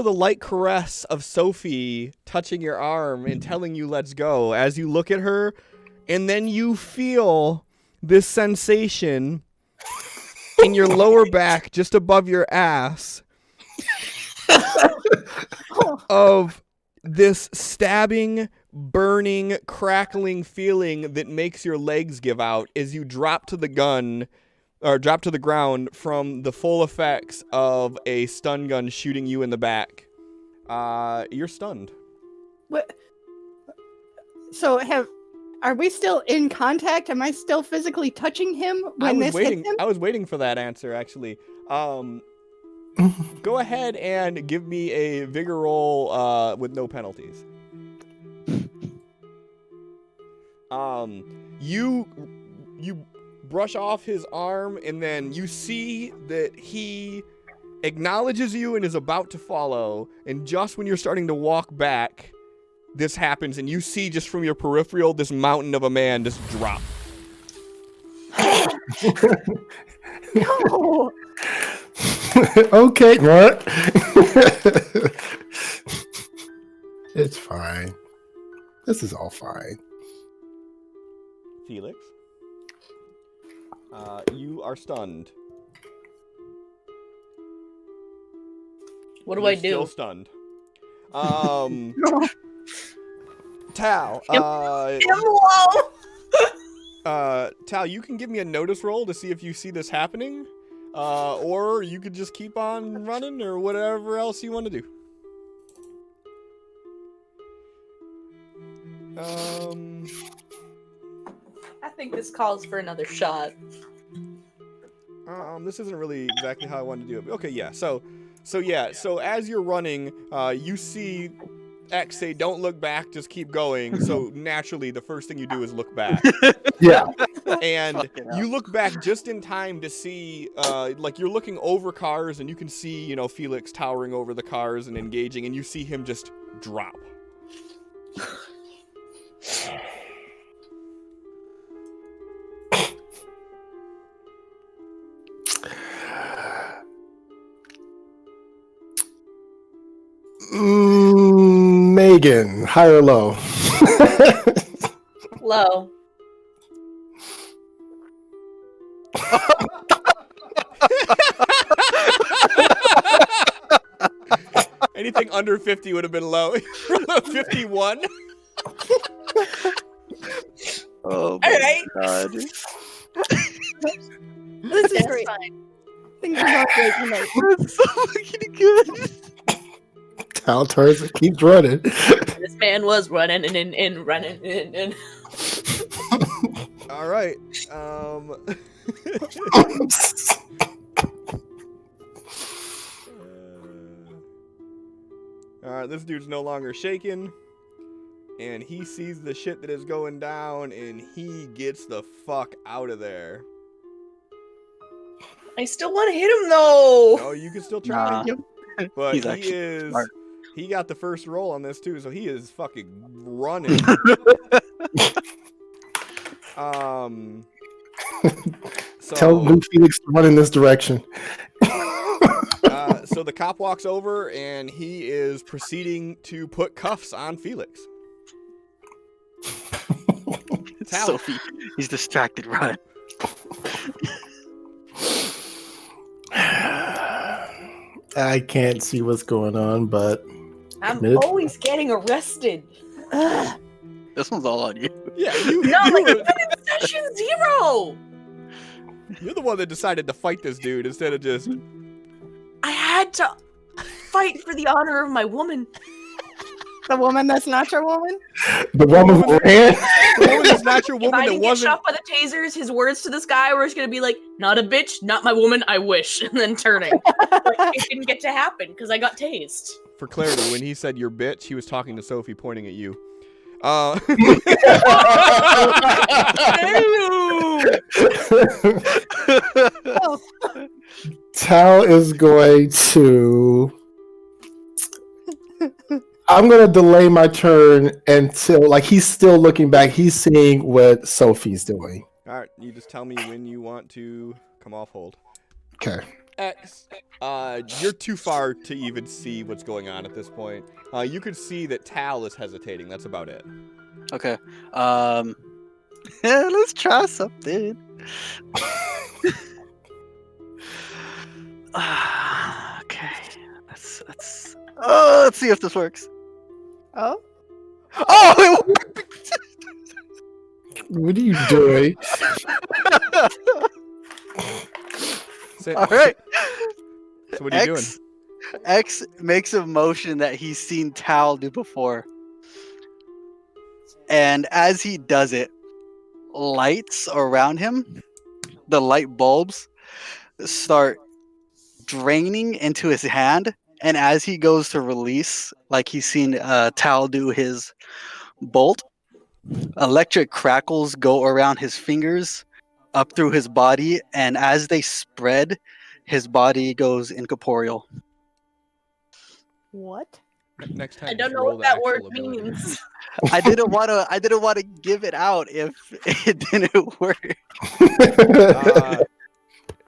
the light caress of Sophie touching your arm and telling you let's go as you look at her, and then you feel this sensation in your lower back just above your ass of this stabbing, burning, crackling feeling that makes your legs give out as you drop to the ground from the full effects of a stun gun shooting you in the back. You're stunned. What? So are we still in contact? Am I still physically touching him when this hits him? I was waiting for that answer, actually. Go ahead and give me a vigor roll with no penalties. You brush off his arm, and then you see that he acknowledges you and is about to follow, and just when you're starting to walk back, this happens, and you see just from your peripheral this mountain of a man just drop. No. Okay, what? It's fine. This is all fine. Felix? You are stunned. What do You're I do? Still stunned. Tal. Tal, you can give me a notice roll to see if you see this happening, or you could just keep on running, or whatever else you want to do. I think this calls for another shot. This isn't really exactly how I wanted to do it. Okay, yeah. So as you're running, you see X say, "Don't look back, just keep going." So naturally, the first thing you do is look back. Yeah. And you look back just in time to see, like you're looking over cars, and you can see, you know, Felix towering over the cars and engaging, and you see him just drop. Megan, high or low? Low. Anything under 50 would have been low. 51. Oh my right. God. This is great. Fine. Things are not great tonight. That's so fucking good. Tal turns and keeps running. This man was running and running and. All right. This dude's no longer shaking, and he sees the shit that is going down, and he gets the fuck out of there. I still want to hit him though. Oh, you can still try. Nah. But He's he actually is. smart. He got the first roll on this too, so he is fucking running. So, Tell Blue Felix to run in this direction. So the cop walks over and he is proceeding to put cuffs on Felix. Tal. Sophie, he's distracted. Run. I can't see what's going on, but I'm always getting arrested. This one's all on you. Yeah, you. No, you like were- even in session 0. You're the one that decided to fight this dude instead of just. I had to fight for the honor of my woman. The woman that's not your woman? the woman who ran. The woman is not your If woman I that didn't get wasn't. shot by the tasers, his words to this guy were just gonna be like, "Not a bitch, not my woman, I wish," and then turning. But it didn't get to happen because I got tased. For clarity, when he said your bitch, he was talking to Sophie, pointing at you. Tal is going to. I'm gonna delay my turn until, like, he's still looking back. He's seeing what Sophie's doing. All right, you just tell me when you want to come off hold. Okay. X, you're too far to even see what's going on at this point. You can see that Tal is hesitating. That's about it. Okay. Yeah, let's try something. Okay. Let's see if this works. Oh? Oh, it worked! What are you doing? All right. So what are you doing? X makes a motion that he's seen Tal do before. And as he does it, lights around him, the light bulbs, start draining into his hand. And as he goes to release, like he's seen Tal do his bolt, electric crackles go around his fingers, up through his body. And as they spread, his body goes incorporeal. What? Next time, I don't just know roll what the that word actual ability. means. I didn't want to give it out if it didn't work.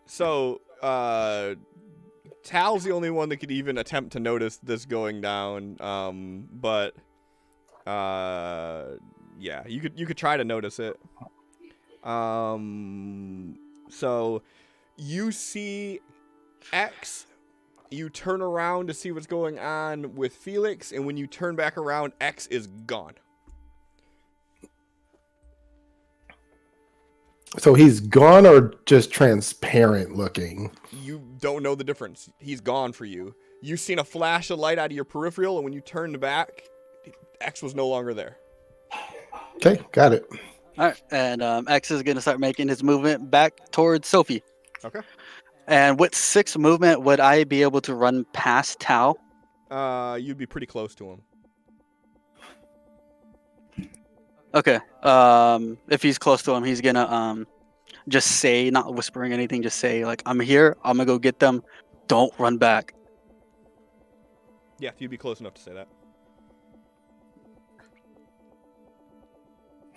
So, Tal's the only one that could even attempt to notice this going down. But yeah, you could try to notice it. So you see X, you turn around to see what's going on with Felix, and when you turn back around, X is gone. So he's gone or just transparent looking? You don't know the difference. He's gone for you. You've seen a flash of light out of your peripheral, and when you turned back, X was no longer there. Okay, got it. All right, and X is gonna start making his movement back towards Sophie. Okay. And with 6 movement, would I be able to run past Tao? You'd be pretty close to him. Okay. If he's close to him, he's gonna just say, not whispering anything, just say like, "I'm here. I'm gonna go get them. Don't run back." Yeah, you'd be close enough to say that.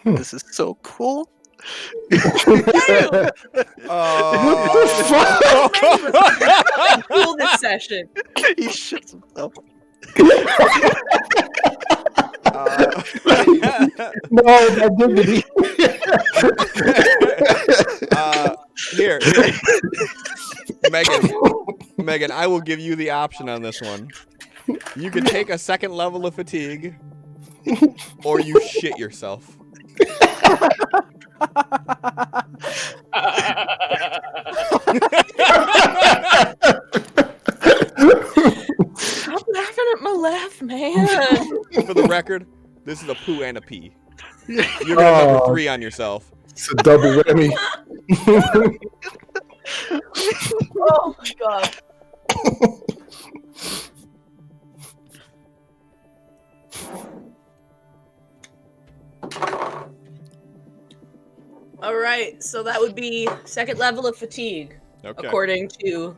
This is so cool. Cool this session. He shits himself. No, that dignity. Here. Megan, I will give you the option on this one. You can take a second level of fatigue, or you shit yourself. Stop laughing at my laugh, man. For the record, this is a poo and a pee. You're gonna number 3 on yourself. It's a double whammy. Oh my god. All right, so that would be second level of fatigue, Okay. according to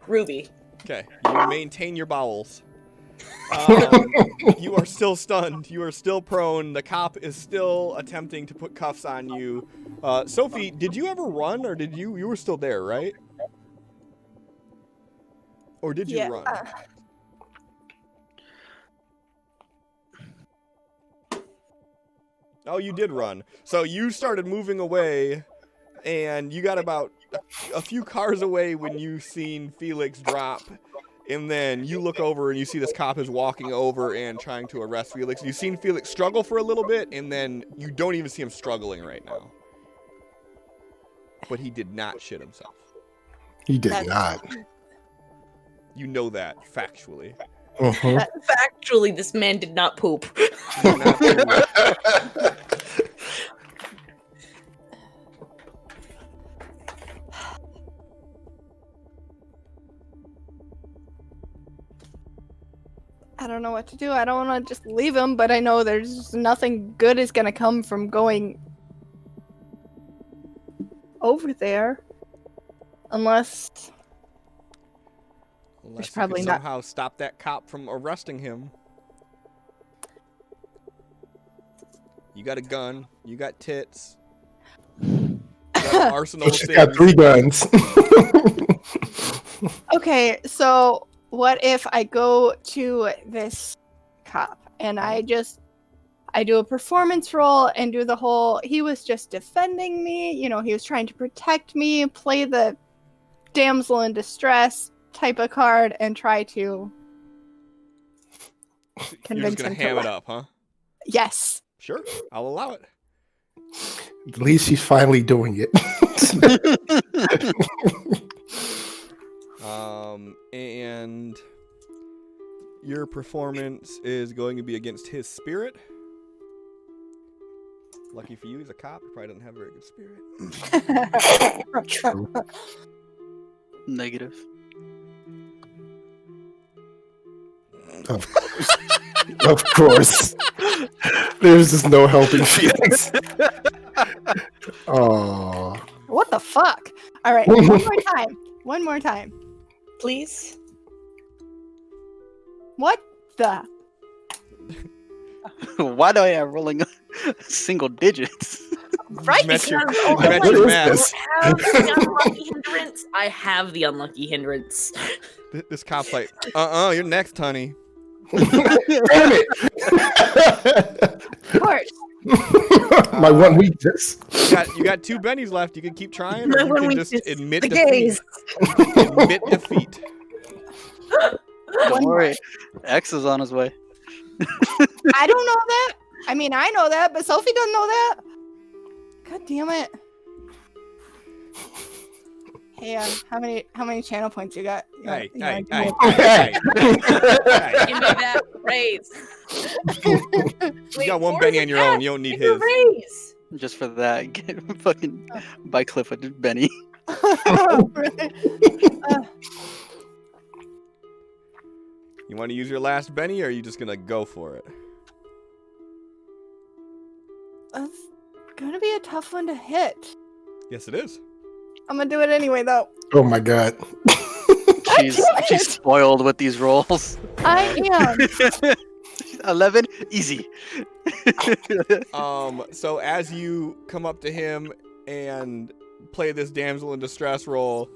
Ruby. Okay. You maintain your bowels. You are still stunned. You are still prone. The cop is still attempting to put cuffs on you. Sophie, did you ever run, or did you were still there, right? Or did you run? Oh, you did run. So you started moving away, and you got about a few cars away when you seen Felix drop. And then you look over and you see this cop is walking over and trying to arrest Felix. You've seen Felix struggle for a little bit, and then you don't even see him struggling right now. But he did not shit himself. He did not. You know that factually. Uh-huh. Factually, this man did not poop. He did not poop. I don't know what to do. I don't want to just leave him, but I know there's just nothing good is going to come from going over there. Unless Unless probably you not- could somehow stop that cop from arresting him. You got a gun. You got tits. You got an arsenal of She's things. got 3 guns. Okay, so what if I go to this cop and I do a performance roll and do the whole, he was just defending me, you know, he was trying to protect me, play the damsel in distress type of card and try to You're convince just gonna him ham to it up, huh? Yes. Sure, I'll allow it. At least she's finally doing it. And your performance is going to be against his spirit. Lucky for you, he's a cop. He probably doesn't have a very good spirit. True. Negative. Of course. There's just no helping Felix. Oh. What the fuck? All right, one more time. One more time. Please? What the? Why do I have rolling single digits? Right? Met your- Because- met oh, your I match. have the unlucky hindrance. I have the unlucky hindrance. This cop's like, you're next, honey. Damn it. Of course. My one weakness. You got 2 bennies left. You can keep trying, or My you one can weakness, just admit the defeat. gays. You can admit defeat. Don't worry, X is on his way. I don't know that. I mean, I know that, but Sophie doesn't know that. God damn it. Hey, how many channel points you got? Hey. Give me that raise. You got 1 Benny on your own. You don't need his. Raise. Just for that, get fucking by Cliff with Benny. You want to use your last Benny, or are you just gonna go for it? That's gonna be a tough one to hit. Yes, it is. I'm gonna do it anyway, though. Oh my god. She's spoiled with these rolls. I am. 11, easy. So as you come up to him and play this damsel in distress role,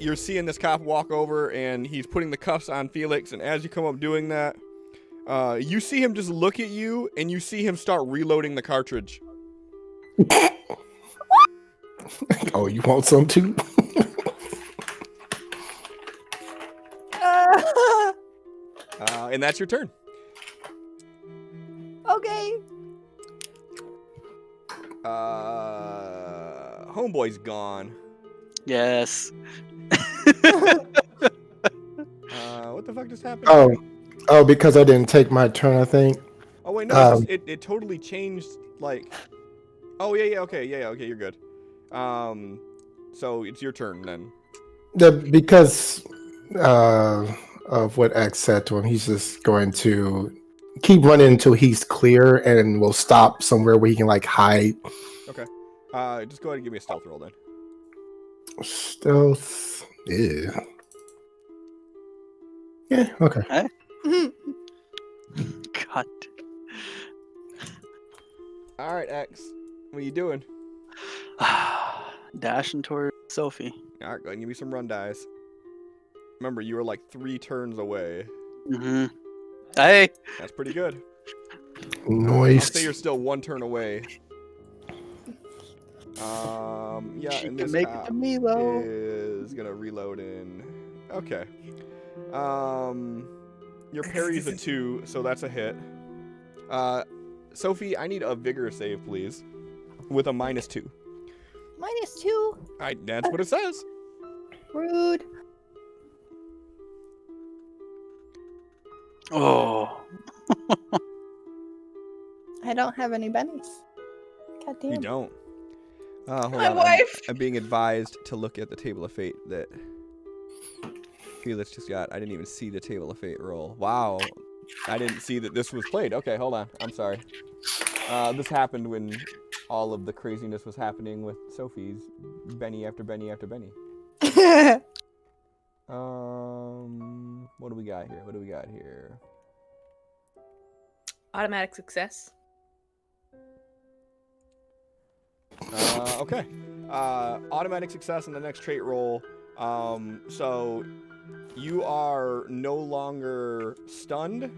you're seeing this cop walk over and he's putting the cuffs on Felix, and as you come up doing that, you see him just look at you, and you see him start reloading the cartridge. Oh, you want some too? And that's your turn. Okay. Homeboy's gone. Yes. What the fuck just happened? Oh, because I didn't take my turn, I think. Oh wait, no, it totally changed. Like, oh yeah, okay, you're good. So it's your turn then. Because of what X said to him, he's just going to keep running until he's clear, and will stop somewhere where he can like hide. Okay. Just go ahead and give me a stealth roll then. Stealth. Yeah. Yeah. Okay. God. All right, X. What are you doing? Dashing toward Sophie. All right, go ahead and give me some run dice. Remember, you were like 3 turns away. Mm-hmm. Hey. That's pretty good. Noise. I'll say you're still 1 turn away. Yeah, She and can this make it to me though. is gonna reload in. Okay. Your parry's a 2, so that's a hit. Sophie, I need a vigor save, please, with a -2. -2. That's what it says. Rude. Oh. I don't have any bennies. God damn. You don't. Hold My on. wife. I'm being advised to look at the table of fate that Felix just got. I didn't even see the table of fate roll. Wow. I didn't see that this was played. Okay, hold on. I'm sorry. This happened when all of the craziness was happening with Sophie's Benny after Benny after Benny. What do we got here? Automatic success. Okay. Automatic success in the next trait roll. So you are no longer stunned,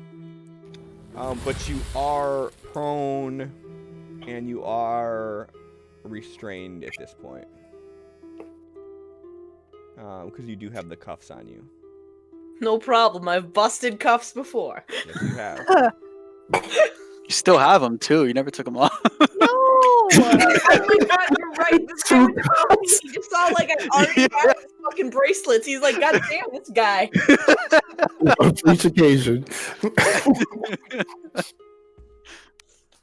but you are prone and you are restrained at this point. Because you do have the cuffs on you. No problem. I've busted cuffs before. Yes, you have. You still have them too. You never took them off. No. Oh my god, you're right. This guy was talking. He just saw like I already had his fucking bracelets. He's like, God damn, this guy. On each occasion.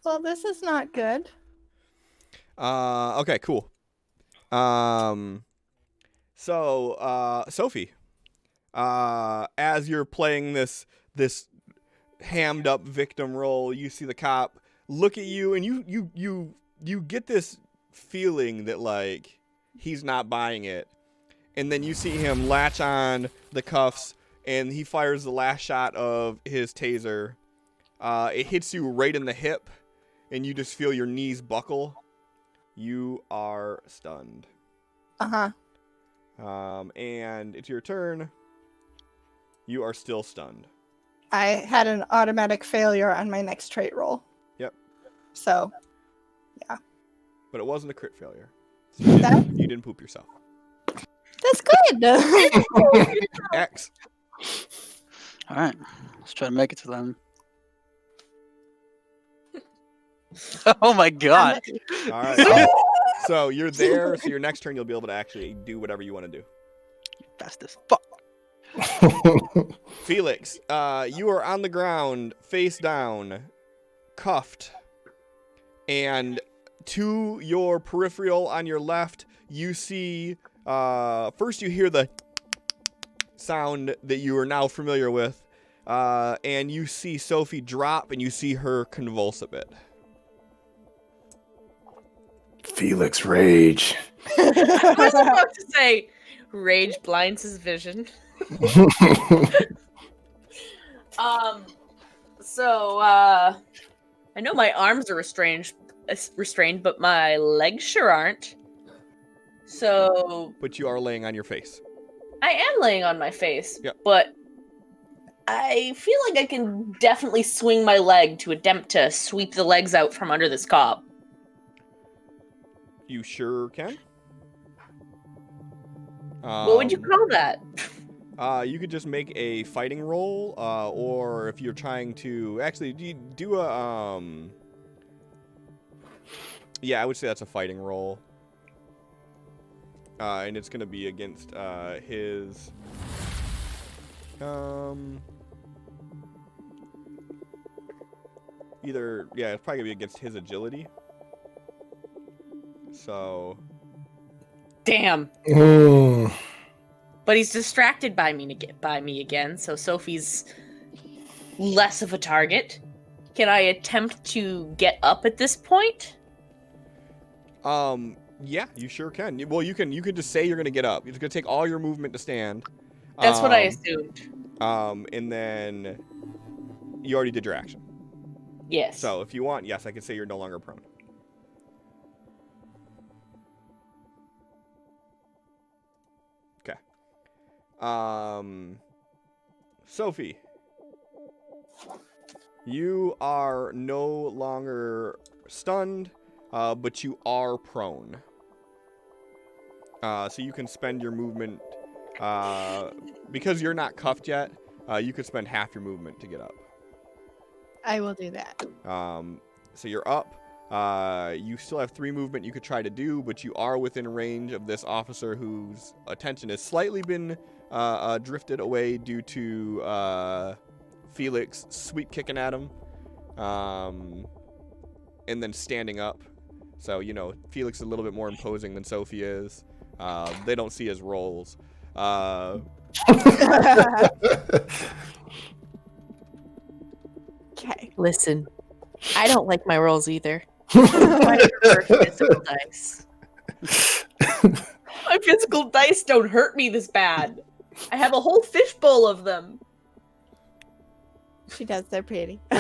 Well, this is not good. Okay, cool. So, Sophie, as you're playing this hammed up victim role, you see the cop look at you, and you get this feeling that like he's not buying it, and then you see him latch on the cuffs, and he fires the last shot of his taser. It hits you right in the hip, and you just feel your knees buckle. You are stunned. Uh-huh. And it's your turn. You are still stunned. I had an automatic failure on my next trait roll. So, But it wasn't a crit failure. So you didn't poop yourself. that's good. X. All right, let's try to make it to them. Oh my god! All right. So you're there. So your next turn, you'll be able to actually do whatever you want to do. Fast as fuck. Felix, you are on the ground, face down, cuffed, and to your peripheral on your left, you see. First, you hear the sound that you are now familiar with, and you see Sophie drop, and you see her convulse a bit. Felix rage. I was about to say, rage blinds his vision. So, I know my arms are restrained, but my legs sure aren't. So, But you are laying on your face. I am laying on my face, Yep. but I feel like I can definitely swing my leg to attempt to sweep the legs out from under this cob. You sure can. What would you call that? You could just make a fighting roll, or if you're trying to actually do a yeah, I would say that's a fighting roll, and it's gonna be against his either it's probably gonna be against his agility. So Damn. Mm. But he's distracted by me again, so Sophie's less of a target. Can I attempt to get up at this point? yeah, you sure can. Well, you can just say you're gonna get up. It's gonna take all your movement to stand. That's what I assumed. And then you already did your action. Yes. So if you want, yes, I can say you're no longer prone. Okay. Sophie, you are no longer stunned, but you are prone. So you can spend your movement, because you're not cuffed yet, you could spend half your movement to get up. I will do that. So you're up. You still have 3 movement you could try to do, but you are within range of this officer whose attention has slightly been drifted away due to Felix sweep kicking at him, and then standing up. So, Felix is a little bit more imposing than Sophie is. They don't see his roles. Okay. Listen, I don't like my rolls either. I prefer physical dice. My physical dice don't hurt me this bad. I have a whole fishbowl of them. She does. They're pretty. Be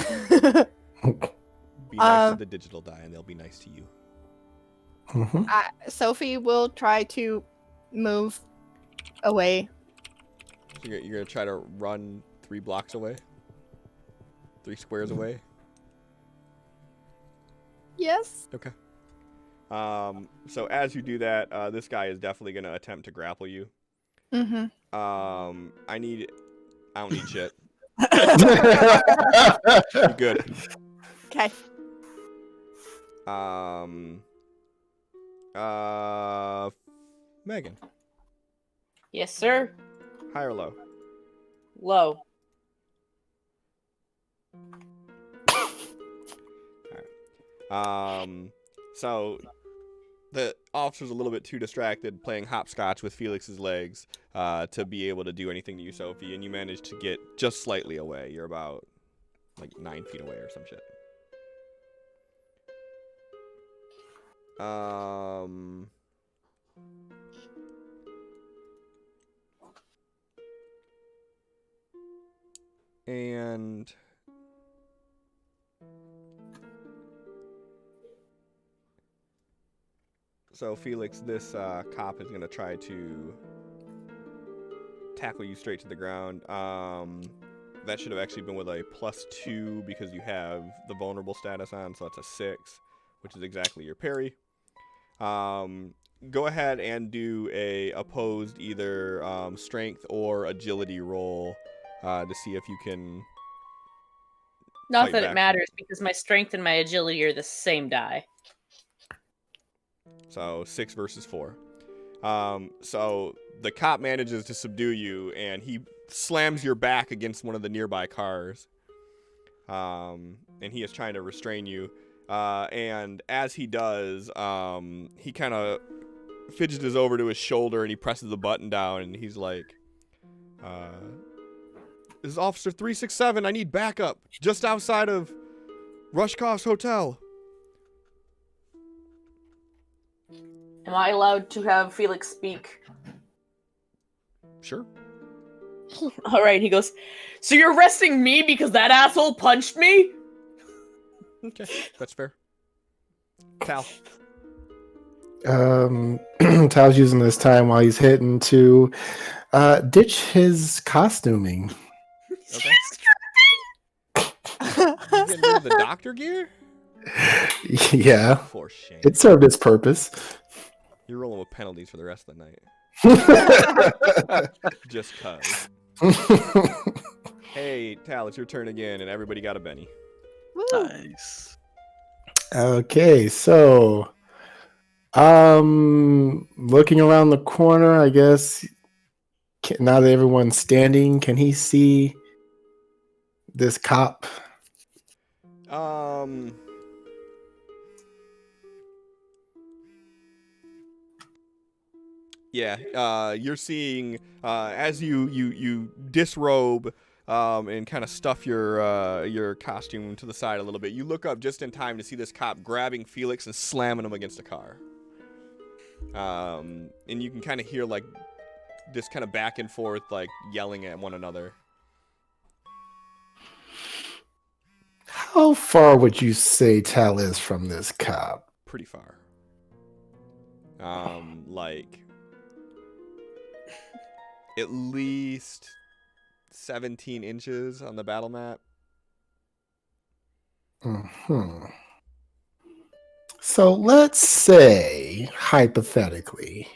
nice to the digital die, and they'll be nice to you. Mm-hmm. Sophie will try to move away. You're going to try to run 3 blocks away? 3 squares away? Yes. Okay. So as you do that, this guy is definitely going to attempt to grapple you. Mm-hmm. I don't need shit. You're good. Okay. Megan, Yes, sir. high or low? Low. So the officer's a little bit too distracted playing hopscotch with Felix's legs to be able to do anything to you, Sophie, and you manage to get just slightly away. You're about like 9 feet away or some shit. And so Felix, this cop is gonna try to tackle you straight to the ground. that should have actually been with a +2 because you have the vulnerable status on, so that's a 6, which is exactly your parry. Go ahead and do a opposed either strength or agility roll to see if you can. Not fight that it back. matters because my strength and my agility are the same die. So 6 versus 4. So the cop manages to subdue you, and he slams your back against one of the nearby cars. And he is trying to restrain you. And as he does, he kind of fidgets over to his shoulder, and he presses the button down, and he's like, "This is Officer 367. I need backup just outside of Rushkoff's hotel." Am I allowed to have Felix speak? Sure. All right, he goes, "So you're arresting me because that asshole punched me?" Okay, that's fair. Tal. Tal's using this time while he's hitting to ditch his costuming. Okay. You getting rid of the doctor gear? Yeah, For shame. it served its purpose. You're rolling with penalties for the rest of the night. Just cuz. Hey, Tal, it's your turn again, and everybody got a Benny. Nice. Okay, so looking around the corner, I guess now that everyone's standing, can he see this cop? Yeah, you're seeing as you disrobe and kind of stuff your costume to the side a little bit. You look up just in time to see this cop grabbing Felix and slamming him against a car. And you can kind of hear like this kind of back and forth, like yelling at one another. How far would you say Tal is from this cop? Pretty far. Like at least 17 inches on the battle map. So let's say, hypothetically,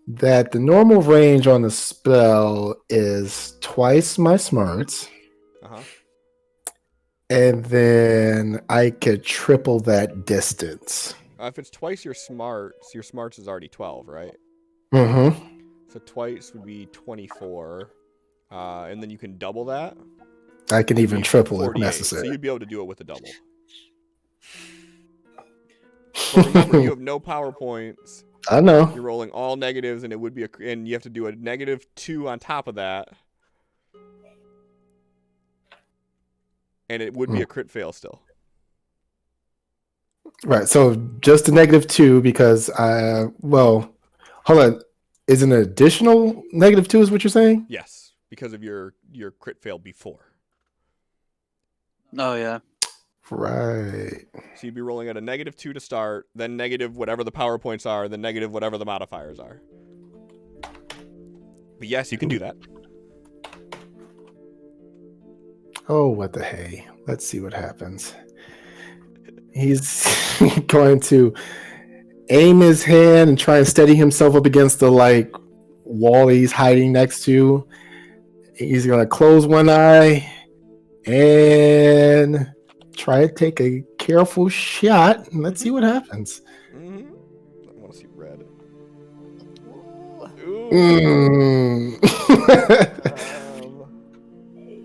that the normal range on the spell is twice my smarts. And then I could triple that distance. If it's twice your smarts is already 12, right? Mm-hmm. So twice would be 24. And then you can double that. I can even triple if 48, necessary. So you'd be able to do it with a double. But remember, you have no power points. I know. You're rolling all negatives, and it would be and you have to do a -2 on top of that. And it would be a crit fail still. Right, so just a -2 because well, hold on. Is an additional -2 is what you're saying? Yes, because of your crit fail before. Oh, yeah. Right. So you'd be rolling at a -2 to start, then negative whatever the power points are, then negative whatever the modifiers are. But yes, you can do that. Oh, what the hey. Let's see what happens. He's going to aim his hand and try and steady himself up against the like wall he's hiding next to. He's going to close one eye and try to take a careful shot. And let's see what happens. I want to see red.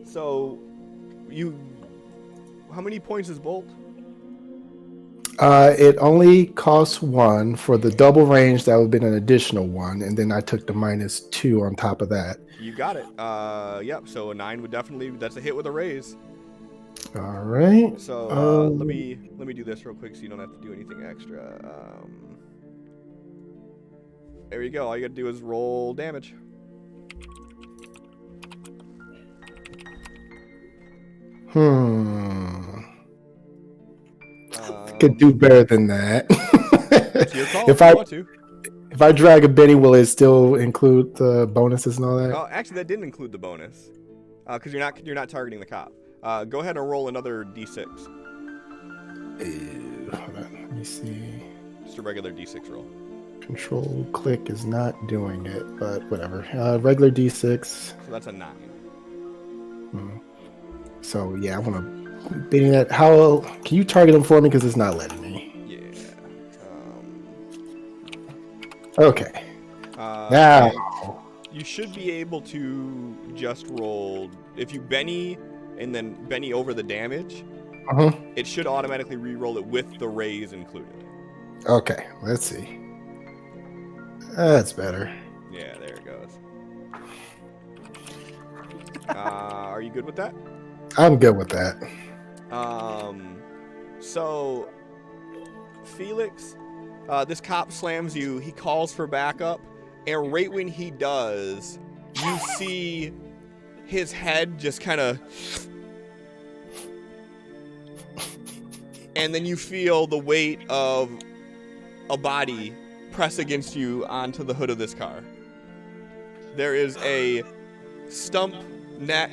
So how many points is Bolt? It only costs 1 for the double range. That would have been an additional 1, and then I took the -2 on top of that. You got it. Yep. So a 9 would definitely. That's a hit with a raise. All right. So let me do this real quick, so you don't have to do anything extra. There you go. All you got to do is roll damage. Could do better than that. It's your call if you want to. If I drag a Benny, will it still include the bonuses and all that? Oh, actually, that didn't include the bonus. because you're not targeting the cop. Go ahead and roll another d6. Hold on, let me see. Just a regular d6 roll. Control click is not doing it, but whatever. Regular d6. So that's a 9. So yeah, I want to beating that. How can you target them for me? Because it's not letting me. Yeah. Okay. Now you should be able to just roll if you Benny and then Benny over the damage. It should automatically re-roll it with the raise included. Okay, let's see. That's better. Yeah, there it goes. Are you good with that? I'm good with that. So Felix, this cop slams you. He calls for backup, and right when he does, you see his head just kind of, and then you feel the weight of a body press against you onto the hood of this car. There is a stump neck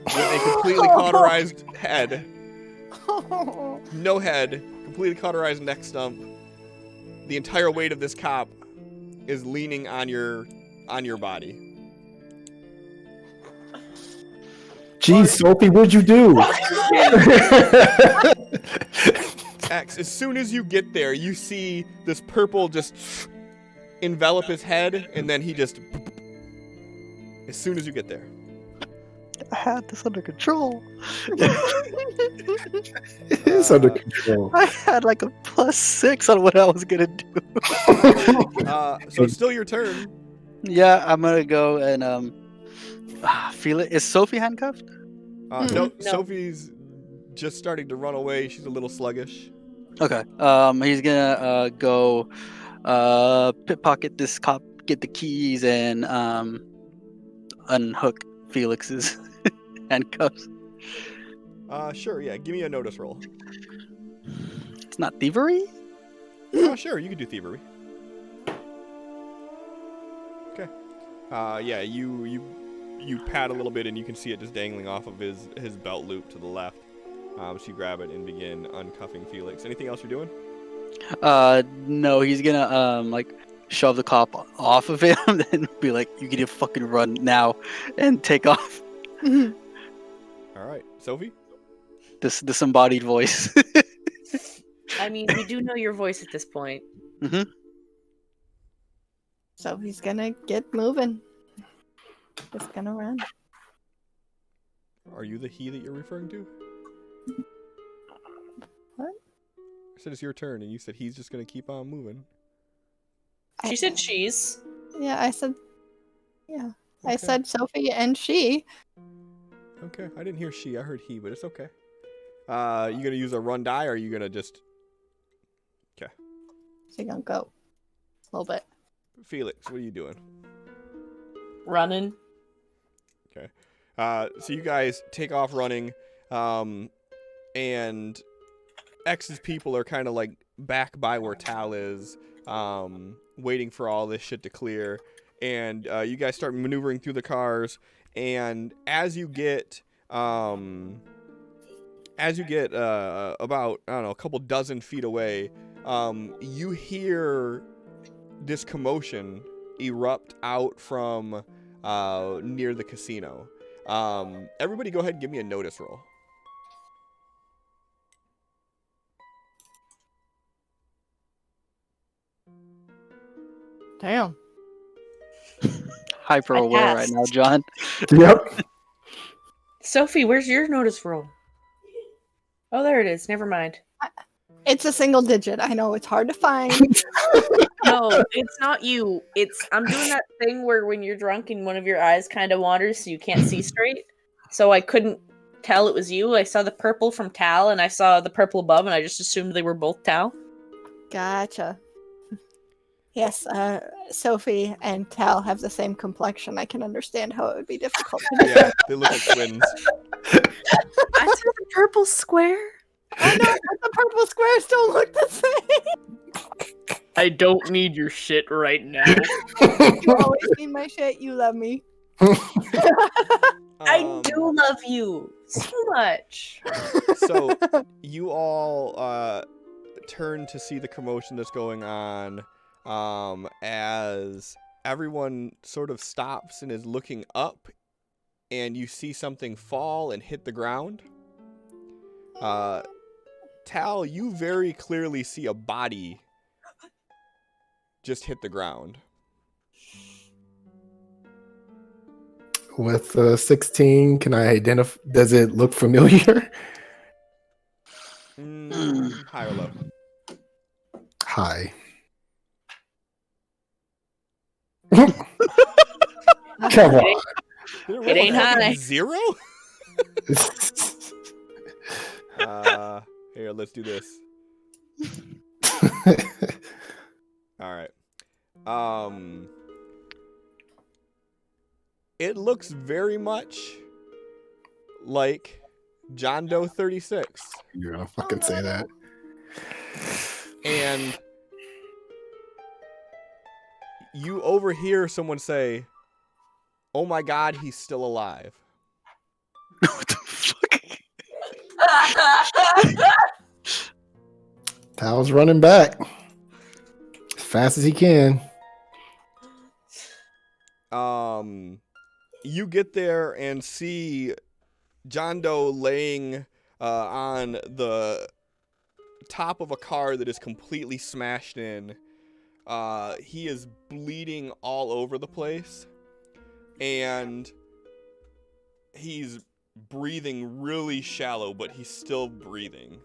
with a completely cauterized head. No head, completely cauterized neck stump. The entire weight of this cop is leaning on your body. Jeez, Sophie, what'd you do? X, as soon as you get there, you see this purple just envelop his head, and then he just... As soon as you get there. I had this under control. It's under control. I had like a +6 on what I was gonna do. So it's still your turn. Yeah, I'm gonna go and feel it. Is Sophie handcuffed? No, Sophie's just starting to run away. She's a little sluggish. Okay. He's gonna go pickpocket this cop, get the keys, and unhook Felix's handcuffs. Sure, yeah. Give me a notice roll. It's not thievery? Sure, you can do thievery. Okay. Yeah, you pat a little bit and you can see it just dangling off of his belt loop to the left. So you grab it and begin uncuffing Felix. Anything else you're doing? No, he's gonna like shove the cop off of him and be like, "You get to fucking run now," and take off. All right, Sophie. This disembodied voice. I mean, we do know your voice at this point. Mm-hmm. So he's gonna get moving. Just gonna run. Are you the he that you're referring to? What? I said it's your turn, and you said he's just gonna keep on moving. She said she's. Yeah, I said. Yeah, Okay. I said Sophie and she. Okay, I didn't hear she. I heard he, but it's okay. You gonna use a run die, or are you gonna just? Okay. So you're gonna go a little bit. Felix, what are you doing? Running. Okay. So you guys take off running, and X's people are kind of like back by where Tal is, waiting for all this shit to clear. And you guys start maneuvering through the cars, and as you get about, I don't know, a couple dozen feet away, you hear this commotion erupt out from near the casino. Everybody go ahead and give me a notice roll. Damn. Hyper I aware right passed. now, John. Yep. Sophie, where's your notice roll? Oh, there it is. Never mind. It's a single digit. I know it's hard to find. No, it's not you. I'm doing that thing where when you're drunk and one of your eyes kind of wanders so you can't see straight. So I couldn't tell it was you. I saw the purple from Tal and I saw the purple above and I just assumed they were both Tal. Gotcha. Yes, Sophie and Tal have the same complexion. I can understand how it would be difficult. Yeah, they look like twins. I saw the purple square. I know, but the purple squares don't look the same. I don't need your shit right now. You always need my shit. You love me. I love you so much. So you all turn to see the commotion that's going on as everyone sort of stops and is looking up, and you see something fall and hit the ground. Tal, you very clearly see a body just hit the ground. With 16, can I identify? Does it look familiar? High or low? High. Come on. It ain't high. 0? Here, let's do this. All right. It looks very much like John Doe 36. You're gonna fucking say that. And you overhear someone say, "Oh my God, he's still alive." What the fuck? Tal's running back as fast as he can. You get there and see John Doe laying on the top of a car that is completely smashed in. He is bleeding all over the place, and he's breathing really shallow, but he's still breathing.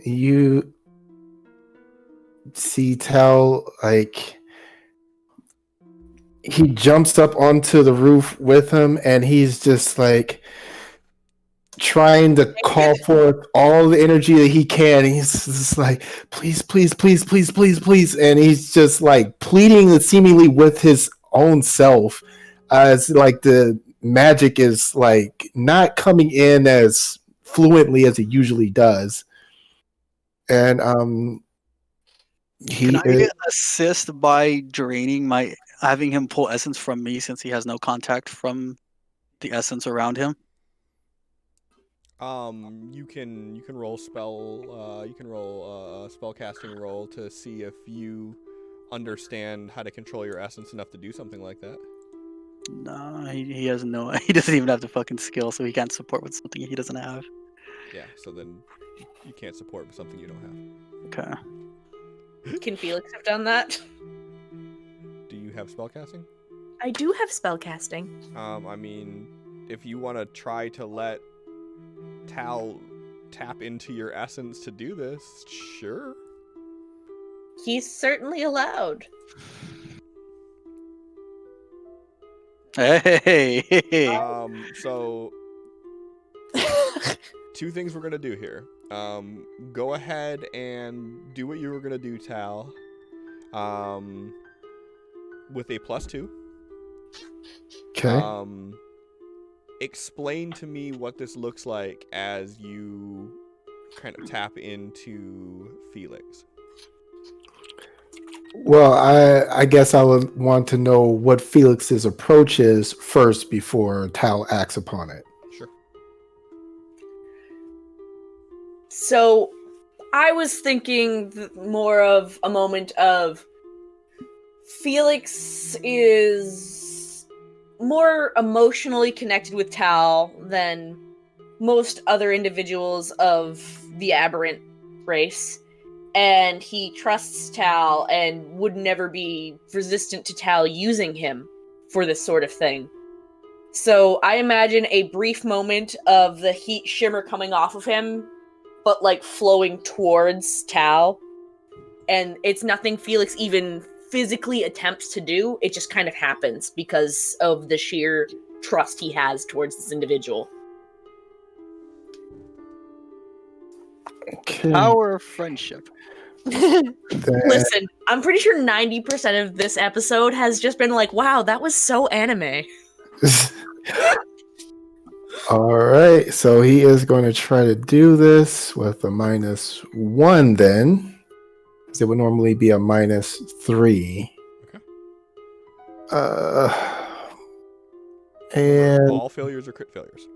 You see Tal, like, he jumps up onto the roof with him, and he's just like trying to call forth all the energy that he can. And he's just like, please, please, please, please, please, please. And he's just like pleading seemingly with his own self, as like the magic is like not coming in as fluently as it usually does. And Can I assist by draining having him pull essence from me, since he has no contact from the essence around him? You can roll spell. You can roll a spell casting roll to see if you understand how to control your essence enough to do something like that. No, he has no. He doesn't even have the fucking skill, so he can't support with something he doesn't have. Yeah, so then you can't support with something you don't have. Okay. Can Felix have done that? Do you have spell casting? I do have spellcasting. I mean, if you want to try to let Tal tap into your essence to do this, sure. He's certainly allowed. Hey. So two things we're gonna do here. Go ahead and do what you were gonna do, Tal. With a +2. Okay. Explain to me what this looks like as you kind of tap into Felix. Well, I guess I would want to know what Felix's approach is first before Tal acts upon it. Sure. So, I was thinking more of a moment of Felix is more emotionally connected with Tal than most other individuals of the aberrant race. And he trusts Tal and would never be resistant to Tal using him for this sort of thing. So I imagine a brief moment of the heat shimmer coming off of him, but like flowing towards Tal. And it's nothing Felix even physically attempts to do. It just kind of happens because of the sheer trust he has towards this individual. Okay. Our friendship. Listen, I'm pretty sure 90% of this episode has just been like, wow, that was so anime. All right, so he is going to try to do this with a -1 then. because it would normally be a -3. Okay. And All failures or crit failures.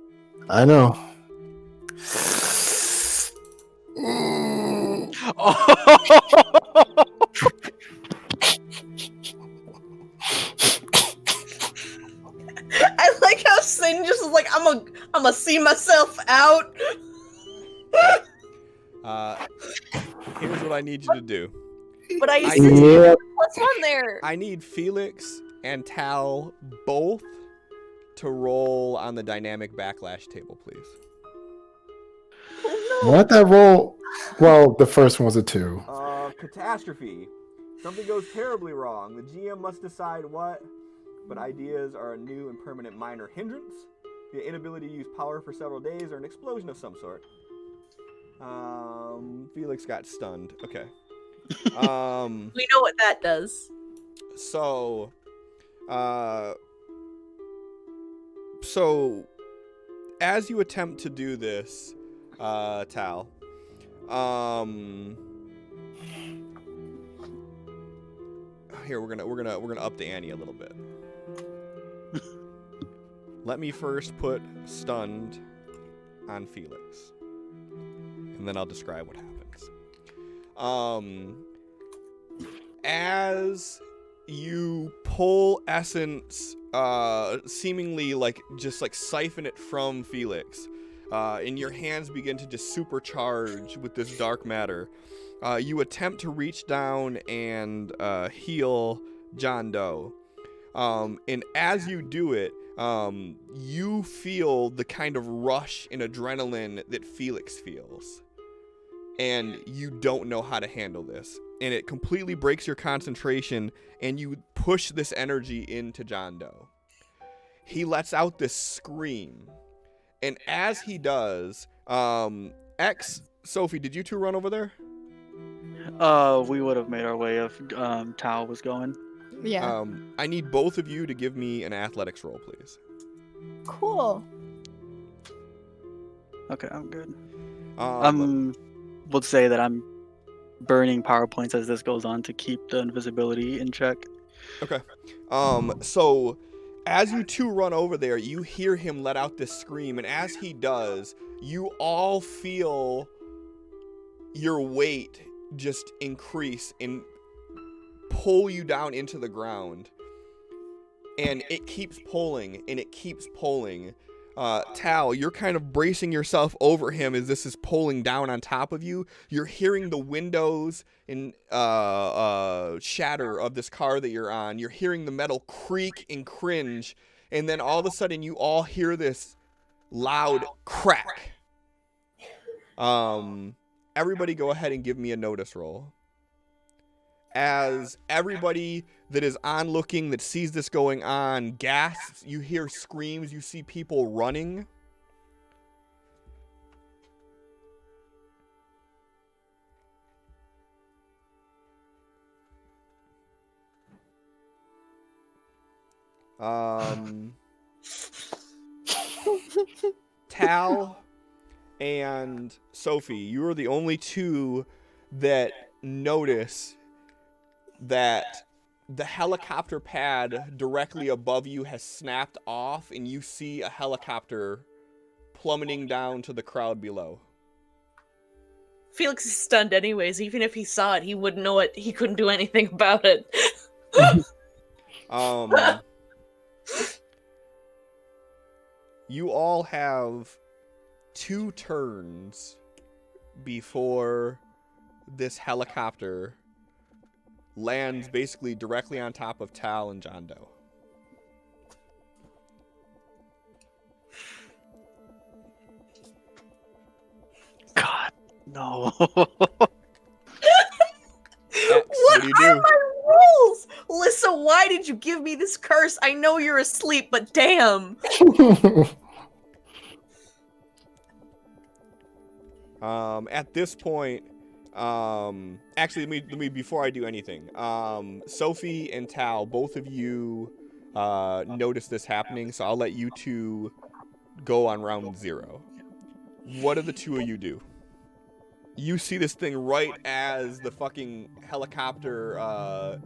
I know. I like how Sin just is like, I'm gonna see myself out. Here's what I need you to do. But I I see Yeah. +1 there. I need Felix and Tal both to roll on the dynamic backlash table, please. What that roll? Well, the first one was a 2. Catastrophe. Something goes terribly wrong. The GM must decide what, but ideas are a new and permanent minor hindrance, the inability to use power for several days, or an explosion of some sort. Felix got stunned. Okay. We know what that does. So as you attempt to do this, Tal, here we're gonna up the ante a little bit. Let me first put stunned on Felix, and then I'll describe what happens. As you pull essence, seemingly just siphon it from Felix, and your hands begin to just supercharge with this dark matter. You attempt to reach down and heal John Doe. And as you do it, you feel the kind of rush in adrenaline that Felix feels. And you don't know how to handle this. And it completely breaks your concentration, and you push this energy into John Doe. He lets out this scream. And as he does, Sophie, did you two run over there? We would have made our way if Tao was going. Yeah. I need both of you to give me an athletics roll, please. Cool. Okay, I'm good. We'll say that I'm burning power points as this goes on to keep the invisibility in check. Okay. So as you two run over there, you hear him let out this scream, and as he does, you all feel your weight just increase and pull you down into the ground. And it keeps pulling, and it keeps pulling. Tal, you're kind of bracing yourself over him as this is pulling down on top of you. You're hearing the windows and shatter of this car that you're on. You're hearing the metal creak and cringe. And then all of a sudden, you all hear this loud crack. Everybody go ahead and give me a notice roll. As everybody that is onlooking, that sees this going on, gasps, you hear screams, you see people running. Tal and Sophie, you are the only two that notice that the helicopter pad directly above you has snapped off, and you see a helicopter plummeting down to the crowd below. Felix is stunned anyways. Even if he saw it, he wouldn't know it. He couldn't do anything about it. You all have 2 turns before this helicopter lands basically directly on top of Tal and John Doe. God, no. X, what do you are do? my rules? Lissa, why did you give me this curse? I know you're asleep, but damn. At this point, actually, let me before I do anything, Sophie and Tal, both of you notice this happening, so I'll let you two go on round 0. What do the two of you do? You see this thing right as the fucking helicopter,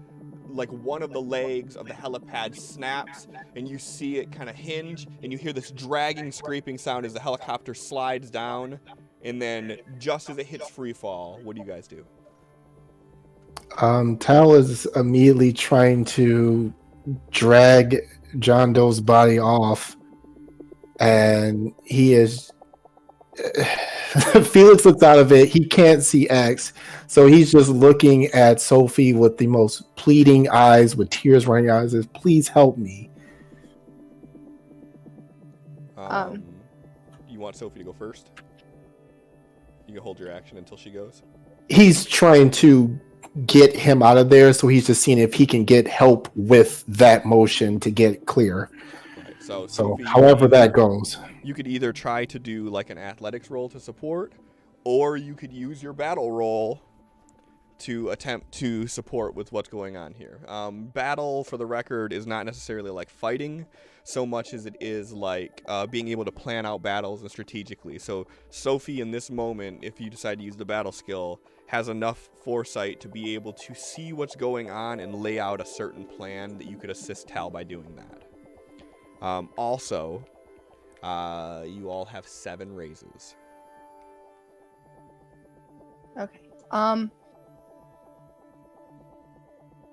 like one of the legs of the helipad snaps, and you see it kind of hinge, and you hear this dragging, scraping sound as the helicopter slides down, and then just as it hits free fall, what do you guys do? Tal is immediately trying to drag John Doe's body off, and he is. Felix looks out of it. He can't see X, so he's just looking at Sophie with the most pleading eyes, with tears running out. He says, "Please help me." You want Sophie to go first? You can hold your action until she goes. He's trying to get him out of there, so he's just seeing if he can get help with that motion to get clear. Right, so Sophie, however that goes. You could either try to do like an athletics roll to support, or you could use your battle roll to attempt to support with what's going on here. Battle, for the record, is not necessarily like fighting so much as it is like being able to plan out battles and strategically. So Sophie, in this moment, if you decide to use the battle skill, has enough foresight to be able to see what's going on and lay out a certain plan that you could assist Tal by doing that. Also, you all have 7 raises. Okay.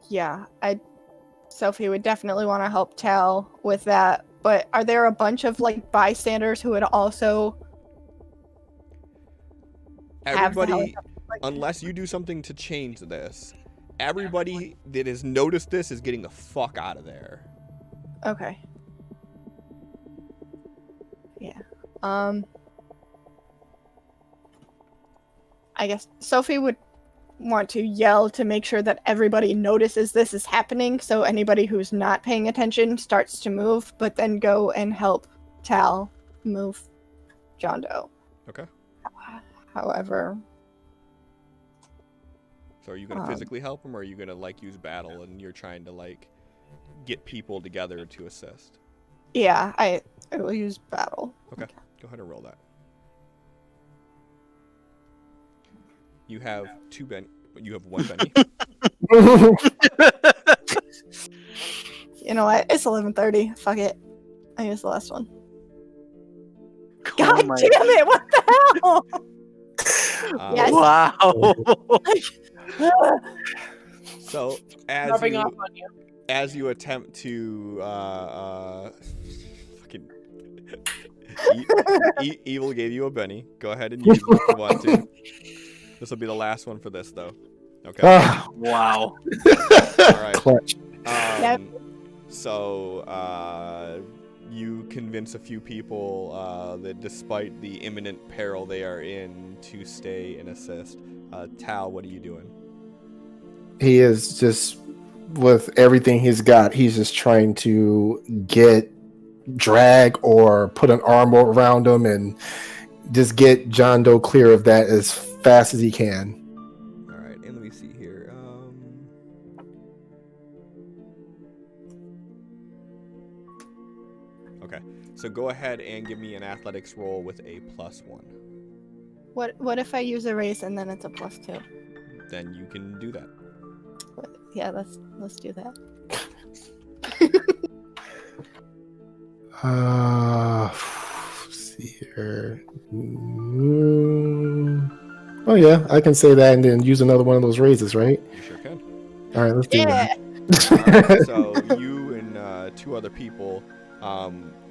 Yeah, Sophie would definitely want to help Tal with that. But are there a bunch of like bystanders who would also Everybody, unless you do something to change this, everybody that has noticed this is getting the fuck out of there. Okay. Yeah. I guess Sophie would want to yell to make sure that everybody notices this is happening, so anybody who's not paying attention starts to move, but then go and help Tal move John Doe. Okay. However... So are you going to physically help him, or are you going to like use battle and you're trying to like get people together to assist? Yeah, I will use battle. Okay. Go ahead and roll that. You have 2 Benny. You have 1 Benny. You know what? It's 11:30. Fuck it. I use the last one. Oh God my- damn it! What the hell? Yes. Wow. So Rubbing off on you. as you attempt to fucking Evil gave you a Benny. Go ahead and use it if you want to. This will be the last one for this, though. Okay. Wow. All right. Clutch. Yep. So you convince a few people that despite the imminent peril they are in, to stay and assist. Tal, what are you doing? He is just, with everything he's got, he's just trying to drag or put an arm around him and just get John Doe clear of that as fast as he can. All right, and let me see here. Okay, so go ahead and give me an athletics roll with a +1. What if I use a raise and then it's a +2? Then you can do that. Yeah, let's do that. See here. Oh yeah, I can say that and then use another one of those raises, right? You sure can. All right, let's do that. Alright, so you and 2 other people,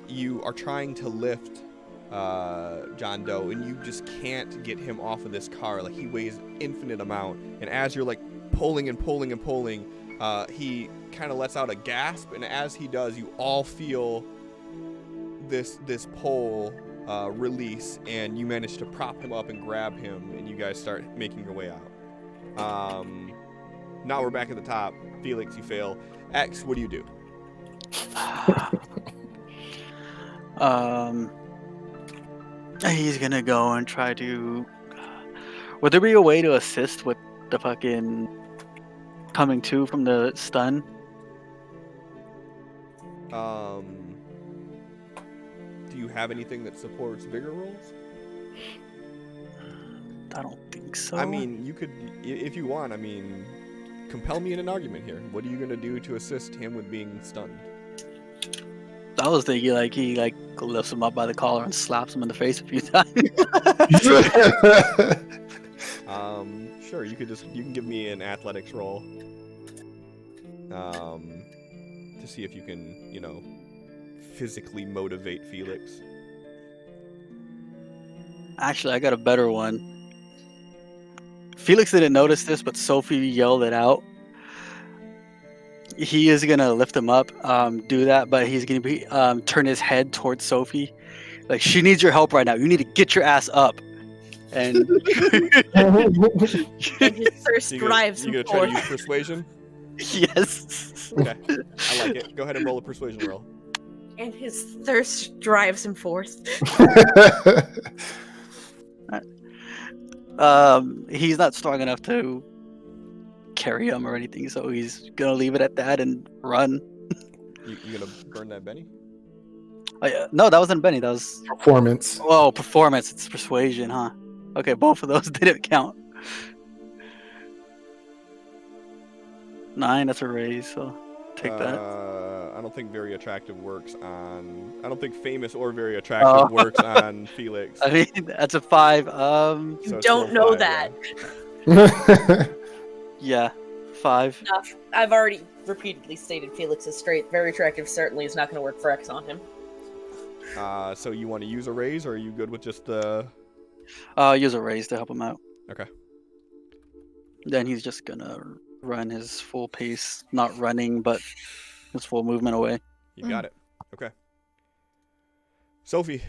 you are trying to lift John Doe, and you just can't get him off of this car. Like, he weighs infinite amount, and as you're like pulling and pulling and pulling, he kind of lets out a gasp, and as he does, you all feel this pole release, and you manage to prop him up and grab him, and you guys start making your way out. Now we're back at the top. Felix, you fail. X, what do you do? He's gonna go and try to. Would there be a way to assist with the fucking coming to from the stun? Do you have anything that supports bigger rolls? I don't think think so. I mean, you could, if you want. I mean, compel me in an argument here. What are you gonna do to assist him with being stunned? I was thinking like he like lifts him up by the collar and slaps him in the face a few times. Sure. You can give me an athletics roll. To see if you can, physically motivate Felix. Actually, I got a better one. Felix didn't notice this, but Sophie yelled it out. He is gonna lift him up, do that, but he's gonna be turn his head towards Sophie. Like, she needs your help right now. You need to get your ass up. And And his thirst You drives gonna him try to forth. use persuasion? yes. Okay, I like it. Go ahead and roll a persuasion roll. And his thirst drives him forth. He's not strong enough to carry him or anything, so he's gonna leave it at that and run. You gonna burn that Benny? No, that wasn't Benny. That was Performance. performance. It's persuasion, huh? Okay, both of those didn't count. 9, that's a raise, so take that. I don't think very attractive works on. I don't think famous or very attractive works on Felix. I mean, that's a 5. You So it's don't still know 5, that. yeah. Yeah, 5. Enough. I've already repeatedly stated Felix is straight. Very attractive certainly is not going to work for X on him. So you want to use a raise, or are you good with just the? Use a raise to help him out. Okay. Then he's just gonna run his full pace, not running, but his full movement away. You got it. Okay. Sophie,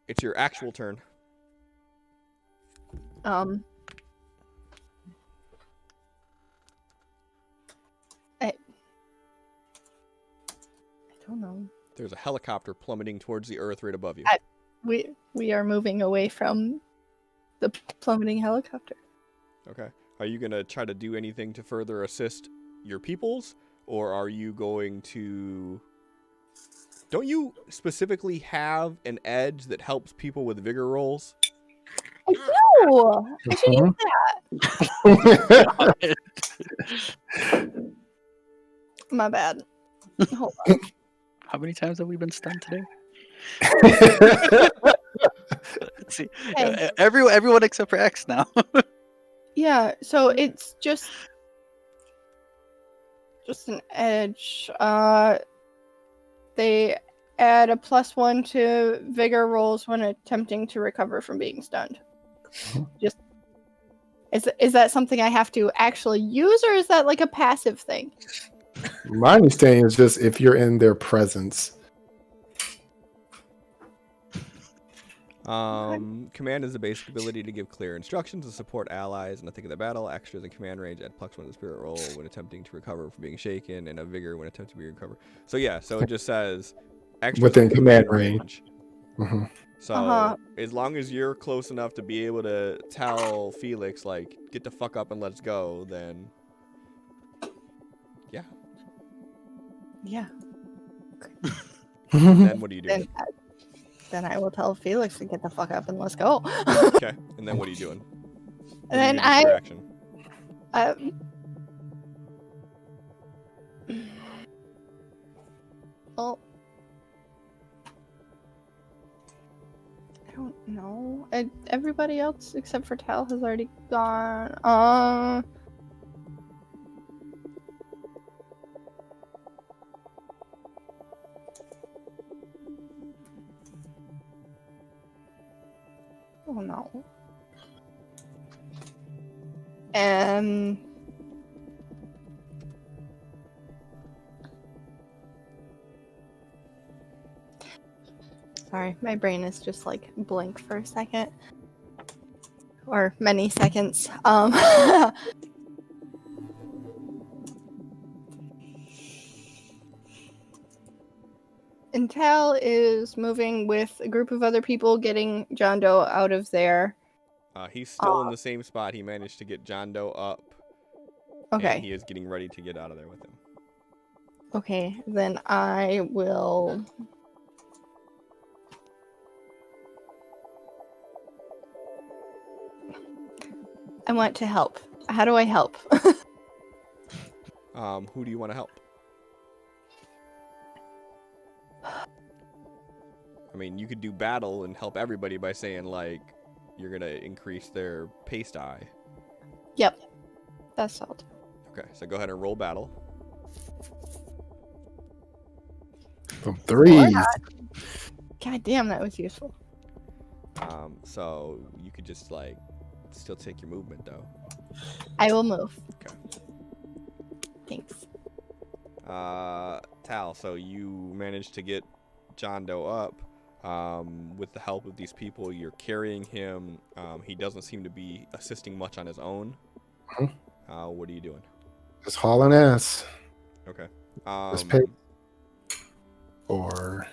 it's your actual turn. I don't know. There's a helicopter plummeting towards the earth right above you. We are moving away from the plummeting helicopter. Okay. Are you going to try to do anything to further assist your peoples, or are you going to... Don't you specifically have an edge that helps people with vigor rolls? I do! I should use that! My bad. Hold on. How many times have we been stunned today? Let's see. Hey. Everyone except for X now. Yeah, so it's just an edge. They add a +1 to vigor rolls when attempting to recover from being stunned. Just is that something I have to actually use, or is that like a passive thing? My understanding is just if you're in their presence. Command is the basic ability to give clear instructions and support allies in the thick of the battle. Extras in command range at +1 to the spirit roll when attempting to recover from being shaken, and a vigor when attempting to recover. So yeah, so it just says extras Within in command range. Mm-hmm. So as long as you're close enough to be able to tell Felix, like, get the fuck up and let's go, then yeah. Yeah. Then what do you do? Then I will tell Felix to get the fuck up and let's go. Okay. And then what are you doing? And then well, I don't know. Everybody else except for Tal has already gone. Oh no. Sorry, my brain is just like blank for a second. Or many seconds. Intel is moving with a group of other people, getting John Doe out of there. He's still in the same spot. He managed to get John Doe up. Okay. And he is getting ready to get out of there with him. Okay, then I will... I want to help. How do I help? Who do you want to help? I mean, you could do battle and help everybody by saying, like, you're going to increase their pace die. Yep. That's all. Okay, so go ahead and roll battle. Some threes. God damn, that was useful. So you could just, like, still take your movement, though. I will move. Okay. Thanks. Tal, so you managed to get John Doe up. With the help of these people, you're carrying him. He doesn't seem to be assisting much on his own. What are you doing? Just hauling ass. Okay. Just pay. Or.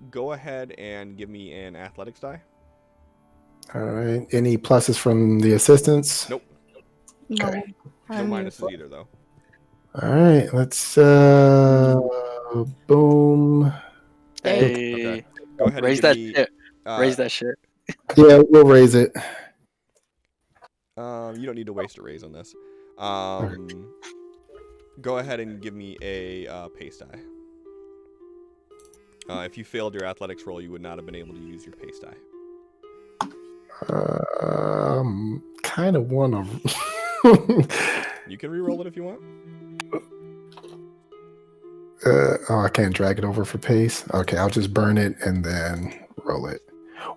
Go ahead and give me an athletics die. All right. Any pluses from the assistants? Nope. No. Okay. No minuses either, though. All right. Let's boom. Hey, Okay. Go ahead raise and that give me, shit. Raise that shit. Yeah, we'll raise it. You don't need to waste a raise on this. Go ahead and give me a pace die. If you failed your athletics roll, you would not have been able to use your pace die. Kind of want to. You can re-roll it if you want. I can't drag it over for pace. Okay, I'll just burn it and then roll it.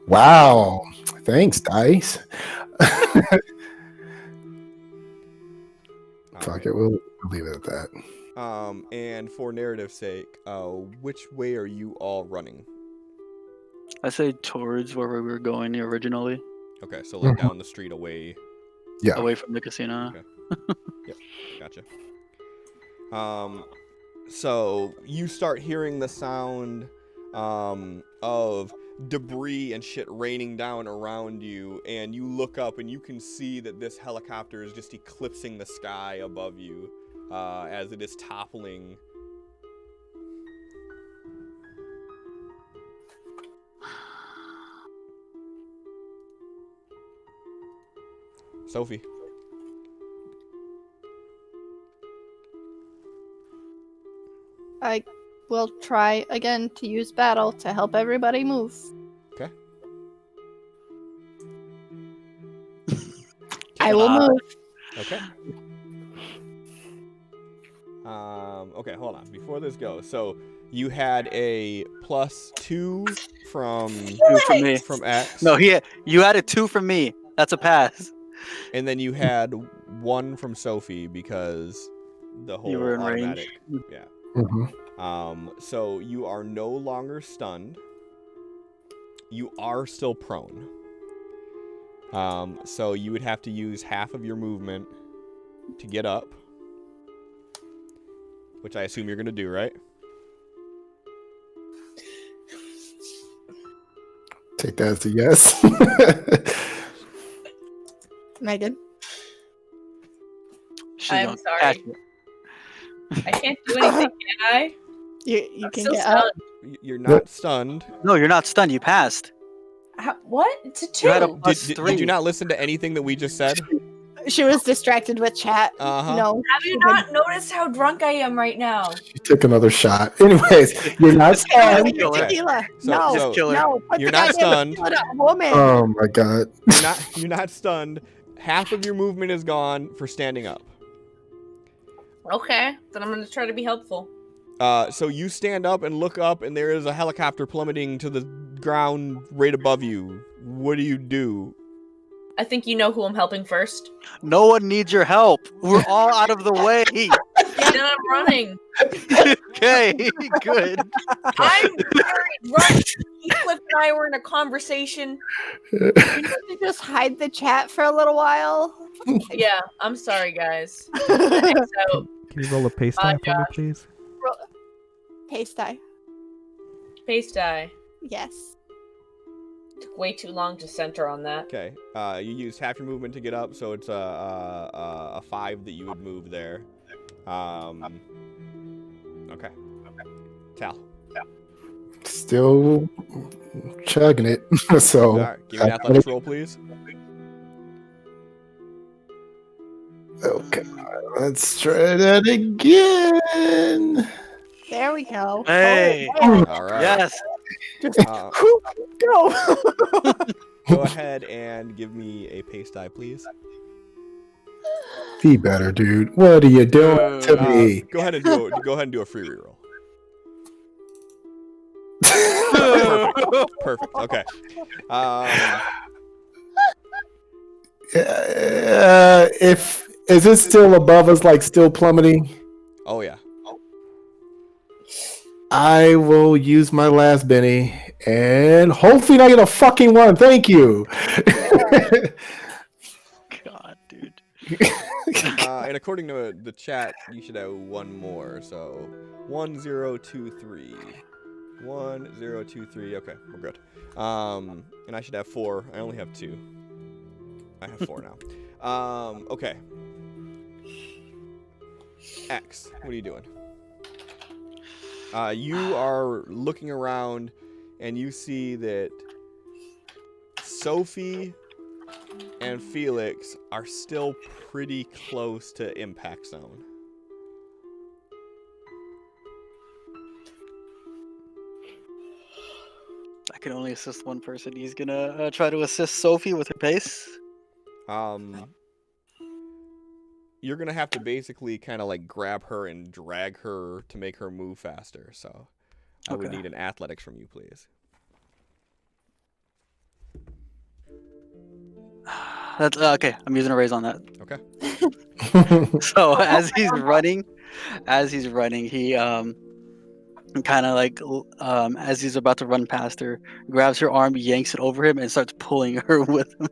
Wow. Thanks, dice. Fuck it, we'll leave it at that. And for narrative's sake, which way are you all running? I say towards where we were going originally, Okay, so like down the street away. Yeah. away from the casino. Okay. Yep, gotcha. So you start hearing the sound of debris and shit raining down around you, and you look up and you can see that this helicopter is just eclipsing the sky above you as it is toppling. Sophie. I will try again to use battle to help everybody move. Okay. I will move. Okay. Okay, hold on. Before this goes, so you had a +2 from 2 from me. from X. No, you added 2 from me. That's a pass. And then you had 1 from Sophie because the whole You were in automatic. range. Yeah. Mm-hmm. So you are no longer stunned. You are still prone. So you would have to use half of your movement to get up, which I assume you're going to do, right? Take that as a yes. Megan. She's I'm on sorry. catch it. I can't do anything, can I? You I'm can still get up. stunned. You're not stunned. No, you're not stunned. You passed. What? It's a 2. You had a Did, +3. did you not listen to anything that we just said? She was distracted with chat. Uh-huh. No. Have you not noticed how drunk I am right now? She took another shot. Anyways, you're not stunned. Kill her. Tequila. So- No. so Kill her. No. Put You're the not goddamn stunned. tequila to a woman. Oh my god. You're not stunned. Half of your movement is gone for standing up. Okay, then I'm gonna try to be helpful. So you stand up and look up, and there is a helicopter plummeting to the ground right above you. What do you do? I think you know who I'm helping first. No one needs your help. We're all out of the way. Yeah, then I'm running. Okay, good. I'm very drunk. Cliff and I were in a conversation. You need to just hide the chat for a little while. Yeah, I'm sorry, guys. So, Can you roll a pace die for me, please? Paste die. pace die. Yes. Took way too long to center on that. Okay. You used half your movement to get up, so it's a 5 that you would move there. Okay. Tal. Still chugging it. So All right. Give me an athletics roll, please. Okay, let's try that again. There we go. Hey. Oh, All right. Yes. Uh, go. go ahead and give me a pace die, please. Be better, dude. What are you doing to me? Go ahead and do a free reroll. Perfect. Okay. If is it still above us, like still plummeting? Oh yeah. I will use my last Benny, and hopefully I get a fucking one. Thank you. God, dude. And according to the chat, you should have one more. So 1023. 1023. Okay, we're good. And I should have 4. I only have 2. I have 4 now. Okay. X, what are you doing? You are looking around, and you see that Sophie and Felix are still pretty close to impact zone. I can only assist one person. He's gonna try to assist Sophie with her pace. You're gonna have to basically kind of like grab her and drag her to make her move faster. So I would Okay. need an athletics from you, please. That's okay. I'm using a raise on that. Okay. So as he's running, he kind of like as he's about to run past her, grabs her arm, yanks it over him, and starts pulling her with him.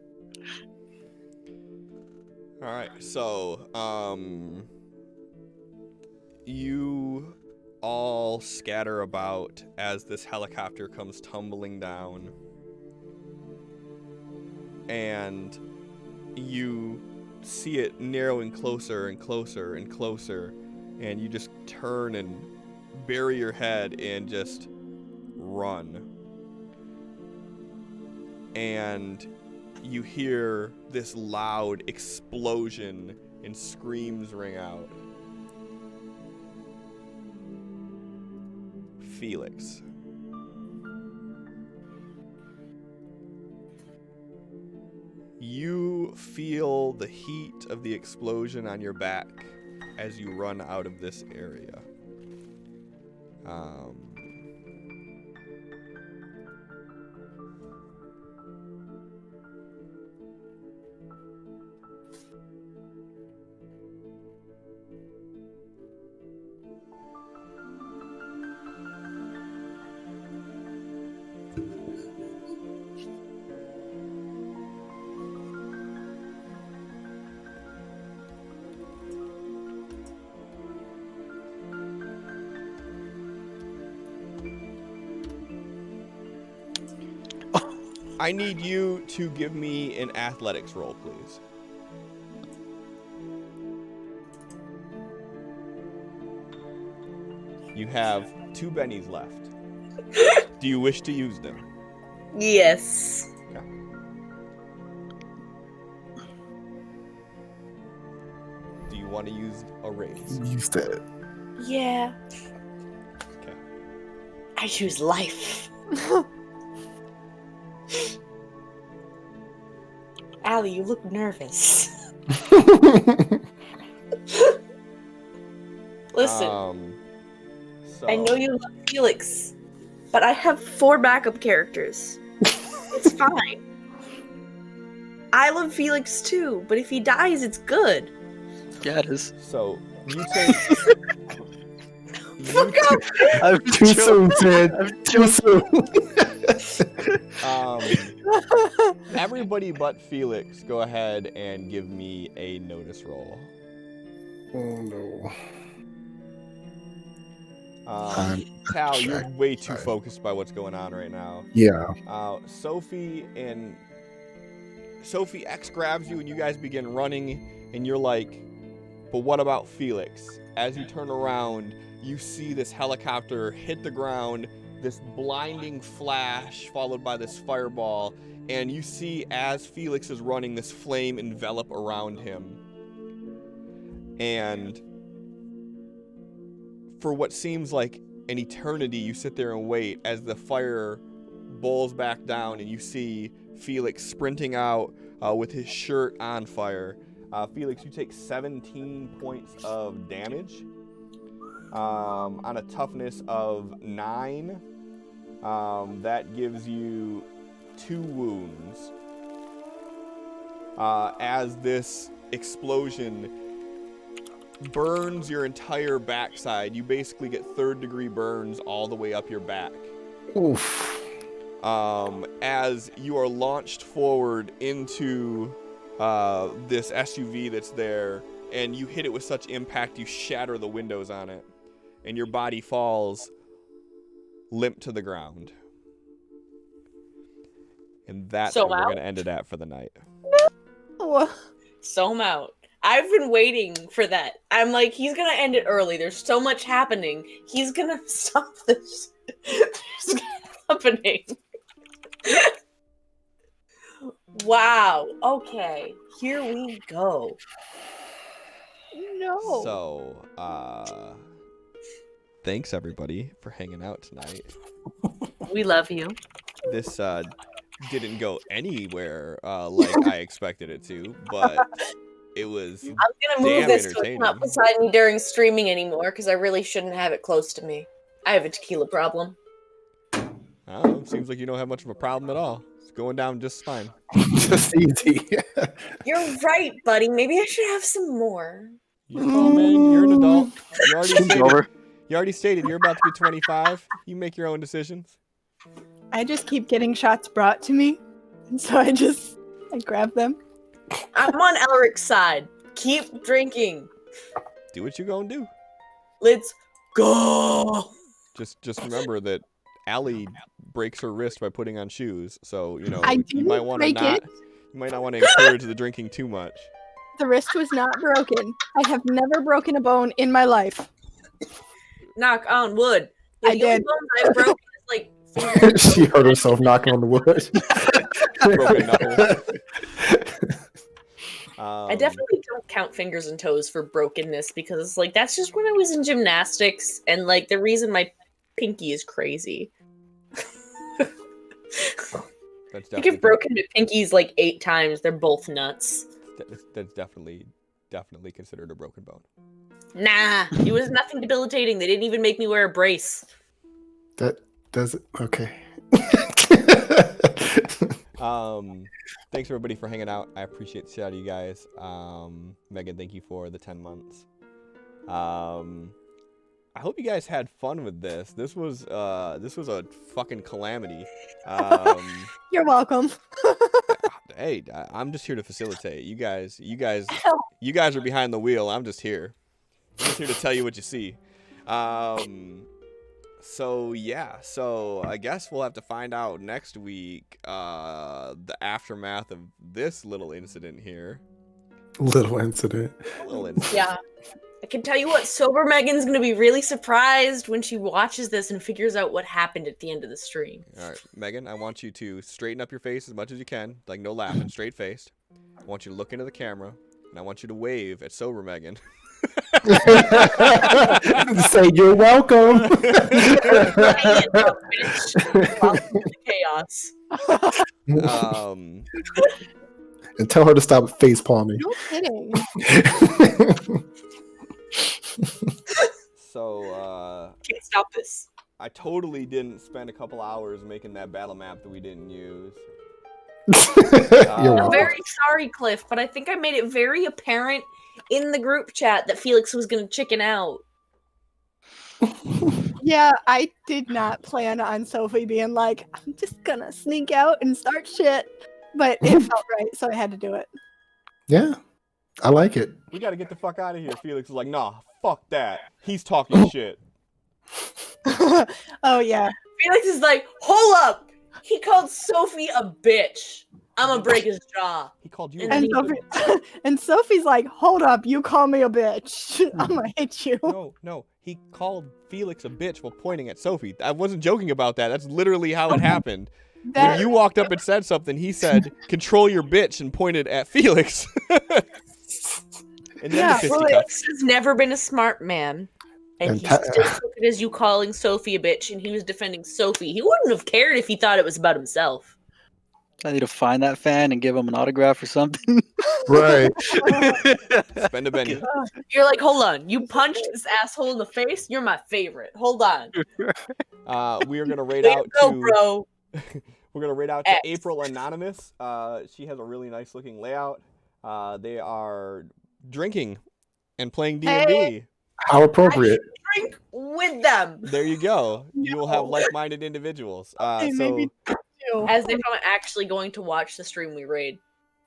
All right. So you all scatter about as this helicopter comes tumbling down, and you see it narrowing closer and closer and closer, and you just turn and bury your head and just run. And you hear this loud explosion and screams ring out. Felix. You feel the heat of the explosion on your back as you run out of this area. I need you to give me an athletics roll, please. You have 2 bennies left. Do you wish to use them? Yes. Okay. Do you want to use a raise? Use that. Yeah. Okay. I choose life. Allie, you look nervous. Listen, So, I know you love Felix, but I have 4 backup characters. It's fine. I love Felix too, but if he dies, it's good. Yeah, it is. So you take. Fuck up! I'm Too soon, Ted. Too soon. Everybody but Felix, go ahead and give me a notice roll. Oh no. Cal, you're way too focused by what's going on right now. Yeah. Sophie X grabs you and you guys begin running, and you're like, but what about Felix? As you turn around, you see this helicopter hit the ground, this blinding flash followed by this fireball, and you see as Felix is running, this flame envelop around him. And for what seems like an eternity, you sit there and wait as the fire bowls back down and you see Felix sprinting out with his shirt on fire. Felix, you take 17 points of damage on a toughness of 9. That gives you 2 wounds. As this explosion burns your entire backside, you basically get 3rd-degree burns all the way up your back. Oof. As you are launched forward into this SUV that's there, and you hit it with such impact, you shatter the windows on it, and your body falls limp to the ground. And that's So where we're out? going to end it at for the night. So I'm out. I've been waiting for that. I'm like, he's gonna end it early. There's so much happening. He's gonna stop this. There's happening. Wow. Okay. Here we go. No. So, thanks everybody for hanging out tonight. We love you. This didn't go anywhere like I expected it to, but it was I'm gonna move damn this so it's entertaining. not beside me during streaming anymore because I really shouldn't have it close to me. I have a tequila problem. Oh, seems like you don't have much of a problem at all. It's going down just fine. Just easy. You're right, buddy. Maybe I should have some more. You call, man. You're an adult. Over. You already stated you're about to be 25. You make your own decisions. I just keep getting shots brought to me, and so I grab them. I'm on Elric's side. Keep drinking. Do what you gonna do. Let's go. Just remember that Allie breaks her wrist by putting on shoes, so you know I you didn't might want to break not. it. You might not want to encourage the drinking too much. The wrist was not broken. I have never broken a bone in my life. Knock on wood. I The only did. bones I've broken is like fingers. She heard herself knocking on the wood. Broken knuckles. I definitely don't count fingers and toes for brokenness because like that's just when I was in gymnastics and like the reason my pinky is crazy. That's I think I've broken my pinkies like 8 times. They're both nuts. That's definitely considered a broken bone. Nah, it was nothing debilitating. They didn't even make me wear a brace. That does it. Okay. Thanks everybody for hanging out. I appreciate the shit out of you guys. Megan, thank you for the 10 months. I hope you guys had fun with this. This was a fucking calamity. You're welcome. Hey, I'm just here to facilitate. You guys are behind the wheel. I'm just here. I'm just here to tell you what you see. So yeah, so I guess we'll have to find out next week the aftermath of this little incident here. Little incident. Yeah. I can tell you what, sober Megan's gonna be really surprised when she watches this and figures out what happened at the end of the stream. All right, Megan, I want you to straighten up your face as much as you can, like no laughing, straight faced. I want you to look into the camera, and I want you to wave at sober Megan. Say you're welcome. Welcome to chaos. And tell her to stop face palming. No kidding. So, Can't stop this. I totally didn't spend a couple hours making that battle map that we didn't use. You're I'm welcome. very sorry, Cliff, but I think I made it very apparent in the group chat that Felix was gonna chicken out. Yeah, I did not plan on Sophie being like, I'm just gonna sneak out and start shit. But it felt right, so I had to do it. Yeah, I like it. We gotta get the fuck out of here. Felix was like, nah, fuck that. He's talking shit. Oh, yeah. Felix is like, hold up! He called Sophie a bitch. I'm gonna break his jaw. He called you. And And Sophie's like, hold up, you call me a bitch. I'm gonna hit you. No. He called Felix a bitch while pointing at Sophie. I wasn't joking about that. That's literally how it happened. When you walked up and said something, he said, control your bitch, and pointed at Felix. And then Yeah, the well, fisticuffs. Has never been a smart man. And And he ta- still took it as you calling Sophie a bitch, and he was defending Sophie. He wouldn't have cared if he thought it was about himself. I need to find that fan and give him an autograph or something. Right. Spend a Benny. You're like, hold on. You punched this asshole in the face? You're my favorite. Hold on. We are gonna raid Way to out go, to bro. we're gonna raid out to X. April Anonymous. She has a really nice looking layout. They are drinking and playing D&D. How appropriate. Drink with them. There you go. You will have like-minded individuals. Hey, So maybe you. As if I'm actually going to watch the stream we raid.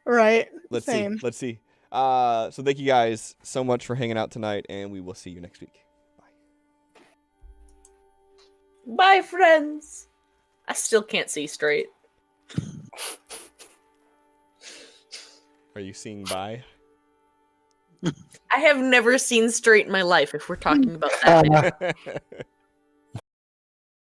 Right. let's Same. see. Let's see. So thank you guys so much for hanging out tonight, and we will see you next week. Bye, friends. I still can't see straight. Are you seeing bye? I have never seen straight in my life, if we're talking about that. Bye.